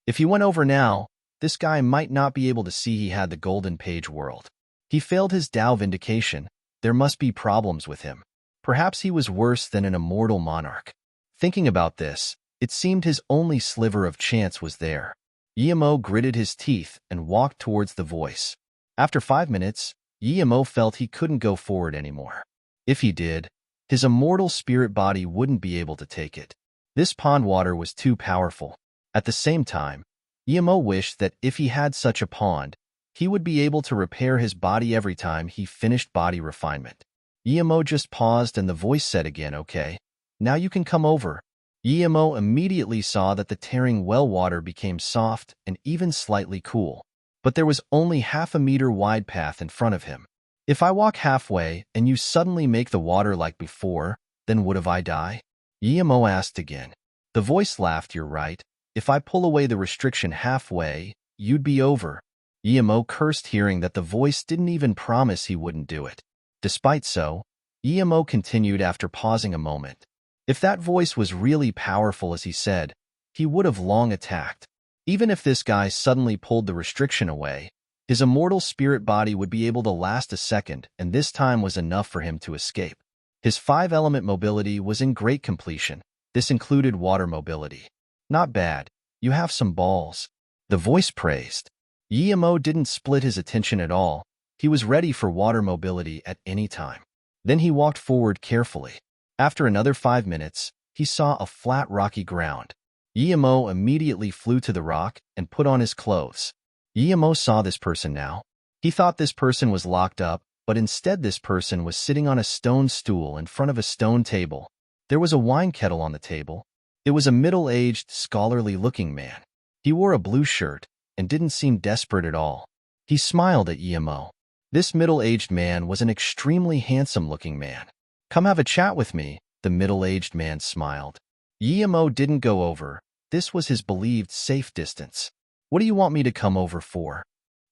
If he went over now, this guy might not be able to see he had the golden page world. He failed his Tao vindication. There must be problems with him. Perhaps he was worse than an immortal monarch. Thinking about this, it seemed his only sliver of chance was there. Yemo gritted his teeth and walked towards the voice. After 5 minutes, Yemo felt he couldn't go forward anymore. If he did, his immortal spirit body wouldn't be able to take it. This pond water was too powerful. At the same time, Yemo wished that if he had such a pond, he would be able to repair his body every time he finished body refinement. Yemo just paused and the voice said again, "Okay, now you can come over." Yemo immediately saw that the tearing well water became soft and even slightly cool. But there was only half a meter wide path in front of him. If I walk halfway and you suddenly make the water like before, then would I die? Yemo asked again. The voice laughed, "You're right. If I pull away the restriction halfway, you'd be over." Yemo cursed, hearing that the voice didn't even promise he wouldn't do it. Despite so, Yemo continued after pausing a moment. If that voice was really powerful as he said, he would have long attacked. Even if this guy suddenly pulled the restriction away, his immortal spirit body would be able to last a second, and this time was enough for him to escape. His 5-element mobility was in great completion. This included water mobility. "Not bad. You have some balls," the voice praised. Yemo didn't split his attention at all. He was ready for water mobility at any time. Then he walked forward carefully. After another 5 minutes, he saw a flat rocky ground. Yemo immediately flew to the rock and put on his clothes. Yemo saw this person now. He thought this person was locked up, but instead this person was sitting on a stone stool in front of a stone table. There was a wine kettle on the table. It was a middle-aged, scholarly-looking man. He wore a blue shirt and didn't seem desperate at all. He smiled at Yemo. This middle-aged man was an extremely handsome-looking man. "Come have a chat with me," the middle-aged man smiled. Yemo didn't go over. This was his believed safe distance. "What do you want me to come over for?"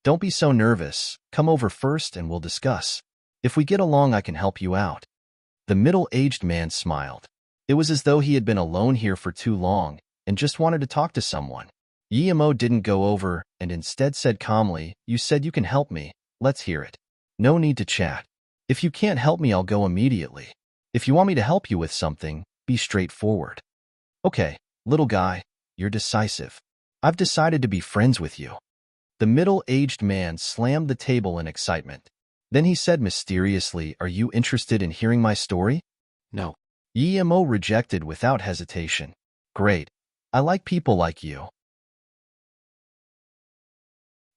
"Don't be so nervous. Come over first and we'll discuss. If we get along, I can help you out." The middle-aged man smiled. It was as though he had been alone here for too long and just wanted to talk to someone. Yemo didn't go over and instead said calmly, "You said you can help me. Let's hear it. No need to chat. If you can't help me, I'll go immediately. If you want me to help you with something, be straightforward." "Okay, little guy, you're decisive. I've decided to be friends with you." The middle-aged man slammed the table in excitement. Then he said mysteriously, "Are you interested in hearing my story?" No. Yemo rejected without hesitation. "Great. I like people like you."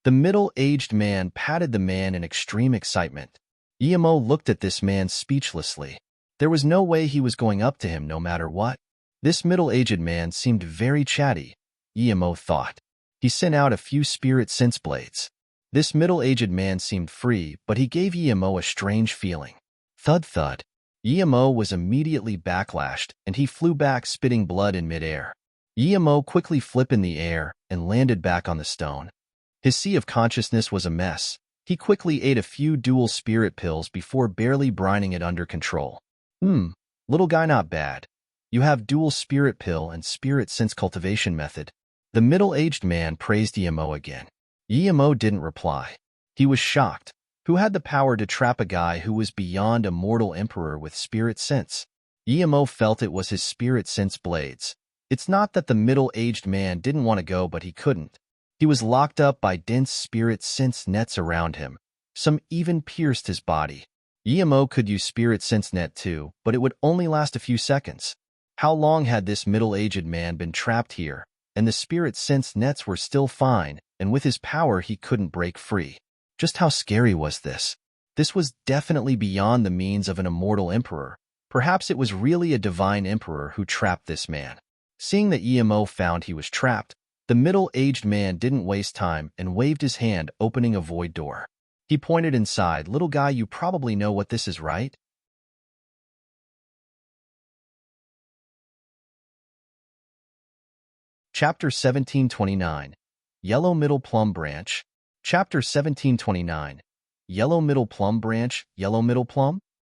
The middle-aged man patted the man in extreme excitement. Yemo looked at this man speechlessly. There was no way he was going up to him no matter what. This middle-aged man seemed very chatty, Yemo thought. He sent out a few spirit sense blades. This middle-aged man seemed free, but he gave Yemo a strange feeling. Thud thud. Yemo was immediately backlashed, and he flew back spitting blood in midair. Yemo quickly flipped in the air and landed back on the stone. His sea of consciousness was a mess. He quickly ate a few dual spirit pills before barely brining it under control. Little guy, not bad. You have dual spirit pill and spirit sense cultivation method." The middle-aged man praised Yemo again. Yemo didn't reply. He was shocked. Who had the power to trap a guy who was beyond a mortal emperor with spirit sense? Yemo felt it was his spirit sense blades. It's not that the middle-aged man didn't want to go, but he couldn't. He was locked up by dense spirit sense nets around him. Some even pierced his body. Yemo could use spirit sense net too, but it would only last a few seconds. How long had this middle-aged man been trapped here? And the spirit sense nets were still fine, and with his power he couldn't break free. Just how scary was this? This was definitely beyond the means of an immortal emperor. Perhaps it was really a divine emperor who trapped this man. Seeing that Yemo found he was trapped, the middle-aged man didn't waste time and waved his hand, opening a void door. He pointed inside. "Little guy, you probably know what this is, right?" Chapter 1729, Yellow Middle Plum Branch. Chapter 1729, Yellow Middle Plum Branch, Yellow Middle Plum?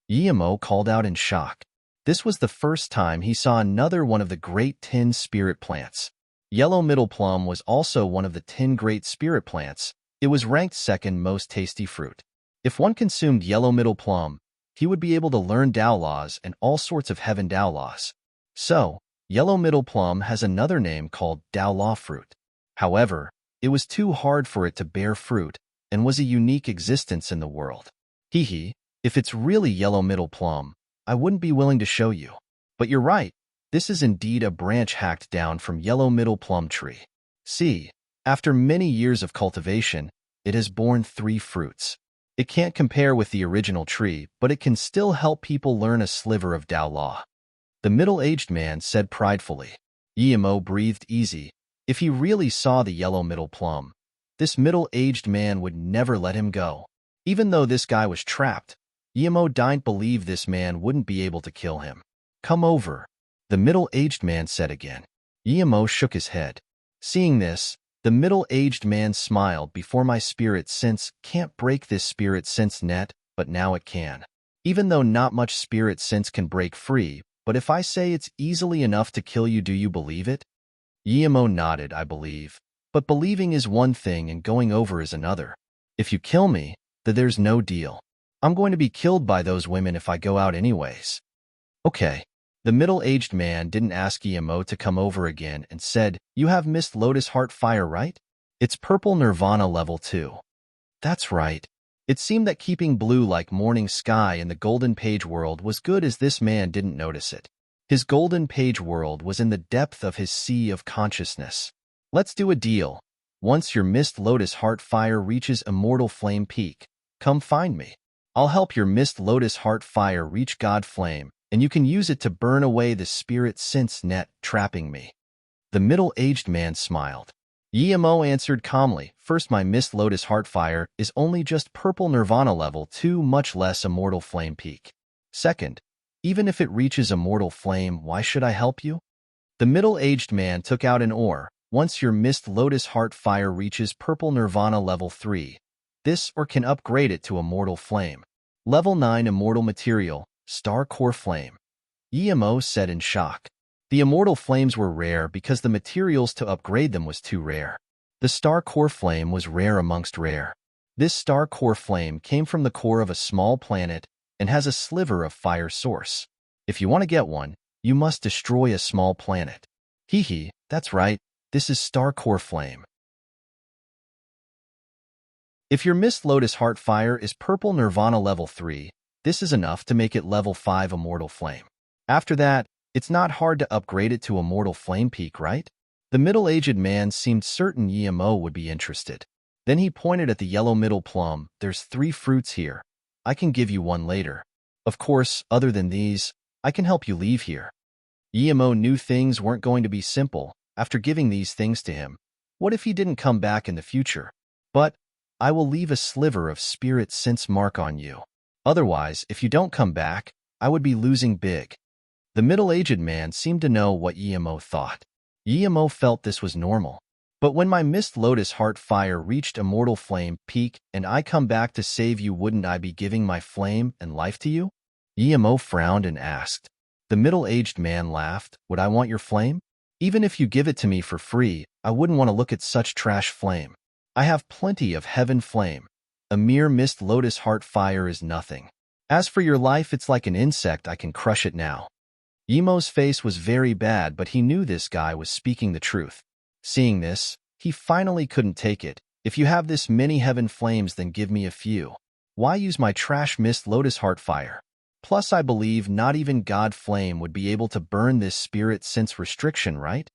Yemo called out in shock. This was the first time he saw another one of the great 10 spirit plants. Yellow Middle Plum was also one of the 10 great spirit plants. It was ranked second most tasty fruit. If one consumed Yellow Middle Plum, he would be able to learn Tao laws and all sorts of heaven Tao laws. So, Yellow Middle Plum has another name called Tao Law Fruit. However, It was too hard for it to bear fruit and was a unique existence in the world. Hee, if it's really yellow middle plum, I wouldn't be willing to show you. But you're right, this is indeed a branch hacked down from yellow middle plum tree. See, after many years of cultivation, it has borne 3 fruits. It can't compare with the original tree, but it can still help people learn a sliver of Tao law. The middle-aged man said pridefully. Emo breathed easy. If he really saw the yellow middle plum, this middle-aged man would never let him go. Even though this guy was trapped, Emo didn't believe this man wouldn't be able to kill him. Come over, the middle-aged man said again. Emo shook his head. Seeing this, the middle-aged man smiled. Before my spirit sense can't break this spirit sense net, but now it can. Even though not much spirit sense can break free, but if I say it's easily enough to kill you, do you believe it? Emo nodded. I believe. But believing is one thing and going over is another. If you kill me, then there's no deal. I'm going to be killed by those women if I go out anyways. Okay. The middle-aged man didn't ask Emo to come over again and said, you have missed Lotus Heart Fire, right? It's purple Nirvana level 2. That's right. It seemed that keeping blue like morning sky in the golden page world was good, as this man didn't notice it. His golden page world was in the depth of his sea of consciousness. Let's do a deal. Once your missed Lotus Heart Fire reaches Immortal Flame Peak, come find me. I'll help your missed Lotus Heart Fire reach God Flame, and you can use it to burn away the spirit sense net trapping me. The middle-aged man smiled. Emo answered calmly, first, my missed Lotus Heart Fire is only just purple Nirvana level 2, much less Immortal Flame Peak. Second, even if it reaches Immortal Flame, why should I help you? The middle-aged man took out an ore. Once your missed Lotus Heart Fire reaches purple Nirvana level 3, this ore can upgrade it to Immortal Flame. Level 9 Immortal Material, Star Core Flame. Emo said in shock. The Immortal Flames were rare because the materials to upgrade them was too rare. The Star Core Flame was rare amongst rare. This Star Core Flame came from the core of a small planet and has a sliver of fire source. If you want to get one, you must destroy a small planet. Hee, that's right, this is Star Core Flame. If your missed Lotus Heart Fire is purple Nirvana level 3, this is enough to make it level 5 Immortal Flame. After that, it's not hard to upgrade it to Immortal Flame Peak, right? The middle-aged man seemed certain Emo would be interested. Then he pointed at the yellow middle plum. There's 3 fruits here. I can give you one later. Of course, other than these, I can help you leave here. Emo knew things weren't going to be simple after giving these things to him. What if he didn't come back in the future? But I will leave a sliver of spirit sense mark on you. Otherwise, if you don't come back, I would be losing big. The middle-aged man seemed to know what Emo thought. Emo felt this was normal. But when my missed Lotus Heart Fire reached Immortal Flame Peak and I come back to save you, wouldn't I be giving my flame and life to you? Emo frowned and asked. The middle-aged man laughed. Would I want your flame? Even if you give it to me for free, I wouldn't want to look at such trash flame. I have plenty of heaven flame. A mere missed Lotus Heart Fire is nothing. As for your life, it's like an insect. I can crush it now. Emo's face was very bad, but he knew this guy was speaking the truth. Seeing this, he finally couldn't take it. If you have this many heaven flames, then give me a few. Why use my trash missed Lotus Heart Fire? Plus, I believe not even God Flame would be able to burn this spirit sense restriction, right?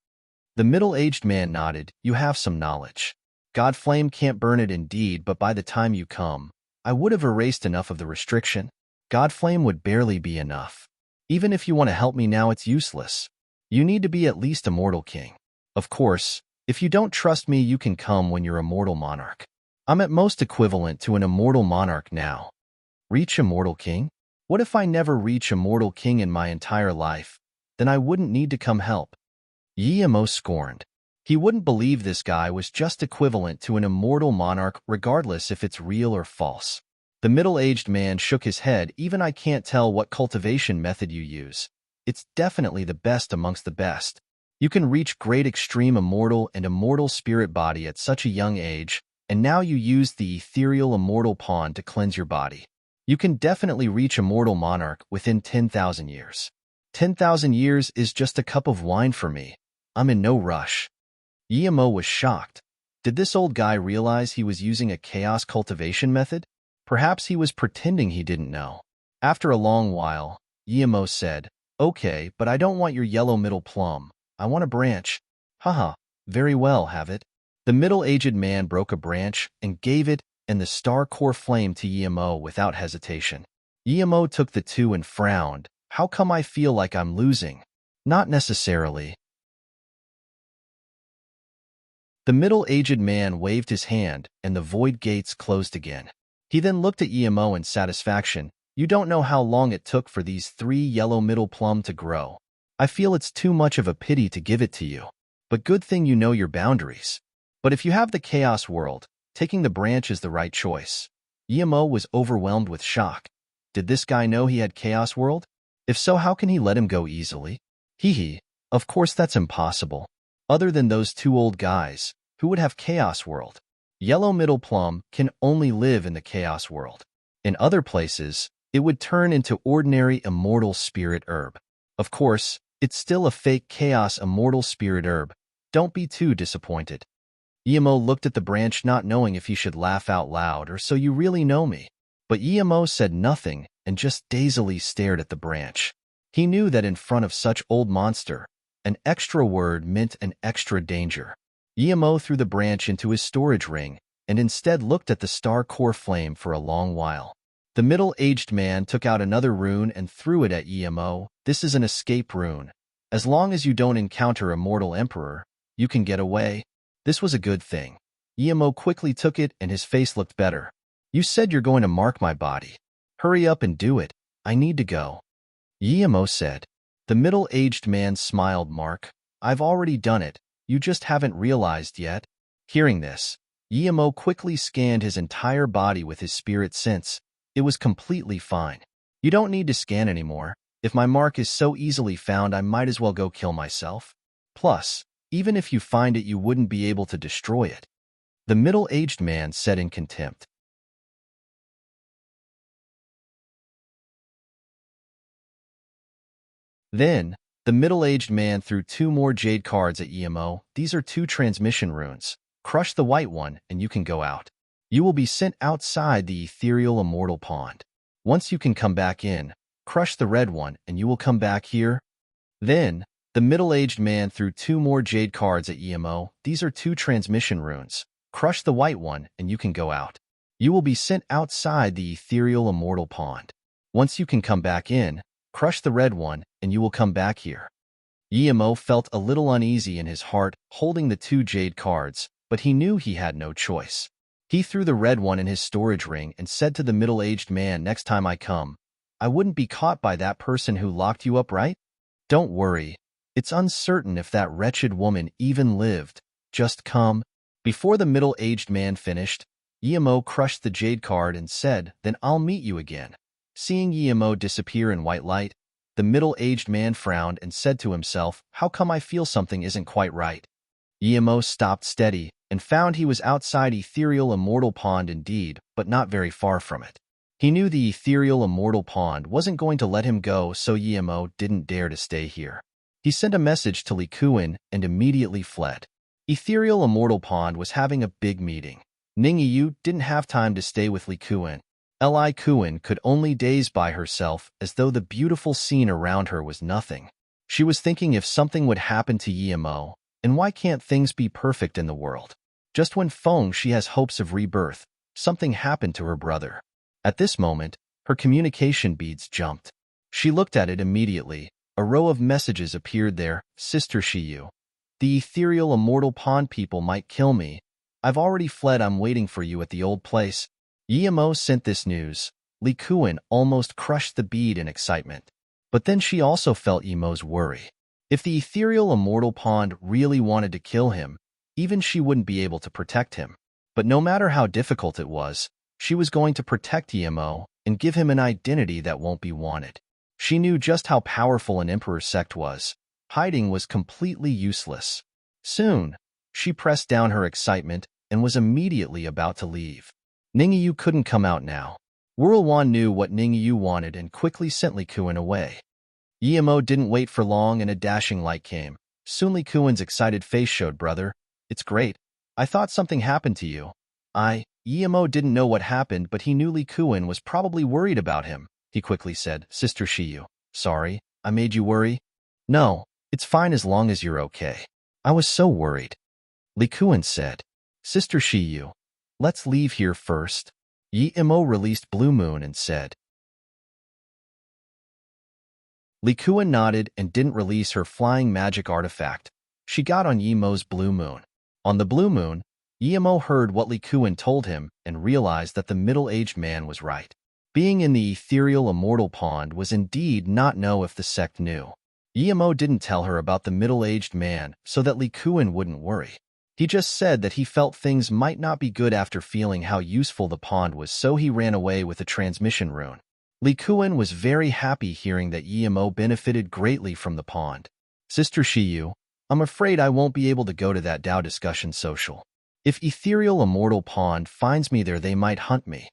The middle-aged man nodded. You have some knowledge. God Flame can't burn it indeed, but by the time you come, I would have erased enough of the restriction. God Flame would barely be enough. Even if you want to help me now, it's useless. You need to be at least Immortal King. Of course, if you don't trust me, you can come when you're Immortal Monarch. I'm at most equivalent to an Immortal Monarch now. Reach Immortal King? What if I never reach Immortal King in my entire life? Then I wouldn't need to come help. Emo scorned. He wouldn't believe this guy was just equivalent to an Immortal Monarch, regardless if it's real or false. The middle-aged man shook his head. Even I can't tell what cultivation method you use. It's definitely the best amongst the best. You can reach great extreme immortal and immortal spirit body at such a young age, and now you use the ethereal immortal pawn to cleanse your body. You can definitely reach Immortal Monarch within 10,000 years. 10,000 years is just a cup of wine for me. I'm in no rush. Emo was shocked. Did this old guy realize he was using a chaos cultivation method? Perhaps he was pretending he didn't know. After a long while, Yemo said, "Okay, but I don't want your yellow middle plum. I want a branch." Haha, very well, have it. The middle-aged man broke a branch and gave it and the star core flame to Yemo without hesitation. Yemo took the two and frowned. How come I feel like I'm losing? Not necessarily. The middle-aged man waved his hand, and the void gates closed again. He then looked at Yemo in satisfaction. You don't know how long it took for these 3 yellow middle plum to grow. I feel it's too much of a pity to give it to you. But good thing you know your boundaries. But if you have the chaos world, taking the branch is the right choice. Yemo was overwhelmed with shock. Did this guy know he had chaos world? If so, how can he let him go easily? Hee hee, of course that's impossible. Other than those 2 old guys, who would have chaos world? Yellow middle plum can only live in the chaos world. In other places, it would turn into ordinary immortal spirit herb. Of course, it's still a fake chaos immortal spirit herb. Don't be too disappointed. Yemo looked at the branch not knowing if he should laugh out loud or so you really know me. But Yemo said nothing and just dazedly stared at the branch. He knew that in front of such old monster, an extra word meant an extra danger. Yemo threw the branch into his storage ring and instead looked at the star core flame for a long while. The middle-aged man took out another rune and threw it at Yemo. This is an escape rune. As long as you don't encounter a mortal emperor, you can get away. This was a good thing. Yemo quickly took it and his face looked better. You said you're going to mark my body. Hurry up and do it. I need to go. Yemo said. The middle-aged man smiled. Mark, I've already done it. You just haven't realized yet. Hearing this, Yemo quickly scanned his entire body with his spirit sense. It was completely fine. You don't need to scan anymore. If my mark is so easily found, I might as well go kill myself. Plus, even if you find it, you wouldn't be able to destroy it. The middle-aged man said in contempt. Then, the middle-aged man threw 2 more jade cards at Yemo. These are 2 transmission runes. Crush the white one, and you can go out. You will be sent outside the ethereal immortal pond. Once you can come back in, crush the red one, and you will come back here. Then, the middle-aged man threw 2 more jade cards at Yemo. These are 2 transmission runes. Crush the white one, and you can go out. You will be sent outside the ethereal immortal pond. Once you can come back in, crush the red one, and you will come back here. Yemo felt a little uneasy in his heart holding the 2 jade cards, but he knew he had no choice. He threw the red one in his storage ring and said to the middle-aged man, next time I come, I wouldn't be caught by that person who locked you up, right? Don't worry. It's uncertain if that wretched woman even lived. Just come. Before the middle-aged man finished, Yemo crushed the jade card and said, then I'll meet you again. Seeing Yemo disappear in white light, the middle-aged man frowned and said to himself, how come I feel something isn't quite right? Yemo stopped steady and found he was outside ethereal immortal pond indeed, but not very far from it. He knew the ethereal immortal pond wasn't going to let him go, so Yemo didn't dare to stay here. He sent a message to Likuan and immediately fled. Ethereal immortal pond was having a big meeting. Ningyu didn't have time to stay with Likuan. Likuan could only daze by herself as though the beautiful scene around her was nothing. She was thinking if something would happen to Yemo, and why can't things be perfect in the world? Just when Feng she has hopes of rebirth, something happened to her brother. At this moment, her communication beads jumped. She looked at it immediately. A row of messages appeared there. Sister Shiyu. The ethereal immortal pond people might kill me. I've already fled. I'm waiting for you at the old place. Yemo sent this news. Likuan almost crushed the bead in excitement. But then she also felt Yemo's worry. If the ethereal immortal pond really wanted to kill him, even she wouldn't be able to protect him. But no matter how difficult it was, she was going to protect Yemo and give him an identity that won't be wanted. She knew just how powerful an emperor's sect was. Hiding was completely useless. Soon, she pressed down her excitement and was immediately about to leave. Ningyu couldn't come out now. Whirlwan knew what Ningyu wanted and quickly sent Likuan away. Yemo didn't wait for long and a dashing light came. Soon Likuan's excited face showed. Brother, it's great. I thought something happened to you. Emo didn't know what happened, but he knew Li Kuan was probably worried about him. He quickly said, Sister Shiyu, sorry, I made you worry? No, it's fine as long as you're okay. I was so worried. Li Kuan said, Sister Shiyu, let's leave here first. Emo released Blue Moon and said. Li Kuan nodded and didn't release her flying magic artifact. She got on Yemo's Blue Moon. On the Blue Moon, Yemo heard what Li Kuan told him and realized that the middle-aged man was right. Being in the ethereal immortal pond was indeed not know if the sect knew. Yemo didn't tell her about the middle-aged man so that Li Kuan wouldn't worry. He just said that he felt things might not be good after feeling how useful the pond was, so he ran away with a transmission rune. Li Kuan was very happy hearing that Yemo benefited greatly from the pond. Sister Shiyu, I'm afraid I won't be able to go to that Dao discussion social. If ethereal immortal pond finds me there, they might hunt me.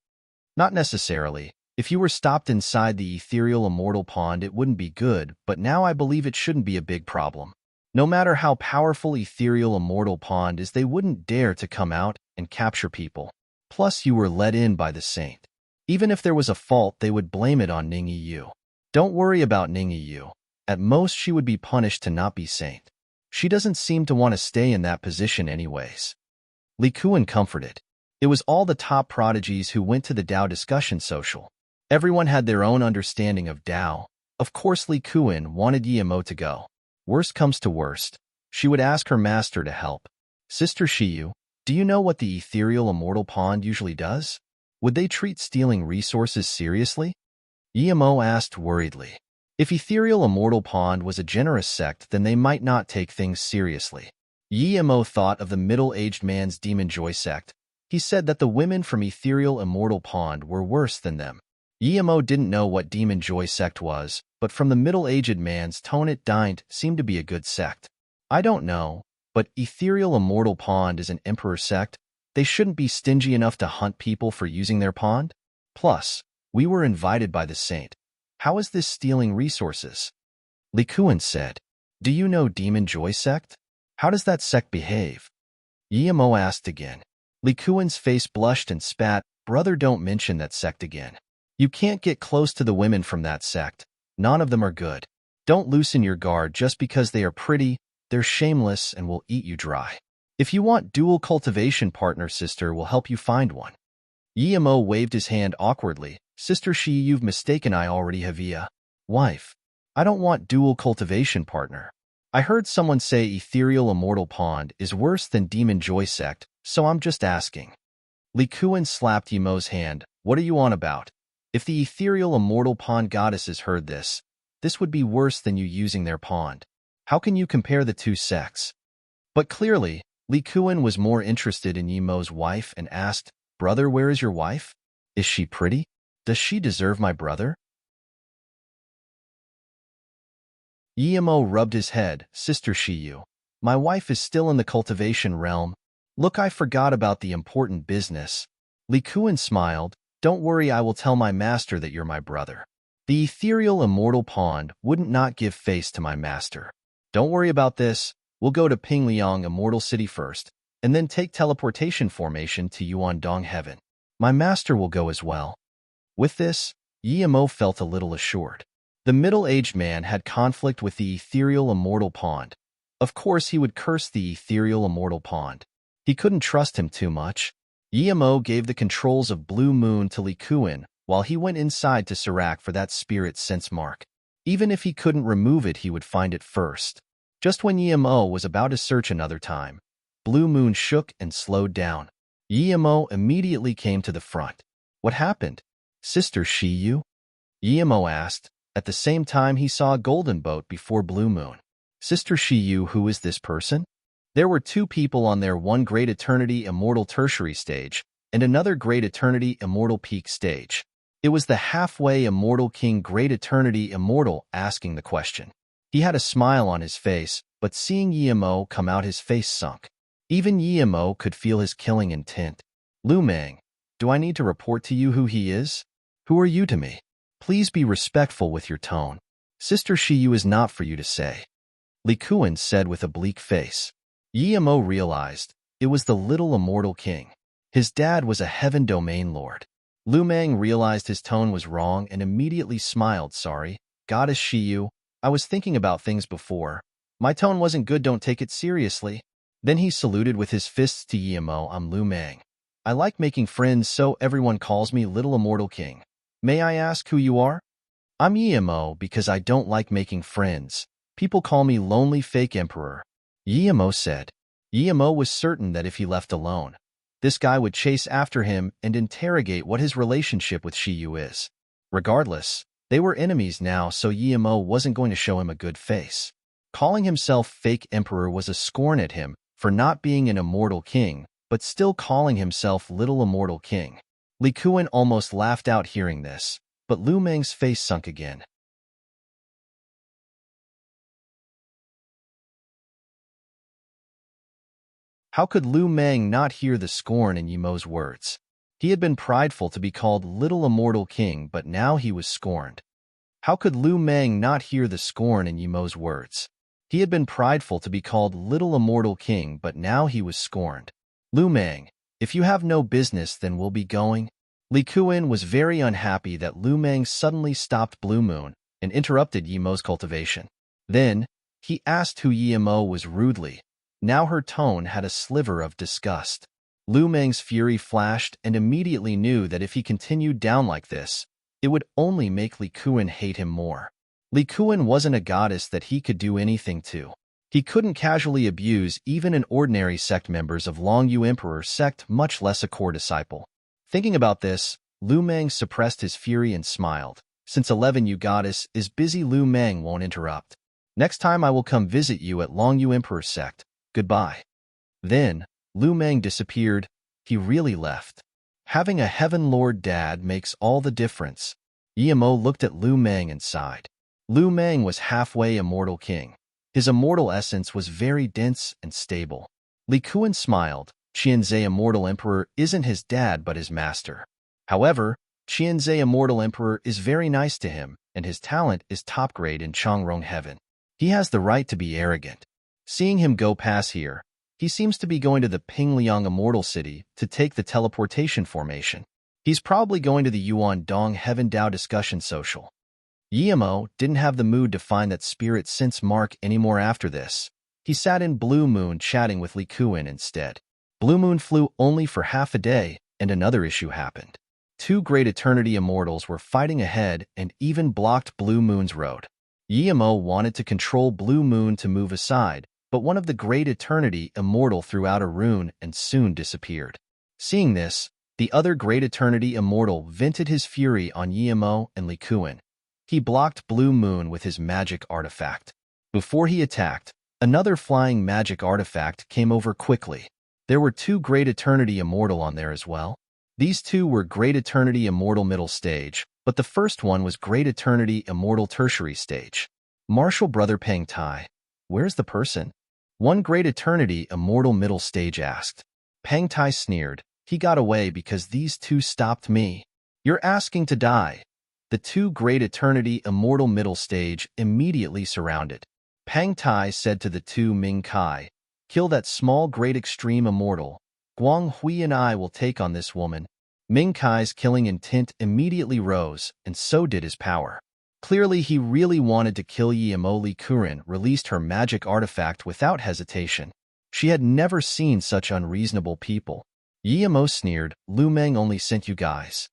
Not necessarily. If you were stopped inside the ethereal immortal pond, it wouldn't be good, but now I believe it shouldn't be a big problem. No matter how powerful ethereal immortal pond is, they wouldn't dare to come out and capture people. Plus, you were let in by the saint. Even if there was a fault, they would blame it on Ning Yu. Don't worry about Ning Yu. At most, she would be punished to not be saint. She doesn't seem to want to stay in that position anyways. Li Kuan comforted. It was all the top prodigies who went to the Dao discussion social. Everyone had their own understanding of Dao. Of course, Li Kuan wanted Yemo to go. Worst comes to worst, she would ask her master to help. Sister Shiyu, do you know what the ethereal immortal pond usually does? Would they treat stealing resources seriously? Yemo asked worriedly. If ethereal immortal pond was a generous sect, then they might not take things seriously. Yemo thought of the middle-aged man's Demon Joy sect. He said that the women from ethereal immortal pond were worse than them. Yemo didn't know what Demon Joy sect was, but from the middle-aged man's tone it didn't seem to be a good sect. I don't know, but ethereal immortal pond is an emperor sect. They shouldn't be stingy enough to hunt people for using their pond. Plus, we were invited by the saint. How is this stealing resources? Li Kuan said. Do you know Demon Joy sect? How does that sect behave? Yemo asked again. Li Kuan's face blushed and spat. Brother, don't mention that sect again. You can't get close to the women from that sect. None of them are good. Don't loosen your guard just because they are pretty. They're shameless and will eat you dry. If you want dual cultivation partner, sister will help you find one. Yemo waved his hand awkwardly. Sister Shi, you've mistaken. I already have a wife. I don't want dual cultivation partner. I heard someone say ethereal immortal pond is worse than Demon Joy sect, so I'm just asking. Li Kuan slapped Yemo's hand. What are you on about? If the ethereal immortal pond goddesses heard this, this would be worse than you using their pond. How can you compare the two sects? But clearly, Li Kuan was more interested in Yemo's wife and asked, Brother, where is your wife? Is she pretty? Does she deserve my brother? Yemo rubbed his head. Sister Shiyu, my wife is still in the cultivation realm. Look, I forgot about the important business. Li Kuan smiled. Don't worry, I will tell my master that you're my brother. The ethereal immortal pond wouldn't not give face to my master. Don't worry about this. We'll go to Pingliang Immortal City first, and then take teleportation formation to Yuandong Heaven. My master will go as well. With this, Yemo felt a little assured. The middle-aged man had conflict with the ethereal immortal pond. Of course, he would curse the ethereal immortal pond. He couldn't trust him too much. Yemo gave the controls of Blue Moon to Li Kuan while he went inside to Serac for that spirit sense mark. Even if he couldn't remove it, he would find it first. Just when Yemo was about to search another time, Blue Moon shook and slowed down. Yemo immediately came to the front. What happened? Sister Shiyu? Yemo asked. At the same time, he saw a golden boat before Blue Moon. Sister Shiyu, who is this person? There were two people on there, one Great Eternity Immortal Tertiary stage, and another Great Eternity Immortal Peak stage. It was the halfway Immortal King Great Eternity Immortal asking the question. He had a smile on his face, but seeing Yemo come out, his face sunk. Even Yemo could feel his killing intent. Lu Meng, do I need to report to you who he is? Who are you to me? Please be respectful with your tone. Sister Shiyu is not for you to say. Li Kuan said with a bleak face. Yemo realized It was the little immortal king. His dad was a heaven domain lord. Lu Meng realized his tone was wrong and immediately smiled. Sorry, Goddess Shiyu, I was thinking about things before. My tone wasn't good, don't take it seriously. Then he saluted with his fists to Yimo. I'm Lu Meng. I like making friends, so everyone calls me Little Immortal King. May I ask who you are? I'm Yimo because I don't like making friends. People call me Lonely Fake Emperor. Yimo said. Yimo was certain that if he left alone, this guy would chase after him and interrogate what his relationship with Shiyu is. Regardless, they were enemies now, so Yimo wasn't going to show him a good face. Calling himself Fake Emperor was a scorn at him for not being an immortal king, but still calling himself Little Immortal King. Li Kuan almost laughed out hearing this, but Lu Meng's face sunk again. How could Lu Meng not hear the scorn in Yimo's words? He had been prideful to be called Little Immortal King, but now he was scorned. How could Lu Meng not hear the scorn in Yimo's words? He had been prideful to be called Little Immortal King, but now he was scorned. Lu Meng, if you have no business, then we'll be going. Li Kuan was very unhappy that Lu Meng suddenly stopped Blue Moon and interrupted Yimo's cultivation. Then, he asked who Yimo was rudely. Now her tone had a sliver of disgust. Lu Meng's fury flashed and immediately knew that if he continued down like this, it would only make Li Kuan hate him more. Li Kuan wasn't a goddess that he could do anything to. He couldn't casually abuse even an ordinary sect members of Longyu Emperor sect, much less a core disciple. Thinking about this, Lu Meng suppressed his fury and smiled. Since 11 you goddess is busy, Lu Meng won't interrupt. Next time I will come visit you at Longyu Emperor sect. Goodbye. Then, Lu Meng disappeared. He really left. Having a Heaven Lord dad makes all the difference. Yimo looked at Lu Meng and sighed. Lu Meng was halfway immortal king. His immortal essence was very dense and stable. Li Kuan smiled. Qianzhe Immortal Emperor isn't his dad but his master. However, Qianzhe Immortal Emperor is very nice to him, and his talent is top grade in Changrong Heaven. He has the right to be arrogant. Seeing him go past here, he seems to be going to the Pingliang Immortal City to take the teleportation formation. He's probably going to the Yuan Dong Heaven Dao discussion social. Yimo didn't have the mood to find that spirit sense mark anymore after this. He sat in Blue Moon chatting with Li Kuan instead. Blue Moon flew only for half a day, and another issue happened. Two Great Eternity Immortals were fighting ahead and even blocked Blue Moon's road. Yimo wanted to control Blue Moon to move aside, but one of the Great Eternity Immortal threw out a rune and soon disappeared. Seeing this, the other Great Eternity Immortal vented his fury on Yimo and Li Kuan. He blocked Blue Moon with his magic artifact. Before he attacked, another flying magic artifact came over quickly. There were two Great Eternity Immortal on there as well. These two were Great Eternity Immortal Middle Stage, but the first one was Great Eternity Immortal Tertiary Stage. Martial Brother Peng Tai, where's the person? One Great Eternity Immortal Middle Stage asked. Peng Tai sneered. He got away because these two stopped me. You're asking to die. The two Great Eternity Immortal Middle Stage immediately surrounded. Peng Tai said to the two Ming Kai, kill that small Great Extreme Immortal. Guang Hui and I will take on this woman. Ming Kai's killing intent immediately rose, and so did his power. Clearly, he really wanted to kill Yimo. Li Kuan released her magic artifact without hesitation. She had never seen such unreasonable people. Yimo sneered, Lu Meng only sent you guys.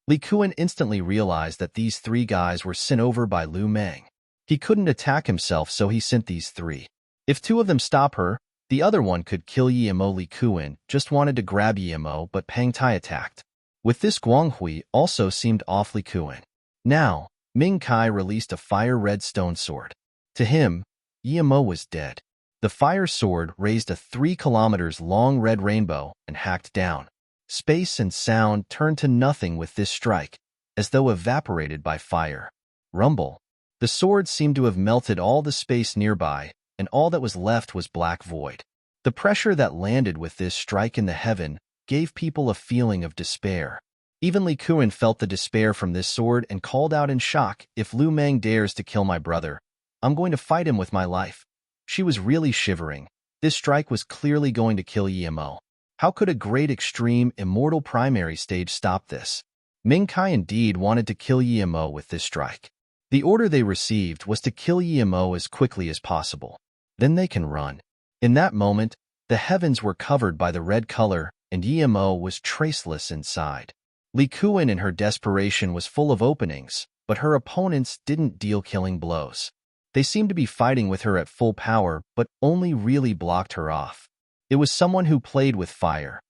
Li Kuan instantly realized that these three guys were sent over by Lu Meng. He couldn't attack himself, so he sent these three. If two of them stop her, the other one could kill Yimo. Li Kuan just wanted to grab Yimo, but Peng Tai attacked. With this, Guang Hui also seemed off Li Kuan. Now, Ming Kai released a fire-red stone sword. To him, Yimo was dead. The fire sword raised a 3 kilometers long red rainbow and hacked down. Space and sound turned to nothing with this strike, as though evaporated by fire. Rumble. The sword seemed to have melted all the space nearby, and all that was left was black void. The pressure that landed with this strike in the heaven gave people a feeling of despair. Even Li Kuan felt the despair from this sword and called out in shock, if Lu Meng dares to kill my brother, I'm going to fight him with my life. She was really shivering. This strike was clearly going to kill Yimo. How could a great extreme immortal primary stage stop this? Mingkai indeed wanted to kill Yimo with this strike. The order they received was to kill Yimo as quickly as possible. Then they can run. In that moment, the heavens were covered by the red color, and Yimo was traceless inside. Li Kuan in her desperation was full of openings, but her opponents didn't deal killing blows. They seemed to be fighting with her at full power, but only really blocked her off. It was someone who played with fire.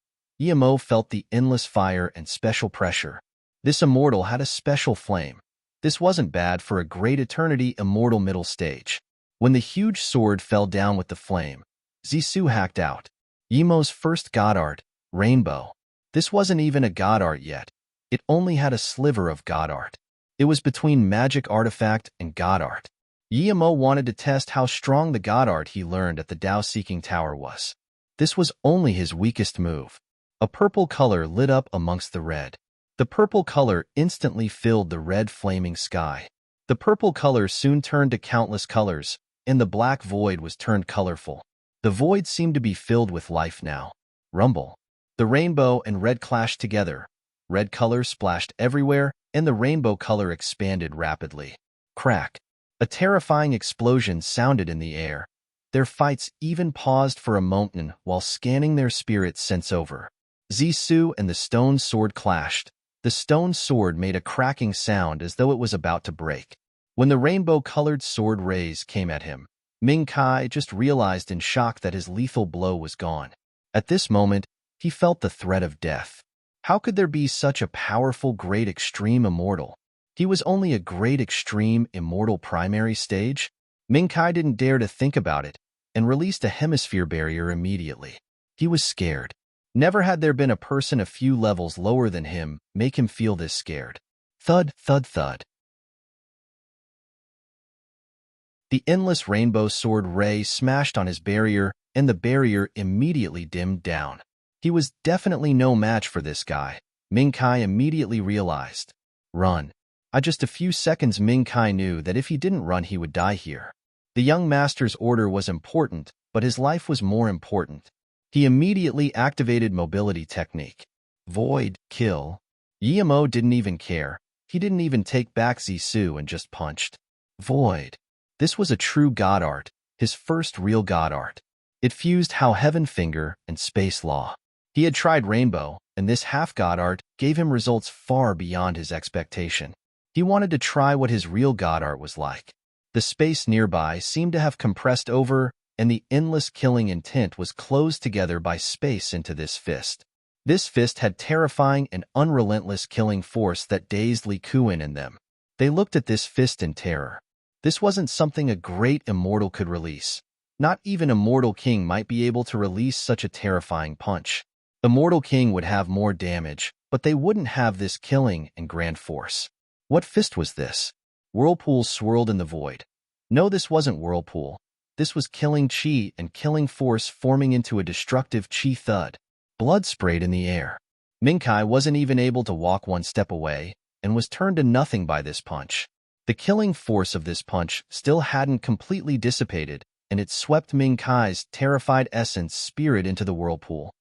Yimo felt the endless fire and special pressure. This immortal had a special flame. This wasn't bad for a great eternity immortal middle stage. When the huge sword fell down with the flame, Zissou hacked out. Yimo's first god art, Rainbow. This wasn't even a god art yet. It only had a sliver of god art. It was between magic artifact and god art. Yimo wanted to test how strong the god art he learned at the Dao-seeking tower was. This was only his weakest move. A purple color lit up amongst the red. The purple color instantly filled the red flaming sky. The purple color soon turned to countless colors, and the black void was turned colorful. The void seemed to be filled with life now. Rumble. The rainbow and red clashed together. Red color splashed everywhere, and the rainbow color expanded rapidly. Crack. A terrifying explosion sounded in the air. Their fights even paused for a moment while scanning their spirit sense over. Zissou and the stone sword clashed. The stone sword made a cracking sound as though it was about to break. When the rainbow-colored sword rays came at him, Mingkai just realized in shock that his lethal blow was gone. At this moment, he felt the threat of death. How could there be such a powerful great extreme immortal? He was only a great extreme immortal primary stage? Mingkai didn't dare to think about it, and released a hemisphere barrier immediately. He was scared. Never had there been a person a few levels lower than him make him feel this scared. Thud, thud, thud. The endless rainbow sword ray smashed on his barrier, and the barrier immediately dimmed down. He was definitely no match for this guy. Mingkai immediately realized. Run. Just a few seconds Mingkai knew that if he didn't run he would die here. The young master's order was important, but his life was more important. He immediately activated mobility technique. Void, kill. Yimo didn't even care. He didn't even take back Zissou and just punched. Void. This was a true god art, his first real god art. It fused how heaven finger and space law. He had tried rainbow, and this half-god art gave him results far beyond his expectation. He wanted to try what his real god art was like. The space nearby seemed to have compressed over, and the endless killing intent was closed together by space into this fist. This fist had terrifying and unrelentless killing force that dazed Li Kuan and them. They looked at this fist in terror. This wasn't something a great immortal could release. Not even a mortal king might be able to release such a terrifying punch. The mortal king would have more damage, but they wouldn't have this killing and grand force. What fist was this? Whirlpools swirled in the void. No, this wasn't whirlpool. This was killing chi and killing force forming into a destructive chi thud. Blood sprayed in the air. Mingkai wasn't even able to walk one step away, and was turned to nothing by this punch. The killing force of this punch still hadn't completely dissipated, and it swept Mingkai's terrified essence spirit into the whirlpool.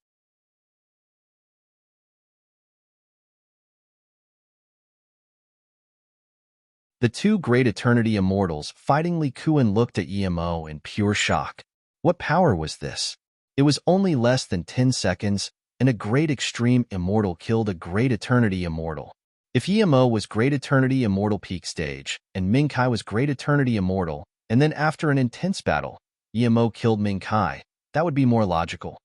The two great eternity immortals fighting Li Kuan looked at Yimo in pure shock. What power was this? It was only less than 10 seconds, and a great extreme immortal killed a great eternity immortal. If Yimo was great eternity immortal peak stage, and Mingkai was great eternity immortal, and then after an intense battle, Yimo killed Mingkai, that would be more logical.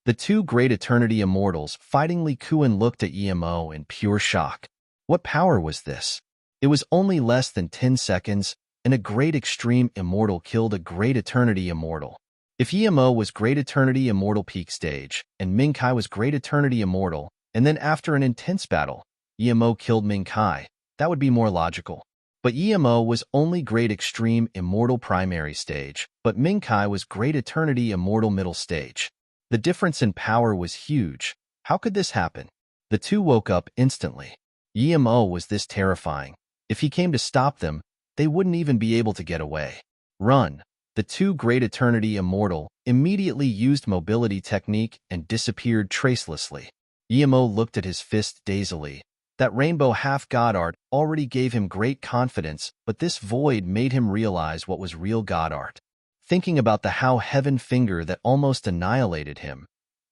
The two great eternity immortals fighting Li Kuan looked at Yimo in pure shock. What power was this? It was only less than 10 seconds, and a great extreme immortal killed a great eternity immortal. If Yimo was great eternity immortal peak stage, and Mingkai was great eternity immortal, and then after an intense battle, Yimo killed Mingkai, that would be more logical. But Yimo was only great extreme immortal primary stage, but Mingkai was great eternity immortal middle stage. The difference in power was huge. How could this happen? The two woke up instantly. Yimo was this terrifying. If he came to stop them, they wouldn't even be able to get away. Run. The two great eternity immortal immediately used mobility technique and disappeared tracelessly. Yemo looked at his fist dazedly. That rainbow half-god art already gave him great confidence, but this void made him realize what was real god art. Thinking about the how heaven finger that almost annihilated him,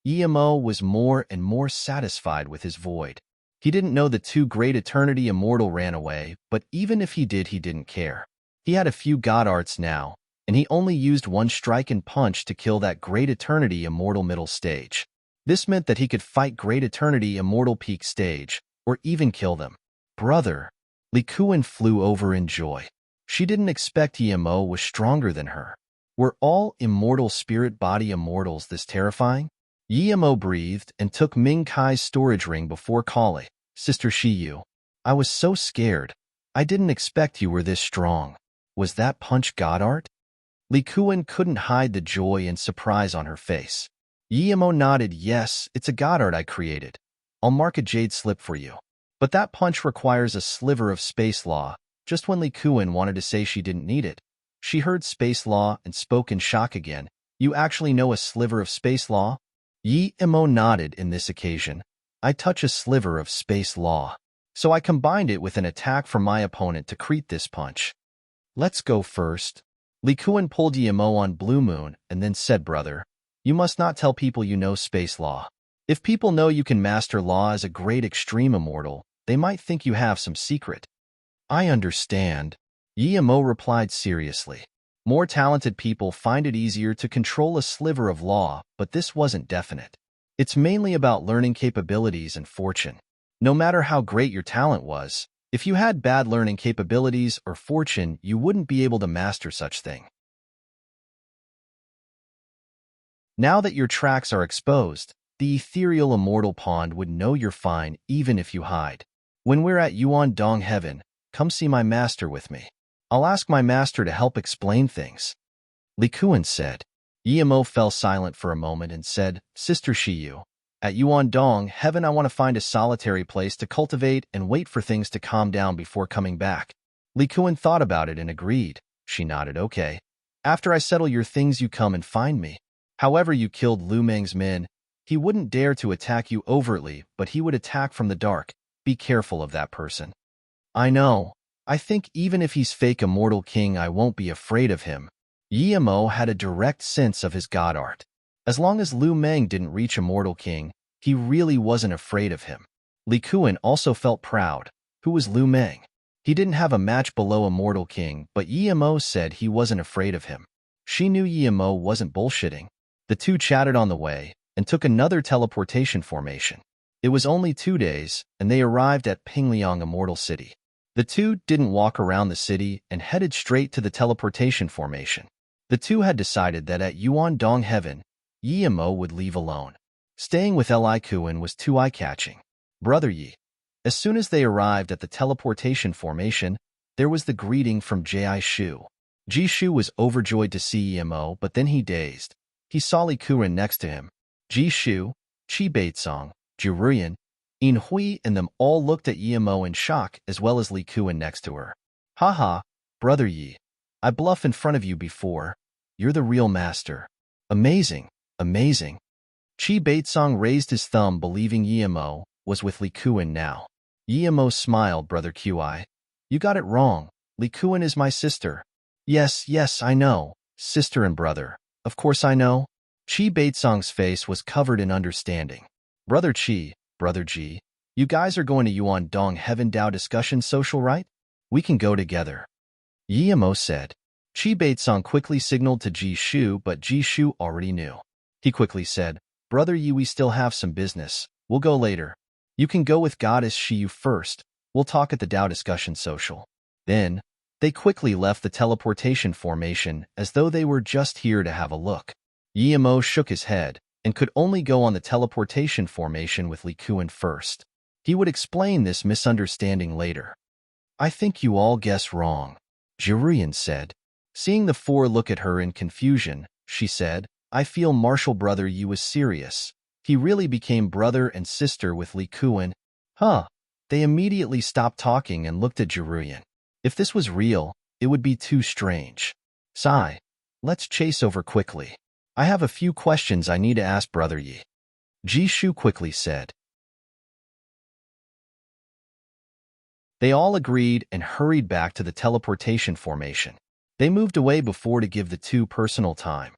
Yemo was more and more satisfied with his void. He didn't know the two great eternity immortal ran away, but even if he did, he didn't care. He had a few god arts now, and he only used one strike and punch to kill that great eternity immortal middle stage. This meant that he could fight great eternity immortal peak stage, or even kill them. Brother, Li Kuan flew over in joy. She didn't expect Yemo was stronger than her. Were all immortal spirit body immortals this terrifying? Yemo breathed and took Ming Kai's storage ring before calling, Sister Shiyu. I was so scared. I didn't expect you were this strong. Was that punch god art? Li Kuan couldn't hide the joy and surprise on her face. Yemo nodded, yes, it's a god art I created. I'll mark a jade slip for you. But that punch requires a sliver of space law. Just when Li Kuan wanted to say she didn't need it, she heard space law and spoke in shock again. You actually know a sliver of space law? Yemo nodded in this occasion. I touch a sliver of space law. So I combined it with an attack from my opponent to create this punch. Let's go first. Li Kuan pulled Yemo on Blue Moon and then said, brother, you must not tell people you know space law. If people know you can master law as a great extreme immortal, they might think you have some secret. I understand. Yemo replied seriously. More talented people find it easier to control a sliver of law, but this wasn't definite. It's mainly about learning capabilities and fortune. No matter how great your talent was, if you had bad learning capabilities or fortune, you wouldn't be able to master such thing. Now that your tracks are exposed, the ethereal immortal pond would know you're fine even if you hide. When we're at Yuan Dong Heaven, come see my master with me. I'll ask my master to help explain things. Li Kuan said. Yemo fell silent for a moment and said, Sister Shiyu, at Yuan Dong Heaven I want to find a solitary place to cultivate and wait for things to calm down before coming back. Li Kuan thought about it and agreed. She nodded, okay. After I settle your things you come and find me. However you killed Lu Meng's men, he wouldn't dare to attack you overtly, but he would attack from the dark. Be careful of that person. I know. I think even if he's fake immortal king, I won't be afraid of him. Yemo had a direct sense of his god art. As long as Lu Meng didn't reach immortal king, he really wasn't afraid of him. Li Kuan also felt proud. Who was Lu Meng? He didn't have a match below immortal king, but Yemo said he wasn't afraid of him. She knew Yemo wasn't bullshitting. The two chatted on the way and took another teleportation formation. It was only 2 days, and they arrived at Pingliang Immortal City. The two didn't walk around the city and headed straight to the teleportation formation. The two had decided that at Yuan Dong Heaven, Yemo would leave alone. Staying with Li Kuan was too eye-catching. Brother Yi. As soon as they arrived at the teleportation formation, there was the greeting from Ji Shu. Ji Shu was overjoyed to see Yemo, but then he dazed. He saw Li Kuan next to him. Ji Shu, Qi Baitsong, Jiruyan, In Hui and them all looked at Yemo in shock as well as Li Kuan next to her. Haha, Brother Yi. I bluffed in front of you before. You're the real master. Amazing, amazing. Qi Baitsong raised his thumb believing Yemo was with Li Kuan now. Yemo smiled, Brother Qi. You got it wrong. Li Kuan is my sister. Yes, I know. Sister and brother. Of course I know. Qi Baitsong's face was covered in understanding. Brother Qi, Brother Ji, you guys are going to Yuan Dong Heaven Dao discussion social, right? We can go together. Yemo said. Qi Baitsong quickly signaled to Ji Shu, but Ji Shu already knew. He quickly said, Brother Yi, we still have some business. We'll go later. You can go with Goddess Shiyu first. We'll talk at the Dao discussion social. Then, they quickly left the teleportation formation as though they were just here to have a look. Yemo shook his head and could only go on the teleportation formation with Li Kuan first. He would explain this misunderstanding later. I think you all guess wrong, Jiruyan said. Seeing the four look at her in confusion, she said, I feel Martial Brother Yi was serious. He really became brother and sister with Li Kuan. Huh. They immediately stopped talking and looked at Jiruyan. If this was real, it would be too strange. Sigh. let's chase over quickly. I have a few questions I need to ask Brother Yi. Jishu quickly said. They all agreed and hurried back to the teleportation formation. They moved away before to give the two personal time.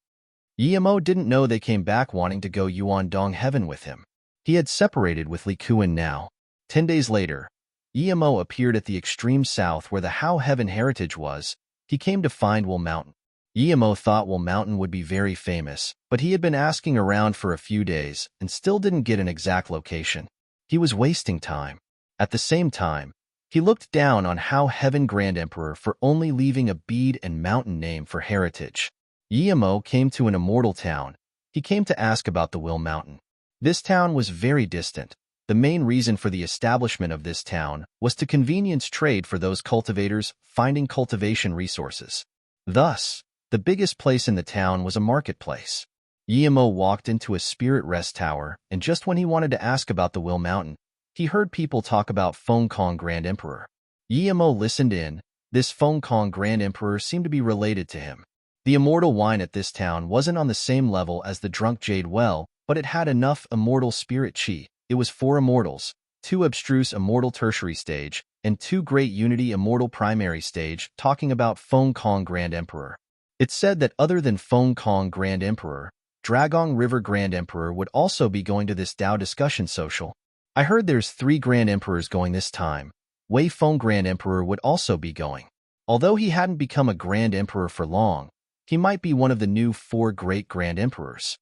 Yimo didn't know they came back wanting to go Yuandong Heaven with him. He had separated with Li Kuan now. 10 days later, Yimo appeared at the extreme south where the Hao Heaven heritage was. He came to find Will Mountain. Yimo thought Will Mountain would be very famous, but he had been asking around for a few days and still didn't get an exact location. He was wasting time. At the same time, he looked down on Hao Heaven Grand Emperor for only leaving a bead and mountain name for heritage. Yimo came to an immortal town. He came to ask about the Will Mountain. This town was very distant. The main reason for the establishment of this town was to convenience trade for those cultivators finding cultivation resources. Thus, the biggest place in the town was a marketplace. Yimo walked into a spirit rest tower, and just when he wanted to ask about the Will Mountain, he heard people talk about Feng Kong Grand Emperor. Yimo listened in. This Feng Kong Grand Emperor seemed to be related to him. The immortal wine at this town wasn't on the same level as the drunk jade well, but it had enough immortal spirit chi. It was 4 immortals, 2 abstruse immortal tertiary stage, and 2 great unity immortal primary stage talking about Feng Kong Grand Emperor. It said that other than Feng Kong Grand Emperor, Dragong River Grand Emperor would also be going to this Dao discussion social. I heard there's 3 Grand Emperors going this time. Wei Feng Grand Emperor would also be going. Although he hadn't become a Grand Emperor for long, he might be one of the new 4 great Grand Emperors.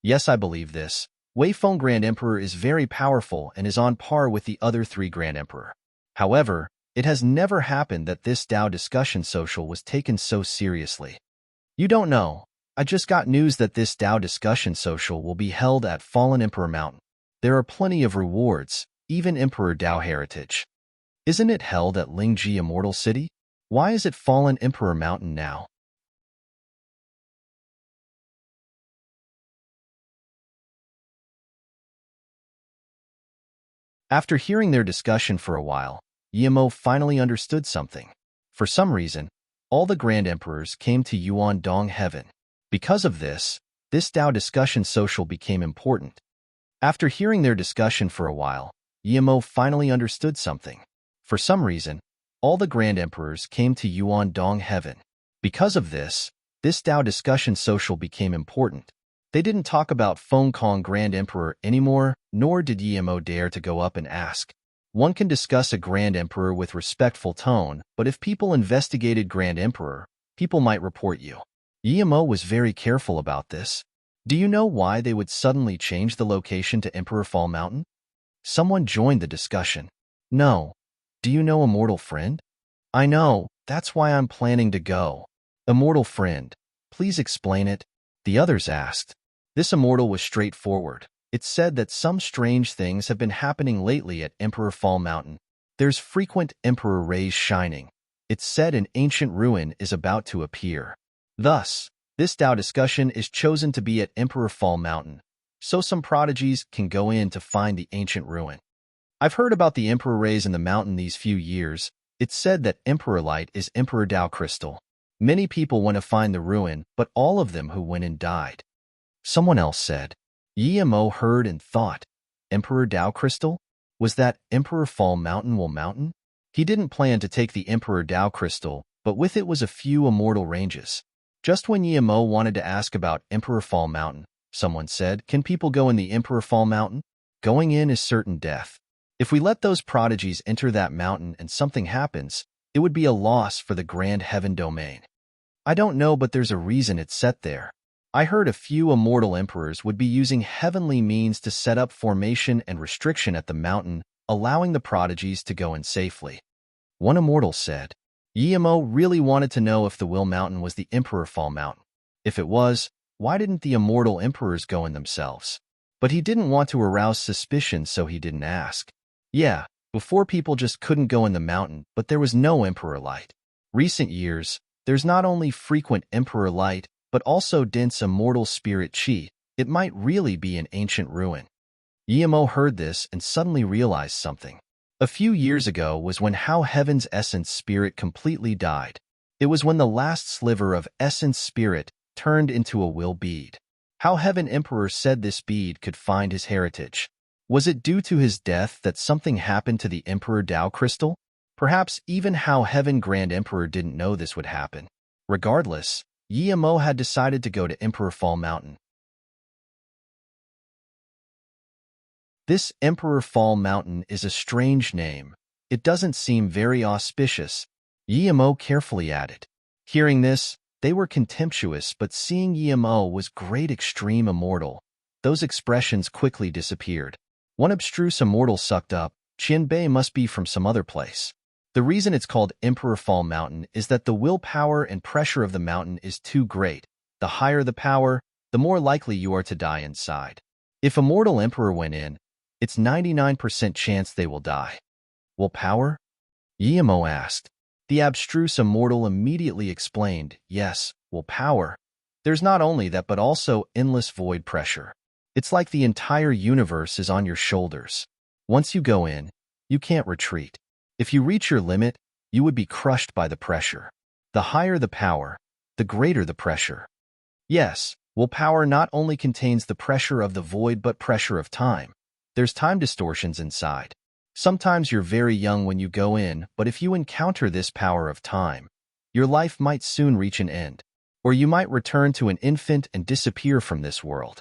Yes, I believe this. Wei Feng Grand Emperor is very powerful and is on par with the other 3 Grand Emperor. However, it has never happened that this Dao discussion social was taken so seriously. You don't know. I just got news that this Dao discussion social will be held at Fallen Emperor Mountain. There are plenty of rewards, even Emperor Dao heritage. Isn't it held at Lingji Immortal City? Why is it Fallen Emperor Mountain now? After hearing their discussion for a while, Yimo finally understood something. For some reason, all the Grand Emperors came to Yuandong Heaven. Because of this Dao discussion social became important. After hearing their discussion for a while, Yimo finally understood something. For some reason, all the Grand Emperors came to Yuandong Heaven. Because of this Dao discussion social became important. They didn't talk about Feng Kong Grand Emperor anymore, nor did Yimo dare to go up and ask. One can discuss a Grand Emperor with respectful tone, but if people investigated Grand Emperor, people might report you. Yimo was very careful about this. Do you know why they would suddenly change the location to Emperor Fall Mountain? Someone joined the discussion. No. Do you know Immortal Friend? I know, that's why I'm planning to go. Immortal Friend, please explain it. The others asked. This immortal was straightforward. It said that some strange things have been happening lately at Emperor Fall Mountain. There's frequent Emperor rays shining. It said an ancient ruin is about to appear. Thus, this Dao discussion is chosen to be at Emperor Fall Mountain, so some prodigies can go in to find the ancient ruin. I've heard about the Emperor rays in the mountain these few years. It's said that Emperor Light is Emperor Dao Crystal. Many people went to find the ruin, but all of them who went in died. Someone else said. Yimo heard and thought, Emperor Dao Crystal? Was that Emperor Fall Mountain Will Mountain? He didn't plan to take the Emperor Dao Crystal, but with it was a few immortal ranges. Just when Yimo wanted to ask about Emperor Fall Mountain, someone said, can people go in the Emperor Fall Mountain? Going in is certain death. If we let those prodigies enter that mountain and something happens, it would be a loss for the Grand Heaven domain. I don't know, but there's a reason it's set there. I heard a few immortal emperors would be using heavenly means to set up formation and restriction at the mountain, allowing the prodigies to go in safely. One immortal said. Yimo really wanted to know if the Will Mountain was the Emperor Fall Mountain. If it was, why didn't the immortal emperors go in themselves? But he didn't want to arouse suspicion, so he didn't ask. Yeah, before people just couldn't go in the mountain, but there was no Emperor Light. Recent years, there's not only frequent Emperor Light, but also dense immortal spirit chi. It might really be an ancient ruin. Yimo heard this and suddenly realized something. A few years ago was when Hao Heaven's essence spirit completely died. It was when the last sliver of essence spirit turned into a will bead. How Heaven Emperor said this bead could find his heritage. Was it due to his death that something happened to the Emperor Tao crystal? Perhaps even How Heaven Grand Emperor didn't know this would happen. Regardless, Yimo had decided to go to Emperor Fall Mountain. This Emperor Fall Mountain is a strange name. It doesn't seem very auspicious, Yimo carefully added. Hearing this, they were contemptuous, but seeing Yimo was great extreme immortal, those expressions quickly disappeared. One abstruse immortal sucked up, Qianbei must be from some other place. The reason it's called Emperor Fall Mountain is that the willpower and pressure of the mountain is too great. The higher the power, the more likely you are to die inside. If a mortal emperor went in, it's 99% chance they will die. Willpower? Yimo asked. The abstruse immortal immediately explained, yes, willpower. There's not only that but also endless void pressure. It's like the entire universe is on your shoulders. Once you go in, you can't retreat. If you reach your limit, you would be crushed by the pressure. The higher the power, the greater the pressure. Yes, willpower not only contains the pressure of the void but pressure of time. There's time distortions inside. Sometimes you're very young when you go in, but if you encounter this power of time, your life might soon reach an end, or you might return to an infant and disappear from this world.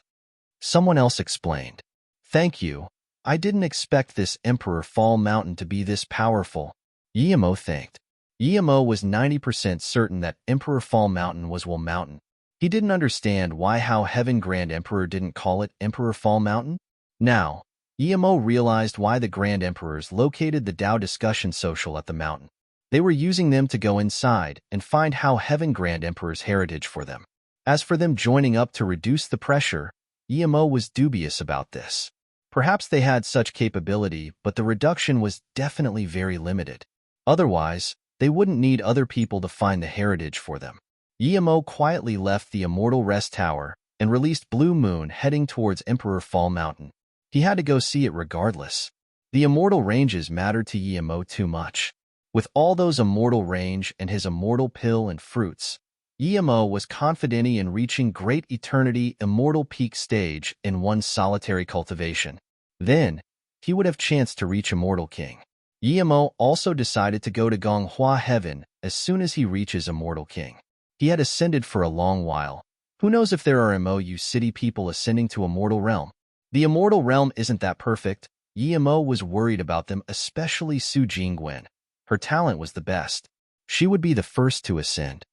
Someone else explained. Thank you. I didn't expect this Emperor Fall Mountain to be this powerful, Yimo thanked. Yimo was 90% certain that Emperor Fall Mountain was Will Mountain. He didn't understand why How Heaven Grand Emperor didn't call it Emperor Fall Mountain. Now, Yimo realized why the Grand Emperors located the Tao discussion social at the mountain. They were using them to go inside and find How Heaven Grand Emperor's heritage for them. As for them joining up to reduce the pressure, Yimo was dubious about this. Perhaps they had such capability, but the reduction was definitely very limited. Otherwise, they wouldn't need other people to find the heritage for them. Yimo quietly left the Immortal Rest Tower and released Blue Moon heading towards Emperor Fall Mountain. He had to go see it regardless. The immortal ranges mattered to Yimo too much. With all those immortal range and his immortal pill and fruits, Yimo was confident in reaching Great Eternity Immortal Peak stage in one solitary cultivation. Then, he would have chance to reach Immortal King. Yimo also decided to go to Gonghua Heaven as soon as he reaches Immortal King. He had ascended for a long while. Who knows if there are MOU city people ascending to Immortal Realm? The Immortal Realm isn't that perfect. Yimo was worried about them, especially Su Jingwen. Her talent was the best. She would be the first to ascend.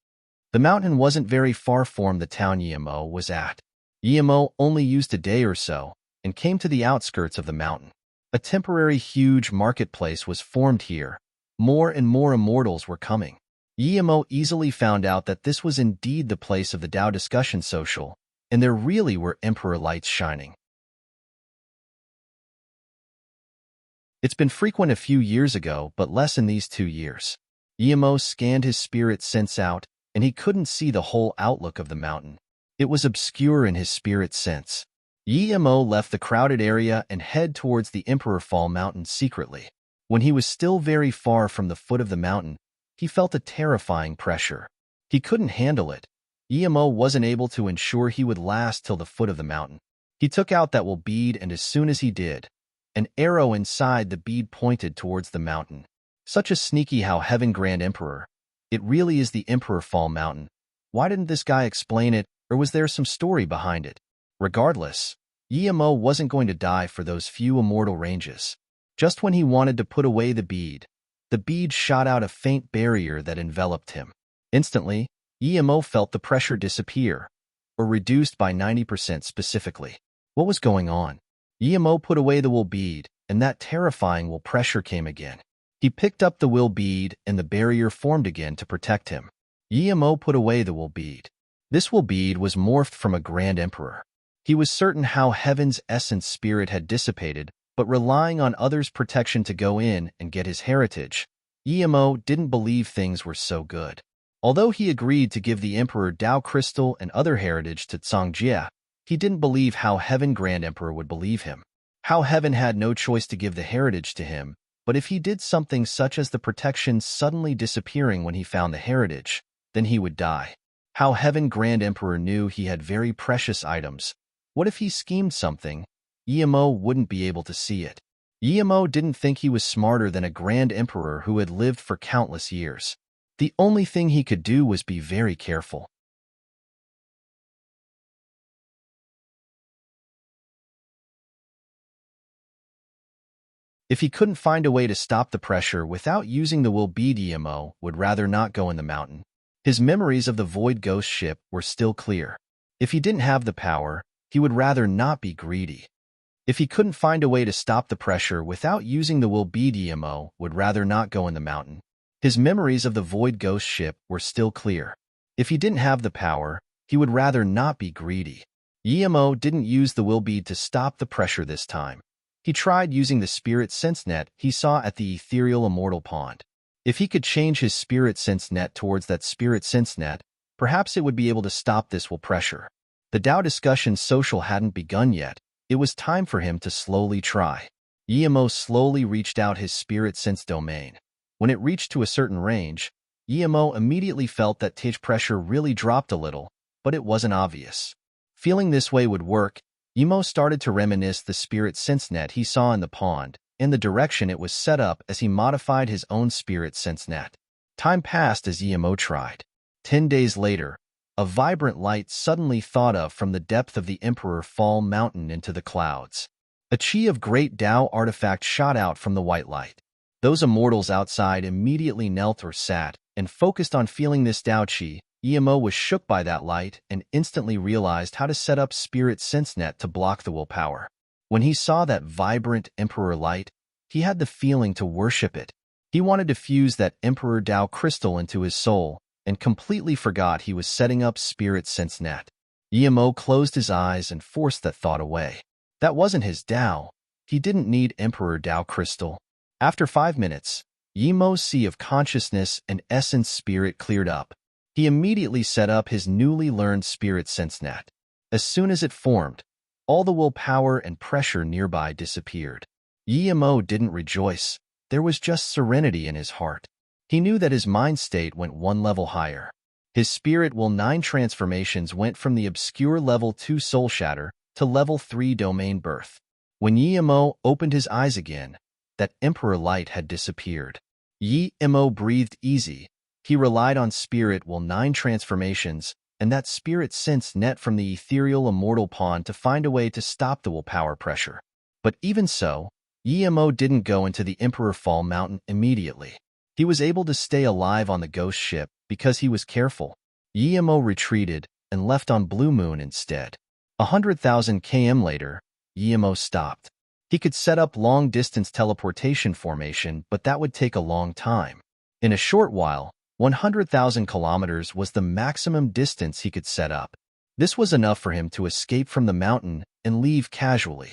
The mountain wasn't very far from the town Yimo was at. Yimo only used a day or so and came to the outskirts of the mountain. A temporary huge marketplace was formed here. More and more immortals were coming. Yimo easily found out that this was indeed the place of the Tao discussion social, and there really were emperor lights shining. It's been frequent a few years ago, but less in these 2 years. Yimo scanned his spirit sense out, and he couldn't see the whole outlook of the mountain. It was obscure in his spirit sense. Yimo left the crowded area and head towards the Emperor Fall Mountain secretly. When he was still very far from the foot of the mountain, he felt a terrifying pressure. He couldn't handle it. Yimo wasn't able to ensure he would last till the foot of the mountain. He took out that will bead, and as soon as he did, an arrow inside the bead pointed towards the mountain. Such a sneaky How Heaven Grand Emperor. It really is the Emperor Fall Mountain. Why didn't this guy explain it, or was there some story behind it? Regardless, Yimo wasn't going to die for those few immortal ranges. Just when he wanted to put away the bead shot out a faint barrier that enveloped him. Instantly, Yimo felt the pressure disappear, or reduced by 90% specifically. What was going on? Yimo put away the will bead, and that terrifying will pressure came again. He picked up the will bead, and the barrier formed again to protect him. Yimo put away the will bead. This will bead was morphed from a Grand Emperor. He was certain How Heaven's essence spirit had dissipated, but relying on others' protection to go in and get his heritage, Yimo didn't believe things were so good. Although he agreed to give the Emperor Tao Crystal and other heritage to Songjie, he didn't believe How Heaven Grand Emperor would believe him. How Heaven had no choice to give the heritage to him, but if he did something such as the protection suddenly disappearing when he found the heritage, then he would die. How Heaven Grand Emperor knew he had very precious items. What if he schemed something? Emo wouldn't be able to see it. Emo didn't think he was smarter than a Grand Emperor who had lived for countless years. The only thing he could do was be very careful. If he couldn't find a way to stop the pressure without using the will bead, Emo would rather not go in the mountain. His memories of the Void Ghost ship were still clear. If he didn't have the power, he would rather not be greedy. If he couldn't find a way to stop the pressure without using the will bead, Emo would rather not go in the mountain. His memories of the Void Ghost ship were still clear. If he didn't have the power, he would rather not be greedy. Emo didn't use the will bead to stop the pressure this time. He tried using the spirit sense net he saw at the ethereal immortal pond. If he could change his spirit sense net towards that spirit sense net, perhaps it would be able to stop this will pressure. The Tao discussion social hadn't begun yet. It was time for him to slowly try. Emo slowly reached out his spirit sense domain. When it reached to a certain range, Emo immediately felt that Tij pressure really dropped a little, but it wasn't obvious. Feeling this way would work, Emo started to reminisce the spirit sense net he saw in the pond, in the direction it was set up as he modified his own spirit sense net. Time passed as Emo tried. 10 days later, a vibrant light suddenly thought of from the depth of the Emperor Fall Mountain into the clouds. A chi of great Tao artifact shot out from the white light. Those immortals outside immediately knelt or sat and focused on feeling this Tao chi. Emo was shook by that light and instantly realized how to set up spirit sense net to block the willpower. When he saw that vibrant Emperor light, he had the feeling to worship it. He wanted to fuse that Emperor Tao crystal into his soul and completely forgot he was setting up spirit sense net. Emo closed his eyes and forced that thought away. That wasn't his Tao. He didn't need Emperor Tao crystal. After 5 minutes, Emo's sea of consciousness and essence spirit cleared up. He immediately set up his newly learned spirit sense net. As soon as it formed, all the willpower and pressure nearby disappeared. Emo didn't rejoice. There was just serenity in his heart. He knew that his mind state went one level higher. His spirit will 9 transformations went from the obscure level 2 soul shatter to level 3 domain birth. When Emo opened his eyes again, that Emperor light had disappeared. Emo breathed easy. He relied on spirit will 9 transformations and that spirit sense net from the ethereal immortal pond to find a way to stop the willpower pressure. But even so, Emo didn't go into the Emperor Fall Mountain immediately. He was able to stay alive on the ghost ship because he was careful. Emo retreated and left on Blue Moon instead. 100,000 km later, Emo stopped. He could set up long-distance teleportation formation, but that would take a long time. In a short while, 100,000 kilometers was the maximum distance he could set up. This was enough for him to escape from the mountain and leave casually.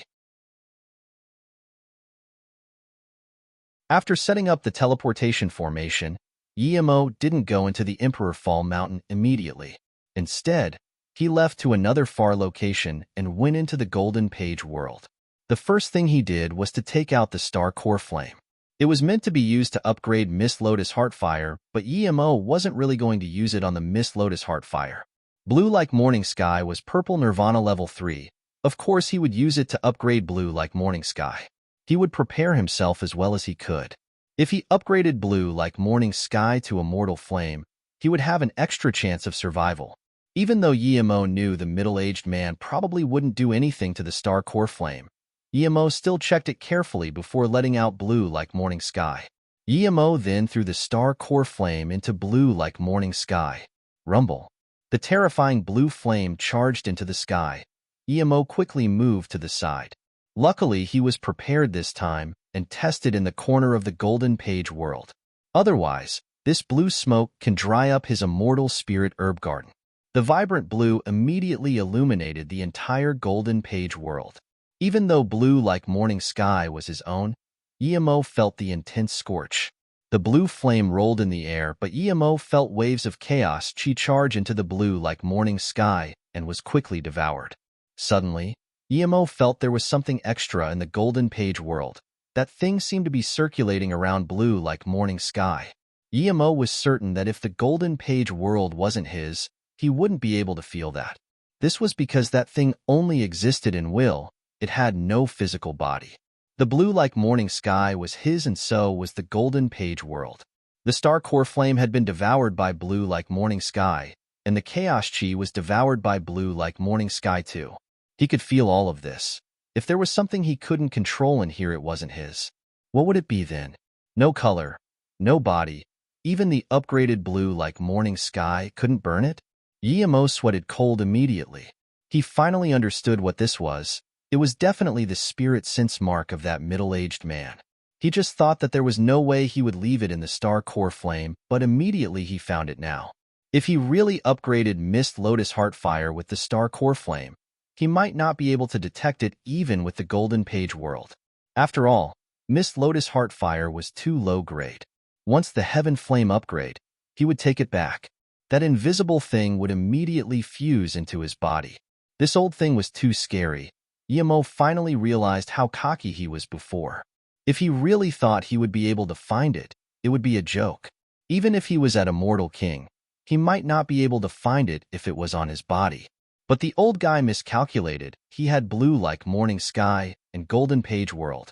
After setting up the teleportation formation, Emo didn't go into the Emperor Fall Mountain immediately. Instead, he left to another far location and went into the Golden Page world. The first thing he did was to take out the Star Core Flame. It was meant to be used to upgrade Mist Lotus Heartfire, but Emo wasn't really going to use it on the Mist Lotus Heartfire. Blue Like Morning Sky was Purple Nirvana level 3. Of course, he would use it to upgrade Blue Like Morning Sky. He would prepare himself as well as he could. If he upgraded Blue Like Morning Sky to Immortal Flame, he would have an extra chance of survival. Even though Emo knew the middle-aged man probably wouldn't do anything to the Star Core Flame, Emo still checked it carefully before letting out Blue Like Morning Sky. Emo then threw the Star Core Flame into Blue Like Morning Sky. Rumble. The terrifying blue flame charged into the sky. Emo quickly moved to the side. Luckily, he was prepared this time and tested in the corner of the Golden Page world. Otherwise, this blue smoke can dry up his immortal spirit herb garden. The vibrant blue immediately illuminated the entire Golden Page world. Even though Blue Like Morning Sky was his own, Emo felt the intense scorch. The blue flame rolled in the air, but Emo felt waves of chaos chi charge into the Blue Like Morning Sky and was quickly devoured. Suddenly, Emo felt there was something extra in the Golden Page world. That thing seemed to be circulating around Blue Like Morning Sky. Emo was certain that if the Golden Page world wasn't his, he wouldn't be able to feel that. This was because that thing only existed in will, it had no physical body. The blue like morning sky was his, and so was the golden page world. The star core flame had been devoured by blue like morning sky, and the chaos chi was devoured by blue like morning sky too. He could feel all of this. If there was something he couldn't control in here, it wasn't his. What would it be then? No color, no body, even the upgraded blue like morning sky couldn't burn it? Guillermo sweated cold immediately. He finally understood what this was. It was definitely the spirit sense mark of that middle-aged man. He just thought that there was no way he would leave it in the star core flame, but immediately he found it now. If he really upgraded Mist Lotus Heartfire with the star core flame, he might not be able to detect it even with the golden page world. After all, Mist Lotus Heartfire was too low grade. Once the Heaven Flame upgrade, he would take it back. That invisible thing would immediately fuse into his body. This old thing was too scary. Guillermo finally realized how cocky he was before. If he really thought he would be able to find it, it would be a joke. Even if he was at Immortal King, he might not be able to find it if it was on his body. But the old guy miscalculated. He had blue like morning sky and golden page world.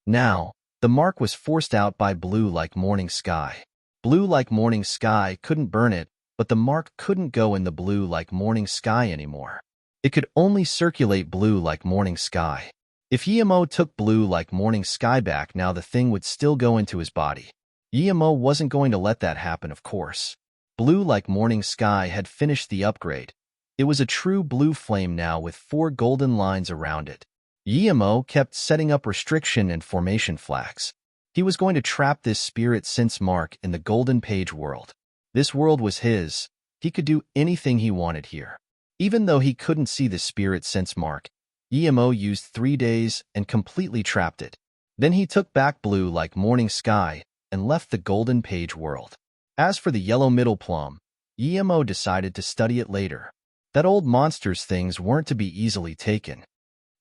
Now, the mark was forced out by blue like morning sky. Blue like morning sky couldn't burn it, but the mark couldn't go in the blue like morning sky anymore. It could only circulate blue like morning sky. If Guillermo took blue like morning sky back now, the thing would still go into his body. Guillermo wasn't going to let that happen, of course. Blue like morning sky had finished the upgrade. It was a true blue flame now with 4 golden lines around it. Guillermo kept setting up restriction and formation flags. He was going to trap this spirit sense mark in the golden page world. This world was his. He could do anything he wanted here. Even though he couldn't see the spirit sense mark, Guillermo used 3 days and completely trapped it. Then he took back blue like morning sky and left the golden page world. As for the yellow middle plum, Guillermo decided to study it later. That old monster's things weren't to be easily taken.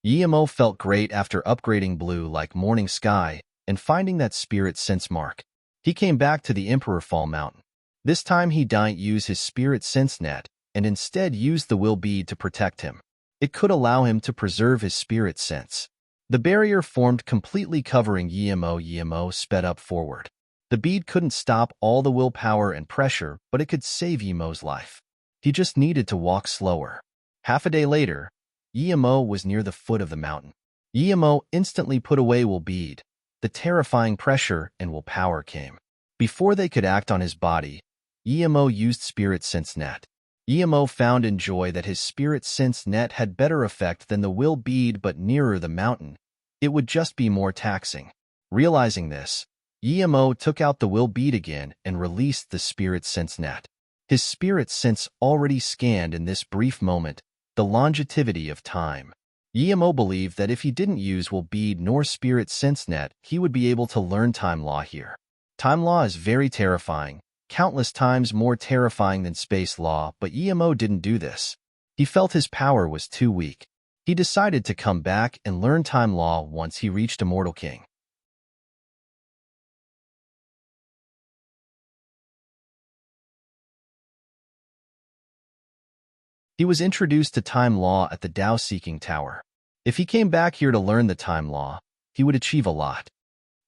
Guillermo felt great after upgrading blue like morning sky and finding that spirit sense mark. He came back to the Emperor Fall Mountain. This time he didn't use his spirit sense net and instead used the will bead to protect him. It could allow him to preserve his spirit sense. The barrier formed completely covering Guillermo. Guillermo sped up forward. The bead couldn't stop all the willpower and pressure, but it could save Guillermo's life. He just needed to walk slower. Half a day later, Guillermo was near the foot of the mountain. Guillermo instantly put away will bead. The terrifying pressure and willpower came. Before they could act on his body, Guillermo used spirit sense net. Guillermo found in joy that his spirit sense net had better effect than the will bead, but nearer the mountain, it would just be more taxing. Realizing this, Guillermo took out the will bead again and released the spirit sense net. His spirit sense already scanned in this brief moment the longevity of time. Guillermo believed that if he didn't use will bead nor spirit sense net, he would be able to learn time law here. Time law is very terrifying, countless times more terrifying than space law, but Guillermo didn't do this. He felt his power was too weak. He decided to come back and learn time law once he reached Immortal King. He was introduced to time law at the Tao-seeking tower. If he came back here to learn the time law, he would achieve a lot.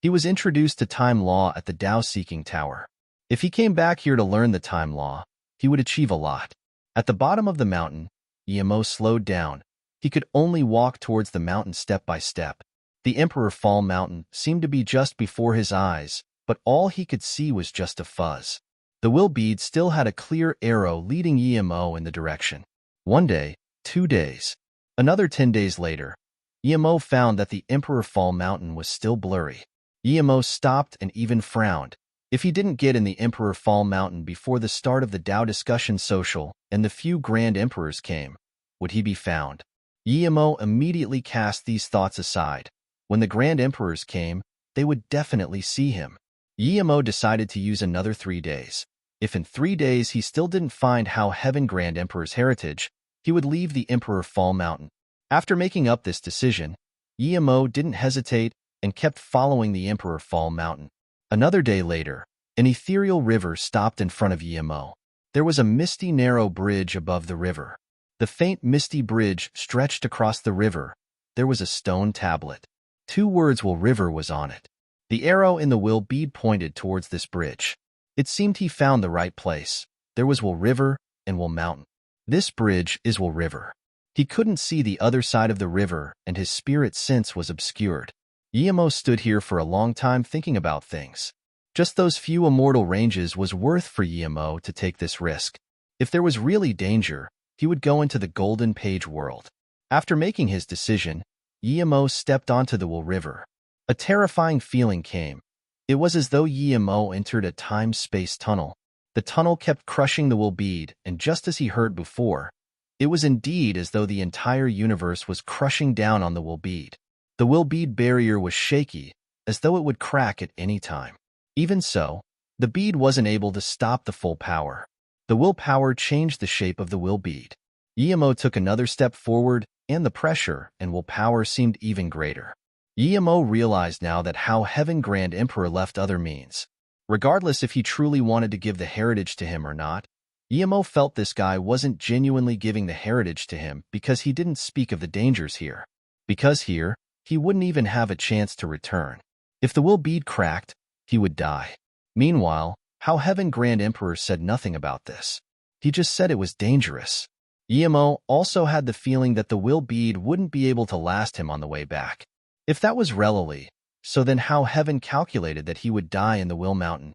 He was introduced to time law at the Tao-seeking tower. If he came back here to learn the time law, he would achieve a lot. At the bottom of the mountain, Guillermo slowed down. He could only walk towards the mountain step by step. The Emperor Fall Mountain seemed to be just before his eyes, but all he could see was just a fuzz. The will bead still had a clear arrow leading Guillermo in the direction. 1 day, 2 days. Another 10 days later, Guillermo found that the Emperor Fall Mountain was still blurry. Guillermo stopped and even frowned. If he didn't get in the Emperor Fall Mountain before the start of the Tao discussion social and the few Grand Emperors came, would he be found? Guillermo immediately cast these thoughts aside. When the Grand Emperors came, they would definitely see him. Guillermo decided to use another 3 days. If in 3 days he still didn't find how Heaven Grand Emperor's heritage, he would leave the Emperor Fall Mountain. After making up this decision, Guillermo didn't hesitate and kept following the Emperor Fall Mountain. Another day later, An ethereal river stopped in front of Yimo. There was a misty, narrow bridge above the river. The faint, misty bridge stretched across the river. There was a stone tablet. 2 words "Will River" was on it. The arrow in the will bead pointed towards this bridge. It seemed he found the right place. There was Will River and Will Mountain. This bridge is Will River. He couldn't see the other side of the river, and his spirit sense was obscured. Yimo stood here for a long time thinking about things. Just those few immortal ranges was worth for Yimo to take this risk. If there was really danger, he would go into the Golden Page world. After making his decision, Yimo stepped onto the Will River. A terrifying feeling came. It was as though Yimo entered a time-space tunnel. The tunnel kept crushing the will bead, and just as he heard before, it was indeed as though the entire universe was crushing down on the will bead. The will bead barrier was shaky, as though it would crack at any time. Even so, the bead wasn't able to stop the full power. The willpower changed the shape of the will bead. Yimo took another step forward, and the pressure and willpower seemed even greater. Yimo realized now that how Heaven Grand Emperor left other means. Regardless if he truly wanted to give the heritage to him or not, Yimo felt this guy wasn't genuinely giving the heritage to him because he didn't speak of the dangers here. Because here, he wouldn't even have a chance to return. If the will bead cracked, he would die. Meanwhile, how Heaven Grand Emperor said nothing about this. He just said it was dangerous. Yimo also had the feeling that the will bead wouldn't be able to last him on the way back. If that was reality, so then how Heaven calculated that he would die in the Will Mountain?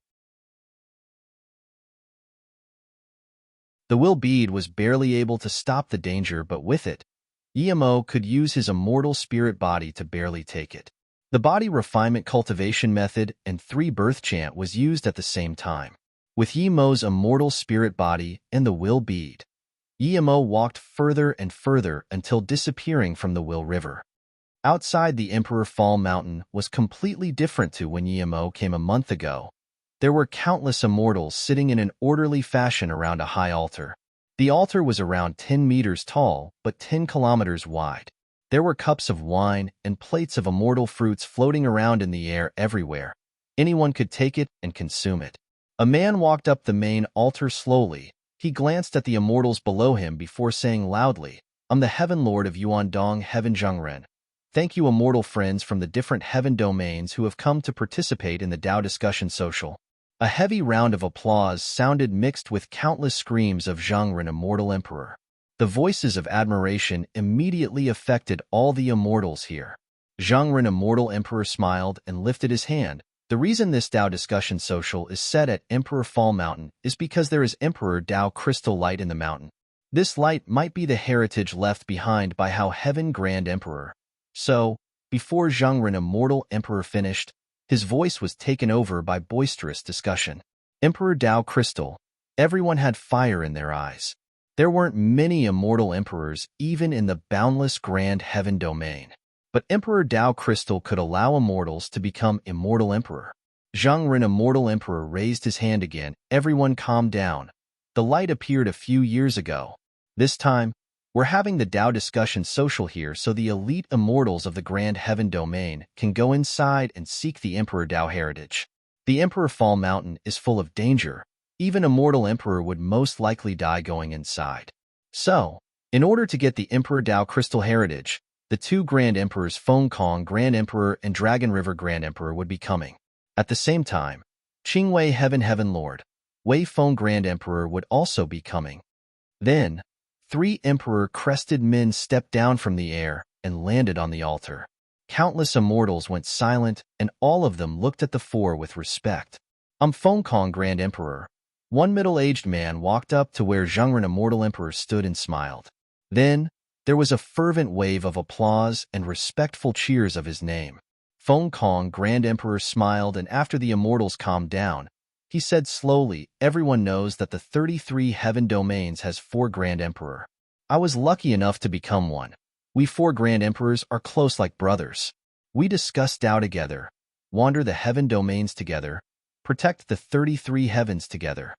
The will bead was barely able to stop the danger, but with it, Yimo could use his immortal spirit body to barely take it. The body refinement cultivation method and 3-birth chant was used at the same time. With Yimo's immortal spirit body and the will bead, Yimo walked further and further until disappearing from the Will River. Outside, the Emperor Fall Mountain was completely different to when Yimo came a month ago. There were countless immortals sitting in an orderly fashion around a high altar. The altar was around 10 meters tall, but 10 kilometers wide. There were cups of wine and plates of immortal fruits floating around in the air everywhere. Anyone could take it and consume it. A man walked up the main altar slowly. He glanced at the immortals below him before saying loudly, "I'm the Heaven Lord of Yuandong Heaven Zhengren. Thank you, immortal friends from the different heaven domains who have come to participate in the Tao Discussion Social." A heavy round of applause sounded mixed with countless screams of Zhengren Immortal Emperor. The voices of admiration immediately affected all the immortals here. Zhengren Immortal Emperor smiled and lifted his hand. The reason this Tao Discussion Social is set at Emperor Fall Mountain is because there is Emperor Tao crystal light in the mountain. This light might be the heritage left behind by how Heaven Grand Emperor. So, before Zhengren Immortal Emperor finished, his voice was taken over by boisterous discussion. Emperor Tao Crystal. Everyone had fire in their eyes. There weren't many immortal emperors even in the boundless grand heaven domain. But Emperor Tao Crystal could allow immortals to become Immortal Emperor. Zhengren Immortal Emperor raised his hand again. Everyone calmed down. The light appeared a few years ago. This time, we're having the Tao Discussion Social here so the elite immortals of the Grand Heaven Domain can go inside and seek the Emperor Tao heritage. The Emperor Fall Mountain is full of danger. Even Immortal Emperor would most likely die going inside. So, in order to get the Emperor Tao Crystal heritage, the 2 Grand Emperors Feng Kong Grand Emperor and Dragon River Grand Emperor would be coming. At the same time, Qingwei Heaven Lord, Wei Feng Grand Emperor would also be coming. Then, 3 emperor-crested men stepped down from the air and landed on the altar. Countless immortals went silent, and all of them looked at the 4 with respect. I'm Feng Kong Grand Emperor. One middle-aged man walked up to where Zhengren Immortal Emperor stood and smiled. Then, there was a fervent wave of applause and respectful cheers of his name. Feng Kong Grand Emperor smiled, and after the immortals calmed down, he said slowly, "Everyone knows that the 33 heaven domains has 4 Grand Emperor. I was lucky enough to become one. We 4 Grand Emperors are close like brothers. We discuss Tao together, wander the heaven domains together, protect the 33 heavens together."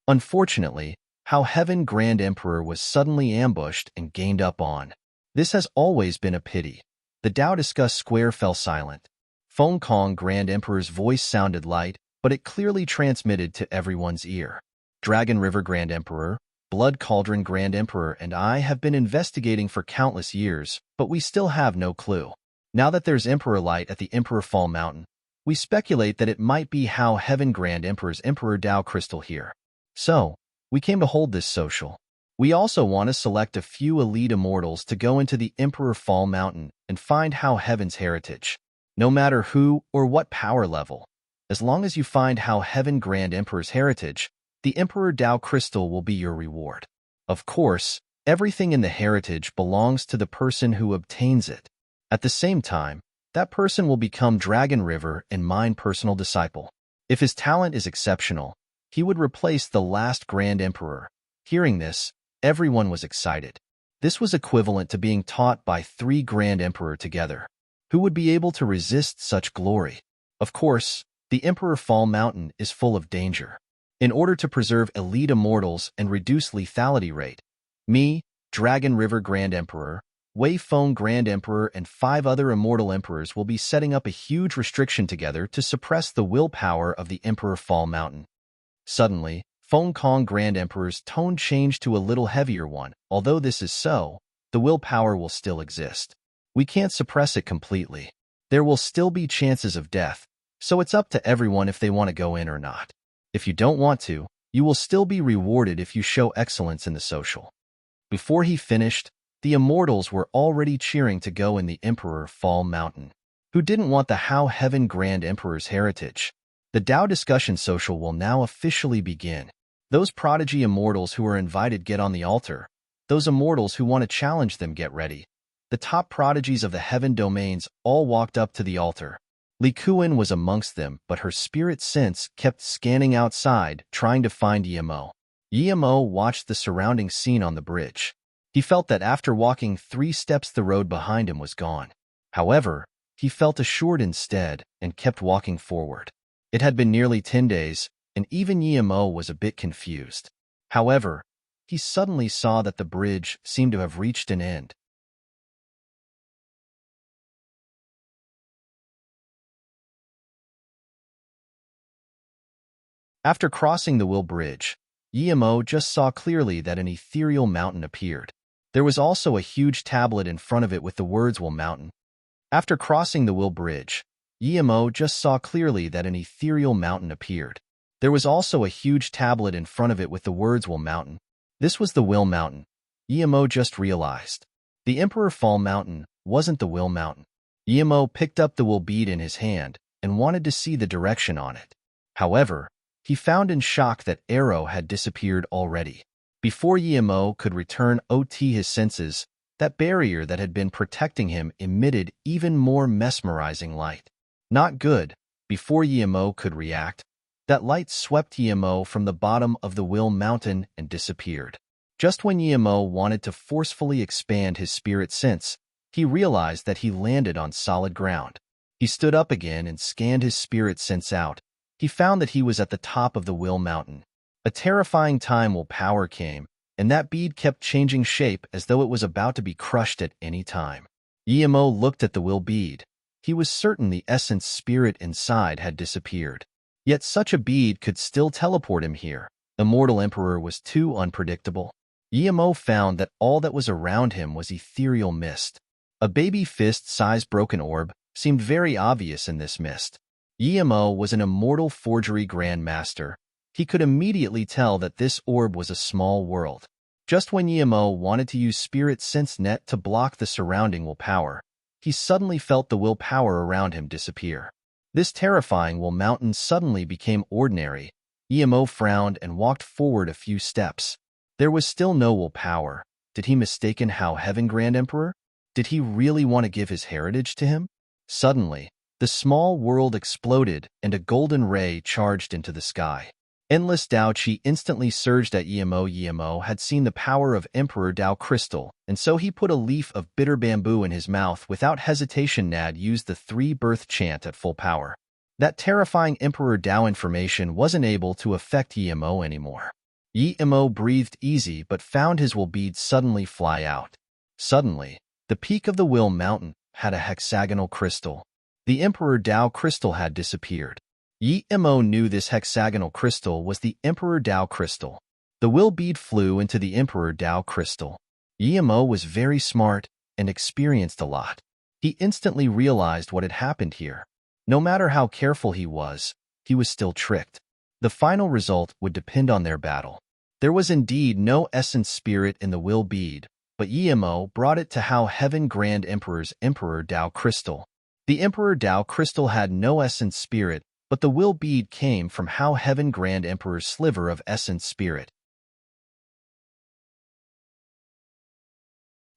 Unfortunately, how Heaven Grand Emperor was suddenly ambushed and gained up on. This has always been a pity. The Tao Discuss Square fell silent. Feng Kong Grand Emperor's voice sounded light, but it clearly transmitted to everyone's ear. Dragon River Grand Emperor, Blood Cauldron Grand Emperor, and I have been investigating for countless years, but we still have no clue. Now that there's Emperor Light at the Emperor Fall Mountain, we speculate that it might be How Heaven Grand Emperor's Emperor Dao Crystal here. So, we came to hold this social. We also want to select a few elite immortals to go into the Emperor Fall Mountain and find How Heaven's heritage. No matter who or what power level, as long as you find How Heaven Grand Emperor's heritage, the Emperor Dao Crystal will be your reward. Of course, everything in the heritage belongs to the person who obtains it. At the same time, that person will become Dragon River and mine personal disciple. If his talent is exceptional, he would replace the last Grand Emperor. Hearing this, everyone was excited. This was equivalent to being taught by 3 Grand Emperor together. Who would be able to resist such glory? Of course, the Emperor Fall Mountain is full of danger. In order to preserve elite immortals and reduce lethality rate, me, Dragon River Grand Emperor, Wei Feng Grand Emperor, and 5 other immortal emperors will be setting up a huge restriction together to suppress the willpower of the Emperor Fall Mountain. Suddenly, Feng Kong Grand Emperor's tone changed to a little heavier one. Although this is so, the willpower will still exist. We can't suppress it completely. There will still be chances of death, so it's up to everyone if they want to go in or not. If you don't want to, you will still be rewarded if you show excellence in the social. Before he finished, the immortals were already cheering to go in the Emperor Fall Mountain. Who didn't want the How Heaven Grand Emperor's heritage? The Dao discussion social will now officially begin. Those prodigy immortals who are invited get on the altar. Those immortals who want to challenge them get ready. The top prodigies of the heaven domains all walked up to the altar. Li Kuan was amongst them, but her spirit sense kept scanning outside, trying to find Yimo. Yimo watched the surrounding scene on the bridge. He felt that after walking 3 steps the road behind him was gone. However, he felt assured instead and kept walking forward. It had been nearly 10 days, and even Yimo was a bit confused. However, he suddenly saw that the bridge seemed to have reached an end. After crossing the Will Bridge, Yimo just saw clearly that an ethereal mountain appeared. There was also a huge tablet in front of it with the words Will Mountain. After crossing the Will Bridge, Yimo just saw clearly that an ethereal mountain appeared. There was also a huge tablet in front of it with the words Will Mountain. This was the Will Mountain. Yimo just realized. The Emperor Fall Mountain wasn't the Will Mountain. Yimo picked up the Will bead in his hand and wanted to see the direction on it. However, he found in shock that Arrow had disappeared already. Before Yimo could return his senses, that barrier that had been protecting him emitted even more mesmerizing light. Not good. Before Yimo could react, that light swept Yimo from the bottom of the Will Mountain and disappeared. Just when Yimo wanted to forcefully expand his spirit sense, he realized that he landed on solid ground. He stood up again and scanned his spirit sense out. He found that he was at the top of the Will Mountain. A terrifying time Will power came, and that bead kept changing shape as though it was about to be crushed at any time. Yimo looked at the Will bead. He was certain the essence spirit inside had disappeared. Yet such a bead could still teleport him here. Immortal Emperor was too unpredictable. Yimo found that all that was around him was ethereal mist. A baby fist-sized broken orb seemed very obvious in this mist. Yimo was an immortal forgery grandmaster. He could immediately tell that this orb was a small world. Just when Yimo wanted to use Spirit Sense Net to block the surrounding will power, he suddenly felt the will power around him disappear. This terrifying Will Mountain suddenly became ordinary. Yimo frowned and walked forward a few steps. There was still no will power. Did he mistaken How Heaven Grand Emperor? Did he really want to give his heritage to him? Suddenly, the small world exploded and a golden ray charged into the sky. Endless Dao Qi instantly surged at Yimo. Yimo had seen the power of Emperor Dao Crystal, and so he put a leaf of bitter bamboo in his mouth without hesitation. Nad used the 3-birth chant at full power. That terrifying Emperor Dao information wasn't able to affect Yimo anymore. Yimo breathed easy but found his will bead suddenly fly out. Suddenly, the peak of the Will Mountain had a hexagonal crystal. The Emperor Dao crystal had disappeared. Yi Mo knew this hexagonal crystal was the Emperor Dao crystal. The will bead flew into the Emperor Dao crystal. Yi Mo was very smart and experienced a lot. He instantly realized what had happened here. No matter how careful he was still tricked. The final result would depend on their battle. There was indeed no essence spirit in the will bead, but Yi Mo brought it to How Heaven Grand Emperor's Emperor Dao crystal. The Emperor Dao crystal had no essence spirit, but the will bead came from How Heaven Grand Emperor's sliver of essence spirit.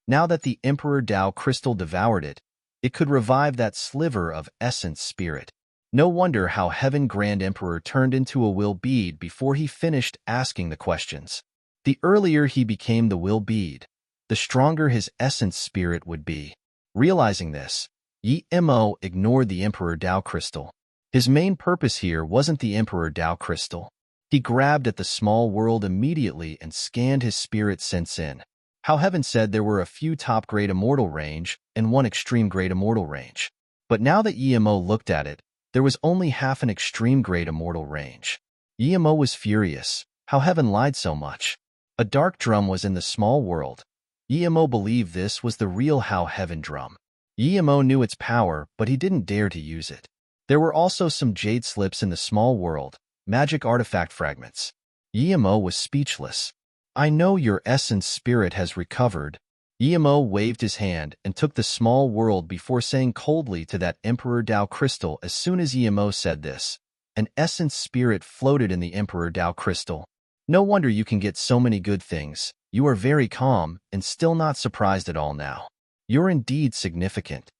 Now that the Emperor Dao crystal devoured it, it could revive that sliver of essence spirit. No wonder How Heaven Grand Emperor turned into a will bead before he finished asking the questions. The earlier he became the will bead, the stronger his essence spirit would be. Realizing this, Yi Mo ignored the Emperor Dao crystal. His main purpose here wasn't the Emperor Dao crystal. He grabbed at the small world immediately and scanned his spirit sense in. How Heaven said there were a few top-grade immortal range and one extreme-grade immortal range. But now that Yi Mo looked at it, there was only half an extreme-grade immortal range. Yi Mo was furious. How Heaven lied so much. A dark drum was in the small world. Yi Mo believed this was the real How Heaven drum. Yi Mo knew its power, but he didn't dare to use it. There were also some jade slips in the small world, magic artifact fragments. Yi Mo was speechless. I know your essence spirit has recovered. Yi Mo waved his hand and took the small world before saying coldly to that Emperor Dao crystal. As soon as Yi Mo said this, an essence spirit floated in the Emperor Dao crystal. No wonder you can get so many good things. You are very calm and still not surprised at all now. You're indeed significant.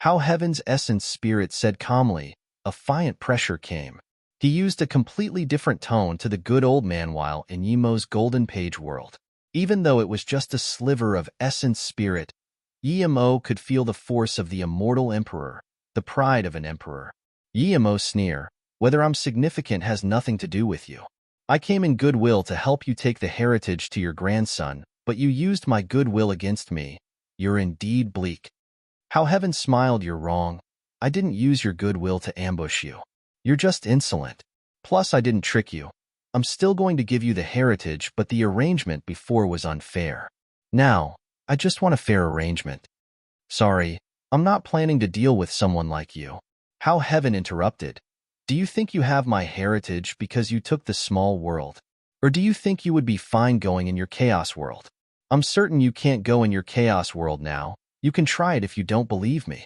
How Heaven's essence spirit said calmly. A fiant pressure came. He used a completely different tone to the good old man while in Yi Mo's golden page world. Even though it was just a sliver of essence spirit, Yi Mo could feel the force of the immortal emperor, the pride of an emperor. Yi Mo sneer, whether I'm significant has nothing to do with you. I came in goodwill to help you take the heritage to your grandson, but you used my goodwill against me. You're indeed bleak. How Heaven smiled. You're wrong. I didn't use your goodwill to ambush you. You're just insolent. Plus, I didn't trick you. I'm still going to give you the heritage, but the arrangement before was unfair. Now, I just want a fair arrangement. Sorry, I'm not planning to deal with someone like you. How Heaven interrupted. Do you think you have my heritage because you took the small world? Or do you think you would be fine going in your chaos world? I'm certain you can't go in your chaos world now. You can try it if you don't believe me.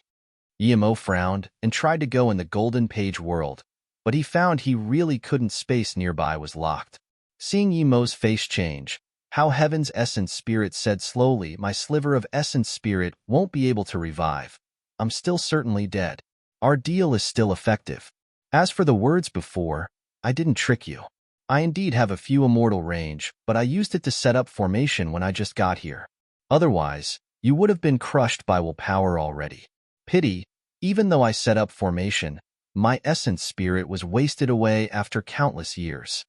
Yi Mo frowned and tried to go in the golden page world, but he found he really couldn't. Space nearby was locked. Seeing Yi Mo's face change, How Heaven's essence spirit said slowly, my sliver of essence spirit won't be able to revive. I'm still certainly dead. Our deal is still effective. As for the words before, I didn't trick you. I indeed have a few immortal range, but I used it to set up formation when I just got here. Otherwise, you would have been crushed by willpower already. Pity, even though I set up formation, my essence spirit was wasted away after countless years.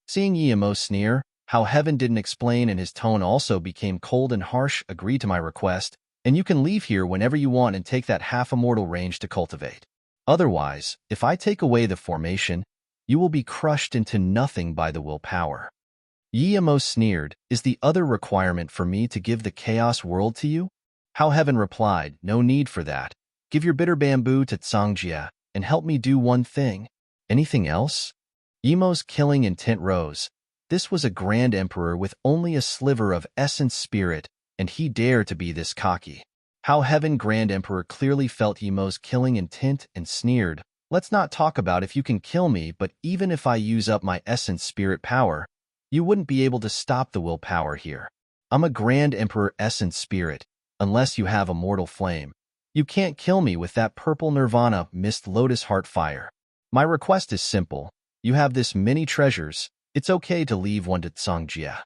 Seeing Yi Mo sneer, How Heaven didn't explain and his tone also became cold and harsh. Agree to my request, and you can leave here whenever you want and take that half-immortal range to cultivate. Otherwise, if I take away the formation, you will be crushed into nothing by the willpower. Yi Mo sneered, is the other requirement for me to give the chaos world to you? How Heaven replied, no need for that. Give your bitter bamboo to Cangjia and help me do one thing. Anything else? Yi Mo's killing intent rose. This was a grand emperor with only a sliver of essence spirit, and he dared to be this cocky. How Heaven Grand Emperor clearly felt Yi Mo's killing intent and sneered, let's not talk about if you can kill me, but even if I use up my essence spirit power, you wouldn't be able to stop the willpower here. I'm a Grand Emperor essence spirit, unless you have a mortal flame. You can't kill me with that purple nirvana mist lotus heart fire. My request is simple. You have this many treasures. It's okay to leave one to Cangjia.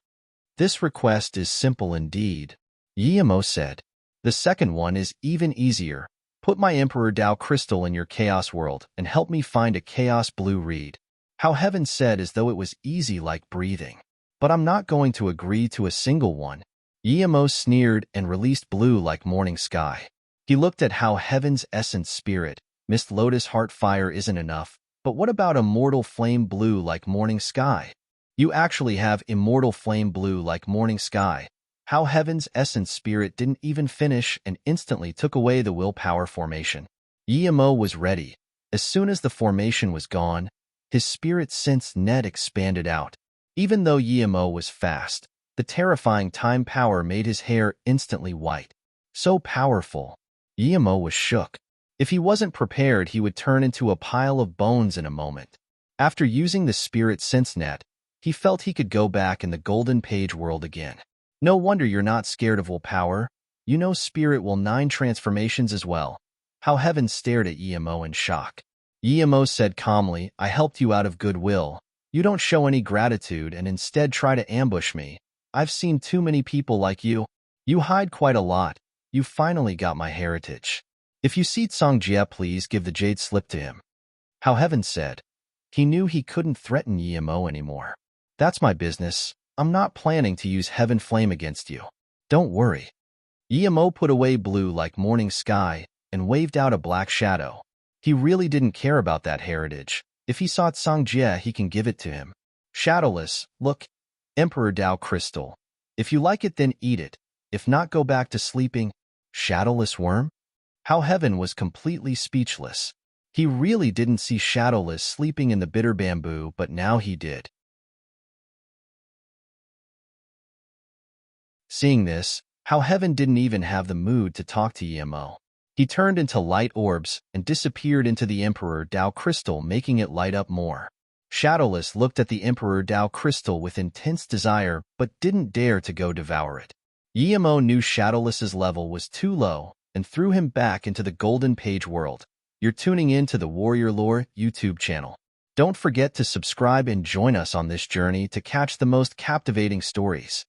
This request is simple indeed, Yi Mo said. The second one is even easier. Put my Emperor Dao crystal in your chaos world and help me find a chaos blue reed. How Heaven said as though it was easy like breathing. But I'm not going to agree to a single one. Yemo sneered and released blue like morning sky. He looked at how heaven's essence spirit, mist lotus heart fire isn't enough, but what about immortal flame blue like morning sky? You actually have immortal flame blue like morning sky. How heaven's essence spirit didn't even finish and instantly took away the willpower formation. Yemo was ready. As soon as the formation was gone, his spirit sense net expanded out. Even though Yemo was fast, the terrifying time power made his hair instantly white. So powerful. Yemo was shook. If he wasn't prepared, he would turn into a pile of bones in a moment. After using the spirit sense net, he felt he could go back in the golden page world again. No wonder you're not scared of willpower. You know spirit will 9 transformations as well. How heaven stared at Yemo in shock. Yemo said calmly, I helped you out of goodwill. You don't show any gratitude and instead try to ambush me. I've seen too many people like you. You hide quite a lot. You finally got my heritage. If you see Songjie, please give the jade slip to him. How heaven said. He knew he couldn't threaten Yemo anymore. That's my business. I'm not planning to use heaven flame against you. Don't worry. Yemo put away blue like morning sky and waved out a black shadow. He really didn't care about that heritage. If he sought Songjie, he can give it to him. Shadowless, look, Emperor Dao Crystal. If you like it, then eat it. If not, go back to sleeping. Shadowless worm? How heaven was completely speechless. He really didn't see Shadowless sleeping in the bitter bamboo, but now he did. Seeing this, How heaven didn't even have the mood to talk to Yemo. He turned into light orbs and disappeared into the Emperor Dao crystal, making it light up more. Shadowless looked at the Emperor Dao crystal with intense desire, but didn't dare to go devour it. Yemo knew Shadowless's level was too low and threw him back into the Golden Page world. You're tuning in to the Warrior Lore YouTube channel. Don't forget to subscribe and join us on this journey to catch the most captivating stories.